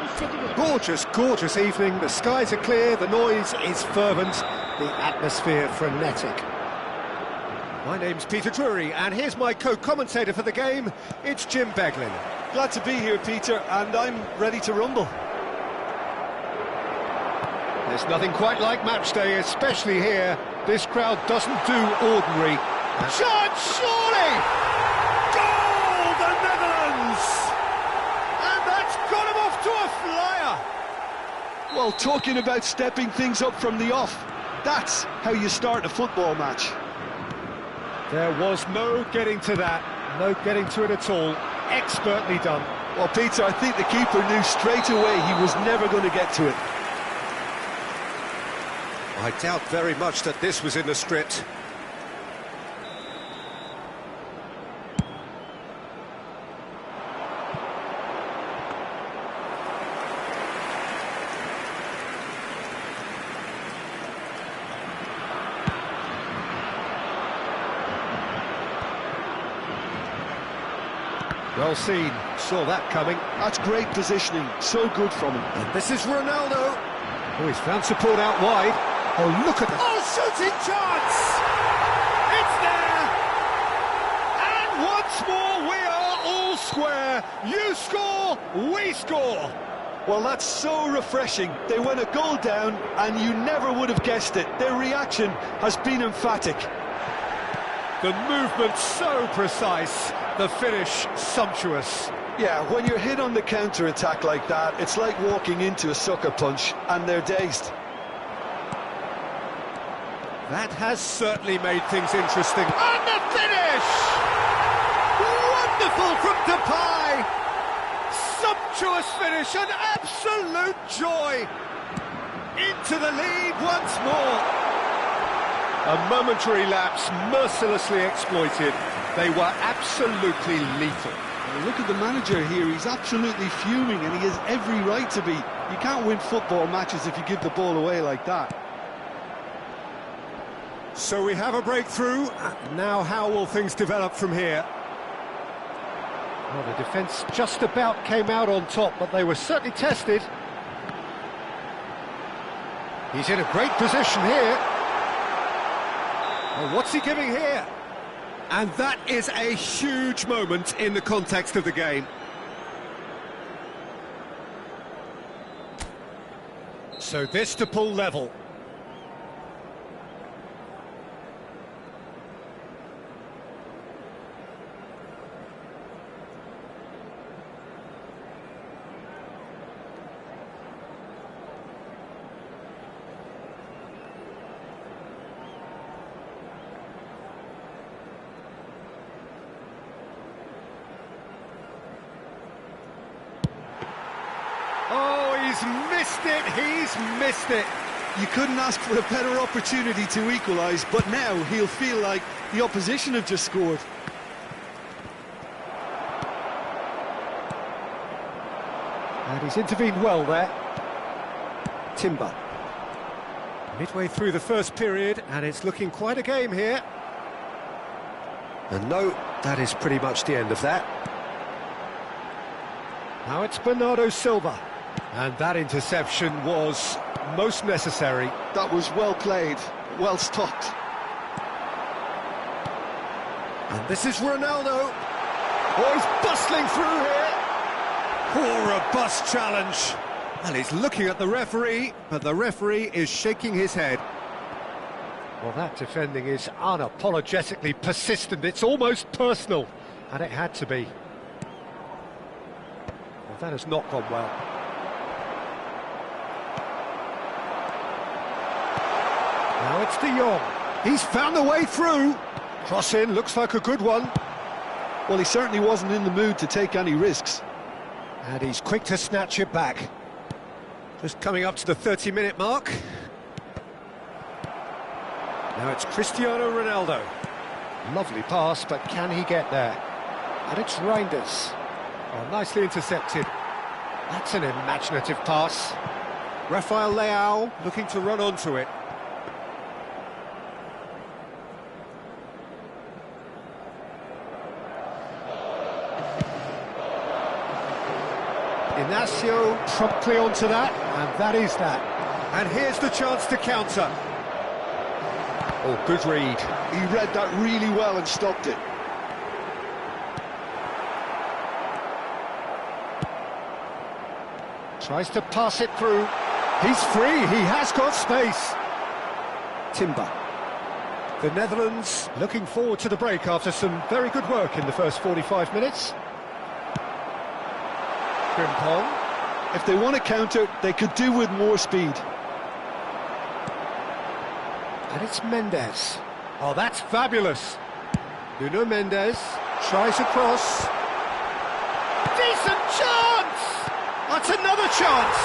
Speaker 1: Gorgeous, gorgeous evening. The skies are clear, the noise is fervent, the atmosphere frenetic. My name's Peter Drury and here's my co-commentator for the game. It's Jim Beglin.
Speaker 2: Glad to be here, Peter, and I'm ready to rumble.
Speaker 1: There's nothing quite like match day, especially here. This crowd doesn't do ordinary. Shot, surely! The Netherlands! And that's got him off to a flyer!
Speaker 2: Well, talking about stepping things up from the off, that's how you start a football match.
Speaker 1: There was no getting to that, no getting to it at all. Expertly done.
Speaker 2: Well, Peter, I think the keeper knew straight away he was never going to get to it.
Speaker 1: I doubt very much that this was in the script. Well seen, saw that coming.
Speaker 2: That's great positioning, so good from him.
Speaker 1: And this is Ronaldo. Oh, he's found support out wide. Oh, look at that. Oh, shooting chance! It's there! And once more we are all square. You score, we score.
Speaker 2: Well, that's so refreshing. They went a goal down and you never would have guessed it. Their reaction has been emphatic.
Speaker 1: The movement so precise, the finish sumptuous.
Speaker 2: Yeah, when you're hit on the counter-attack like that, it's like walking into a sucker punch and they're dazed.
Speaker 1: That has certainly made things interesting. And the finish! Wonderful from Depay! Sumptuous finish, an absolute joy! Into the lead once more. A momentary lapse, mercilessly exploited. They were absolutely lethal.
Speaker 2: Well, look at the manager here, he's absolutely fuming and he has every right to be. You can't win football matches if you give the ball away like that.
Speaker 1: So we have a breakthrough. Now how will things develop from here? Well, the defence just about came out on top, but they were certainly tested. He's in a great position here. Well, what's he giving here? And that is a huge moment in the context of the game. So this to pull level. Oh, he's missed it.
Speaker 2: You couldn't ask for a better opportunity to equalise, but now he'll feel like the opposition have just scored.
Speaker 1: And he's intervened well there. Timber. Midway through the first period, and it's looking quite a game here. And no, that is pretty much the end of that. Now it's Bernardo Silva. And that interception was most necessary.
Speaker 2: That was well played, well stopped.
Speaker 1: And this is Ronaldo. Oh, he's bustling through here. Oh, robust challenge. And he's looking at the referee, but the referee is shaking his head. Well, that defending is unapologetically persistent. It's almost personal, and it had to be. Well, that has not gone well. Now it's De Jong. He's found the way through. Cross in, looks like a good one.
Speaker 2: Well, he certainly wasn't in the mood to take any risks.
Speaker 1: And he's quick to snatch it back. Just coming up to the 30-minute mark. Now it's Cristiano Ronaldo. Lovely pass, but can he get there? And it's Reinders. Oh, nicely intercepted. That's an imaginative pass. Rafael Leao looking to run onto it. Inacio promptly onto that, and that is that. And here's the chance to counter. Oh, good read.
Speaker 2: He read that really well and stopped it.
Speaker 1: Tries to pass it through. He's free, he has got space. Timber. The Netherlands looking forward to the break after some very good work in the first 45 minutes. Frimpong.
Speaker 2: If they want to counter, they could do with more speed.
Speaker 1: And it's Mendes. Oh, that's fabulous. Nuno Mendes tries a cross. Decent chance! That's another chance!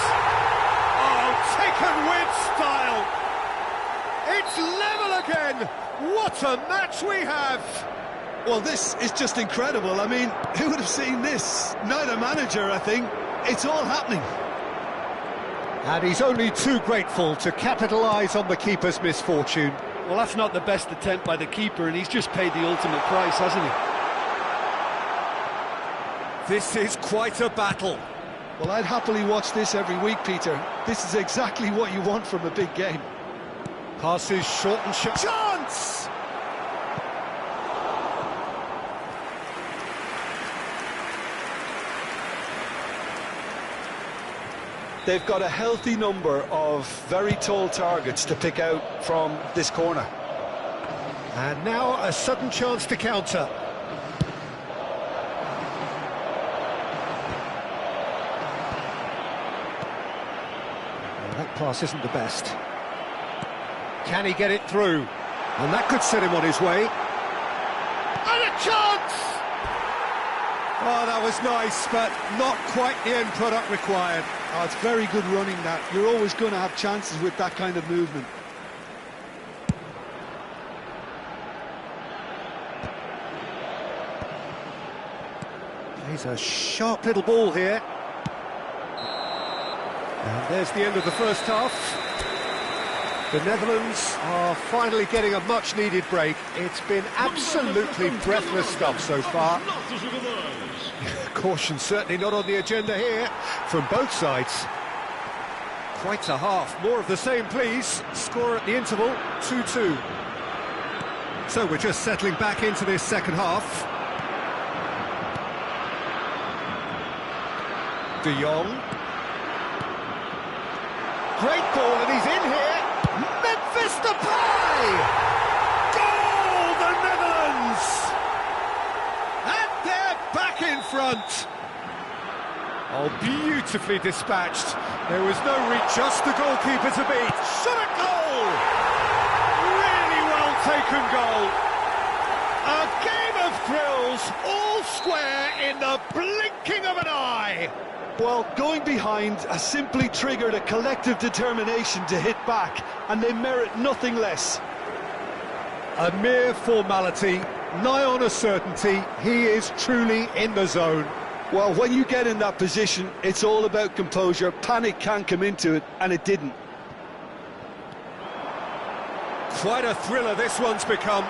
Speaker 1: Oh, taken with style! It's level again! What a match we have!
Speaker 2: Well, this is just incredible. I mean, who would have seen this? Neither manager, I think. It's all happening.
Speaker 1: And he's only too grateful to capitalise on the keeper's misfortune.
Speaker 7: Well, that's not the best attempt by the keeper, and he's just paid the ultimate price, hasn't he?
Speaker 1: This is quite a battle.
Speaker 2: Well, I'd happily watch this every week, Peter. This is exactly what you want from a big game.
Speaker 1: Passes short and sharp. Chance!
Speaker 2: They've got a healthy number of very tall targets to pick out from this corner.
Speaker 1: And now a sudden chance to counter. Well, that pass isn't the best. Can he get it through? And that could set him on his way. And a chance! Oh, that was nice, but not quite the end product required.
Speaker 2: Oh, it's very good running, that. You're always going to have chances with that kind of movement.
Speaker 1: He's a sharp little ball here. And there's the end of the first half. The Netherlands are finally getting a much-needed break. It's been absolutely breathless stuff so far. Caution certainly not on the agenda here from both sides. Quite a half. More of the same, please. Score at the interval, 2-2. So we're just settling back into this second half. De Jong. Great ball, and he's in here. Memphis Depay! Goal, the Netherlands! And they're back in front. Oh, beautifully dispatched. There was no reach, just the goalkeeper to beat. Shot at goal! Really well taken goal. A game of thrills, all square in the blinking of an eye.
Speaker 2: Well, going behind has simply triggered a collective determination to hit back, and they merit nothing less.
Speaker 1: A mere formality, nigh on a certainty. He is truly in the zone.
Speaker 2: Well, when you get in that position, it's all about composure. Panic can come into it, and it didn't.
Speaker 1: Quite a thriller this one's become.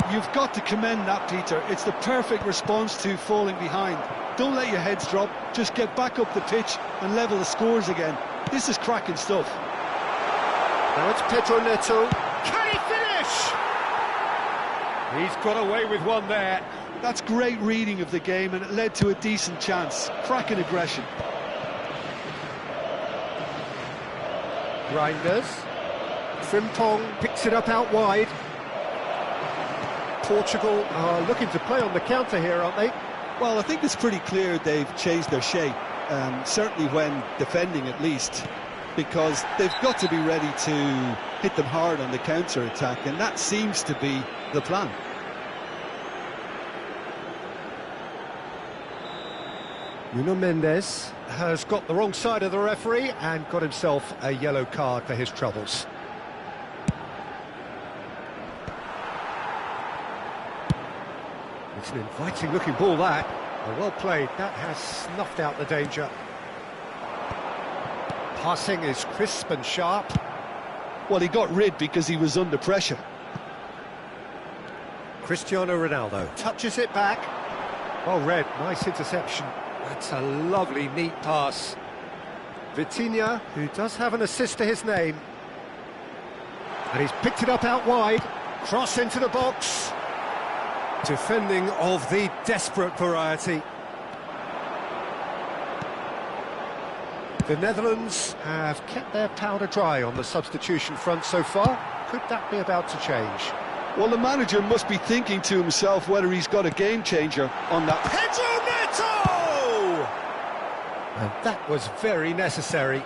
Speaker 2: You've got to commend that, Peter. It's the perfect response to falling behind. Don't let your heads drop, just get back up the pitch and level the scores again. This is cracking stuff.
Speaker 1: Now it's Pedro Neto. Can he finish? He's got away with one there.
Speaker 2: That's great reading of the game, and it led to a decent chance. Cracking aggression.
Speaker 1: Reinders. Frimpong picks it up out wide. Portugal are looking to play on the counter here, aren't they?
Speaker 2: Well, I think it's pretty clear they've changed their shape, certainly when defending at least. because they've got to be ready to hit them hard on the counter-attack, and that seems to be the plan.
Speaker 1: Nuno Mendes has got the wrong side of the referee and got himself a yellow card for his troubles. It's an inviting-looking ball, that. Oh, well played. That has snuffed out the danger. Passing is crisp and sharp.
Speaker 2: Well, he got rid because he was under pressure.
Speaker 1: Cristiano Ronaldo touches it back. Well read, nice interception. That's a lovely, neat pass. Vitinha, who does have an assist to his name. And he's picked it up out wide. Cross into the box. Defending of the desperate variety. The Netherlands have kept their powder dry on the substitution front so far. Could that be about to change?
Speaker 2: Well, the manager must be thinking to himself whether he's got a game-changer on that.
Speaker 1: Pedro Neto! And that was very necessary.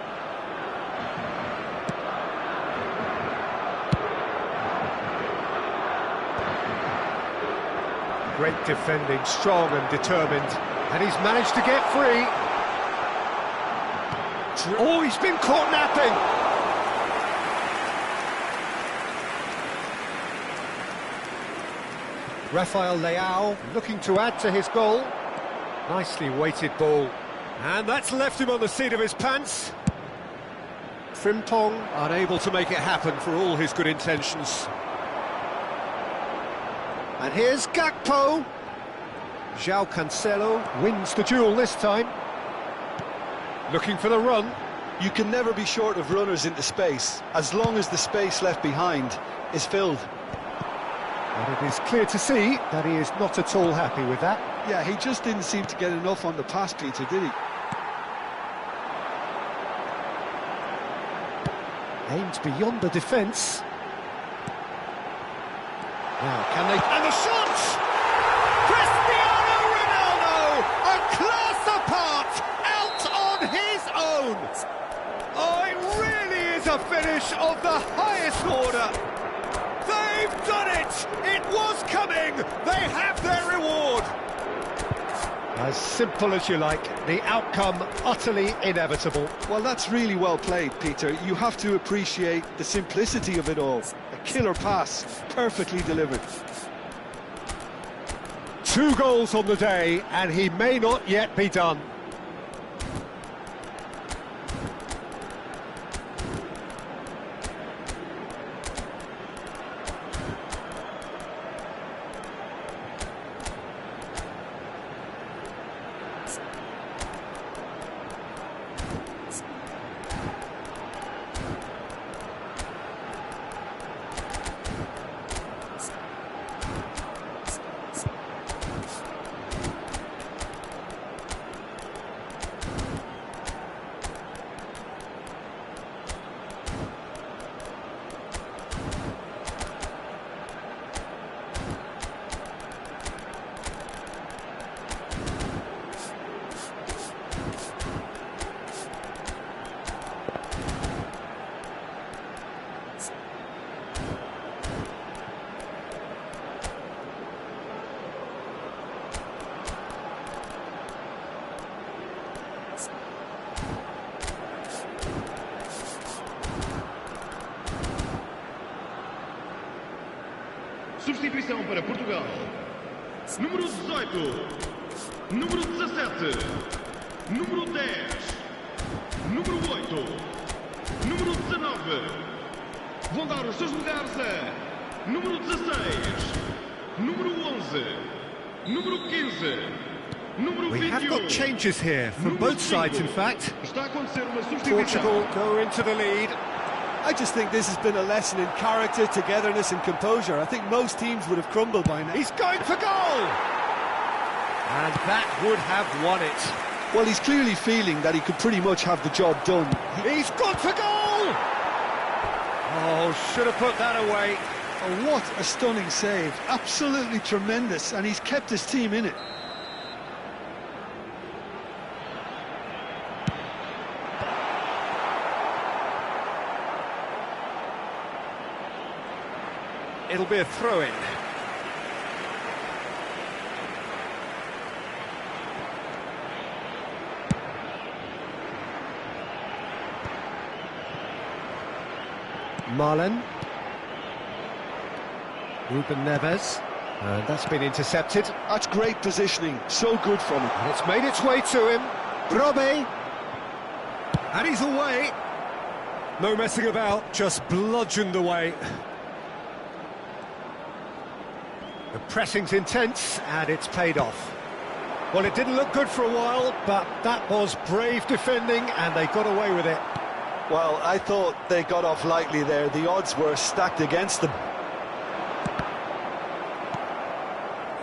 Speaker 1: Great defending, strong and determined. And he's managed to get free. Oh, he's been caught napping. Rafael Leao looking to add to his goal. Nicely weighted ball. And that's left him on the seat of his pants. Frimpong unable to make it happen for all his good intentions. And here's Gakpo. João Cancelo wins the duel this time. Looking for the run.
Speaker 2: You can never be short of runners into space, as long as the space left behind is filled.
Speaker 1: And it is clear to see that he is not at all happy with that.
Speaker 2: Yeah, he just didn't seem to get enough on the pass, Peter, did he?
Speaker 1: Aimed beyond the defence. Now, can they... And the shot! Cristiano Ronaldo! A class apart! Out on his own! Oh, it really is a finish of the highest order! They've done it! It was coming! They have their reward! As simple as you like, the outcome utterly inevitable.
Speaker 2: Well, that's really well played, Peter. You have to appreciate the simplicity of it all. A killer pass, perfectly delivered.
Speaker 1: 2 goals on the day, and he may not yet be done.
Speaker 3: Substituição para Portugal. Número 18. Número 17. Número 10. Número 8. Número 19. Vão dar os seus lugares a número 16. Número 11. Número 15. Número 21.
Speaker 1: We have got changes here from both sides, in fact.
Speaker 3: Está a acontecer uma substituição.
Speaker 1: Portugal go into the lead.
Speaker 5: I just think this has been a lesson in character, togetherness and composure. I think most teams would have crumbled by now.
Speaker 1: He's going for goal! And that would have won it.
Speaker 2: Well, he's clearly feeling that he could pretty much have the job done.
Speaker 1: He's gone for goal! Oh, should have put that away.
Speaker 2: Oh, what a stunning save. Absolutely tremendous, and he's kept his team in it.
Speaker 1: it'll be a throw-in. Marlon. Ruben Neves. And that's been intercepted.
Speaker 5: That's great positioning, so good from him.
Speaker 1: And it's made its way to him. Robe. And he's away. No messing about, just bludgeoned away. The pressing's intense, and it's paid off. Well, it didn't look good for a while, but that was brave defending, and they got away with it.
Speaker 5: Well, I thought they got off lightly there. The odds were stacked against them.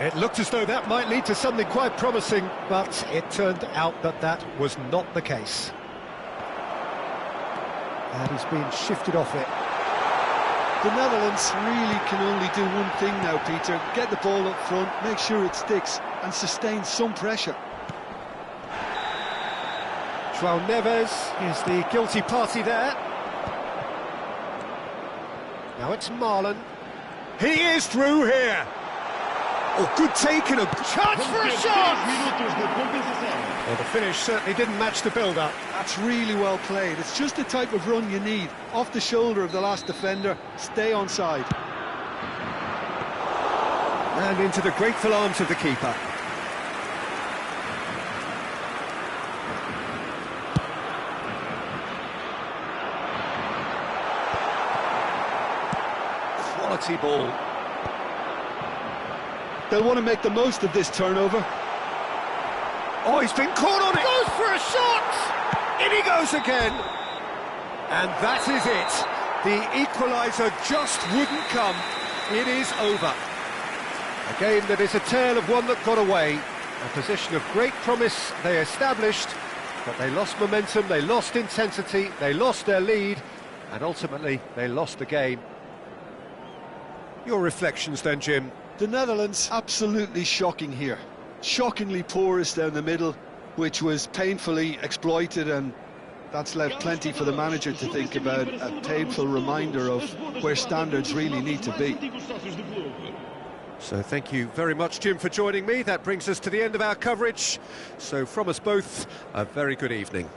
Speaker 1: It looked as though that might lead to something quite promising, but it turned out that that was not the case. And he's been shifted off it.
Speaker 2: The Netherlands really can only do one thing now, Peter. Get the ball up front, make sure it sticks, and sustain some pressure.
Speaker 1: João Neves is the guilty party there. Now it's Marlon. He is through here. Oh, good take and a chance for a shot! Well, the finish certainly didn't match the build-up.
Speaker 2: That's really well played. It's just the type of run you need. Off the shoulder of the last defender, stay onside.
Speaker 1: And into the grateful arms of the keeper. Quality ball.
Speaker 2: They'll want to make the most of this turnover.
Speaker 1: Oh, he's been caught on it. Goes for a shot! In he goes again. And that is it. The equaliser just wouldn't come. It is over. A game that is a tale of one that got away. A position of great promise they established, but they lost momentum, they lost intensity, they lost their lead, and ultimately they lost the game. Your reflections then, Jim?
Speaker 2: The Netherlands, absolutely shocking here. Shockingly porous down the middle, which was painfully exploited, and that's left plenty for the manager to think about. A painful reminder of where standards really need to be.
Speaker 1: So thank you very much, Jim, for joining me. That brings us to the end of our coverage. So from us both, a very good evening.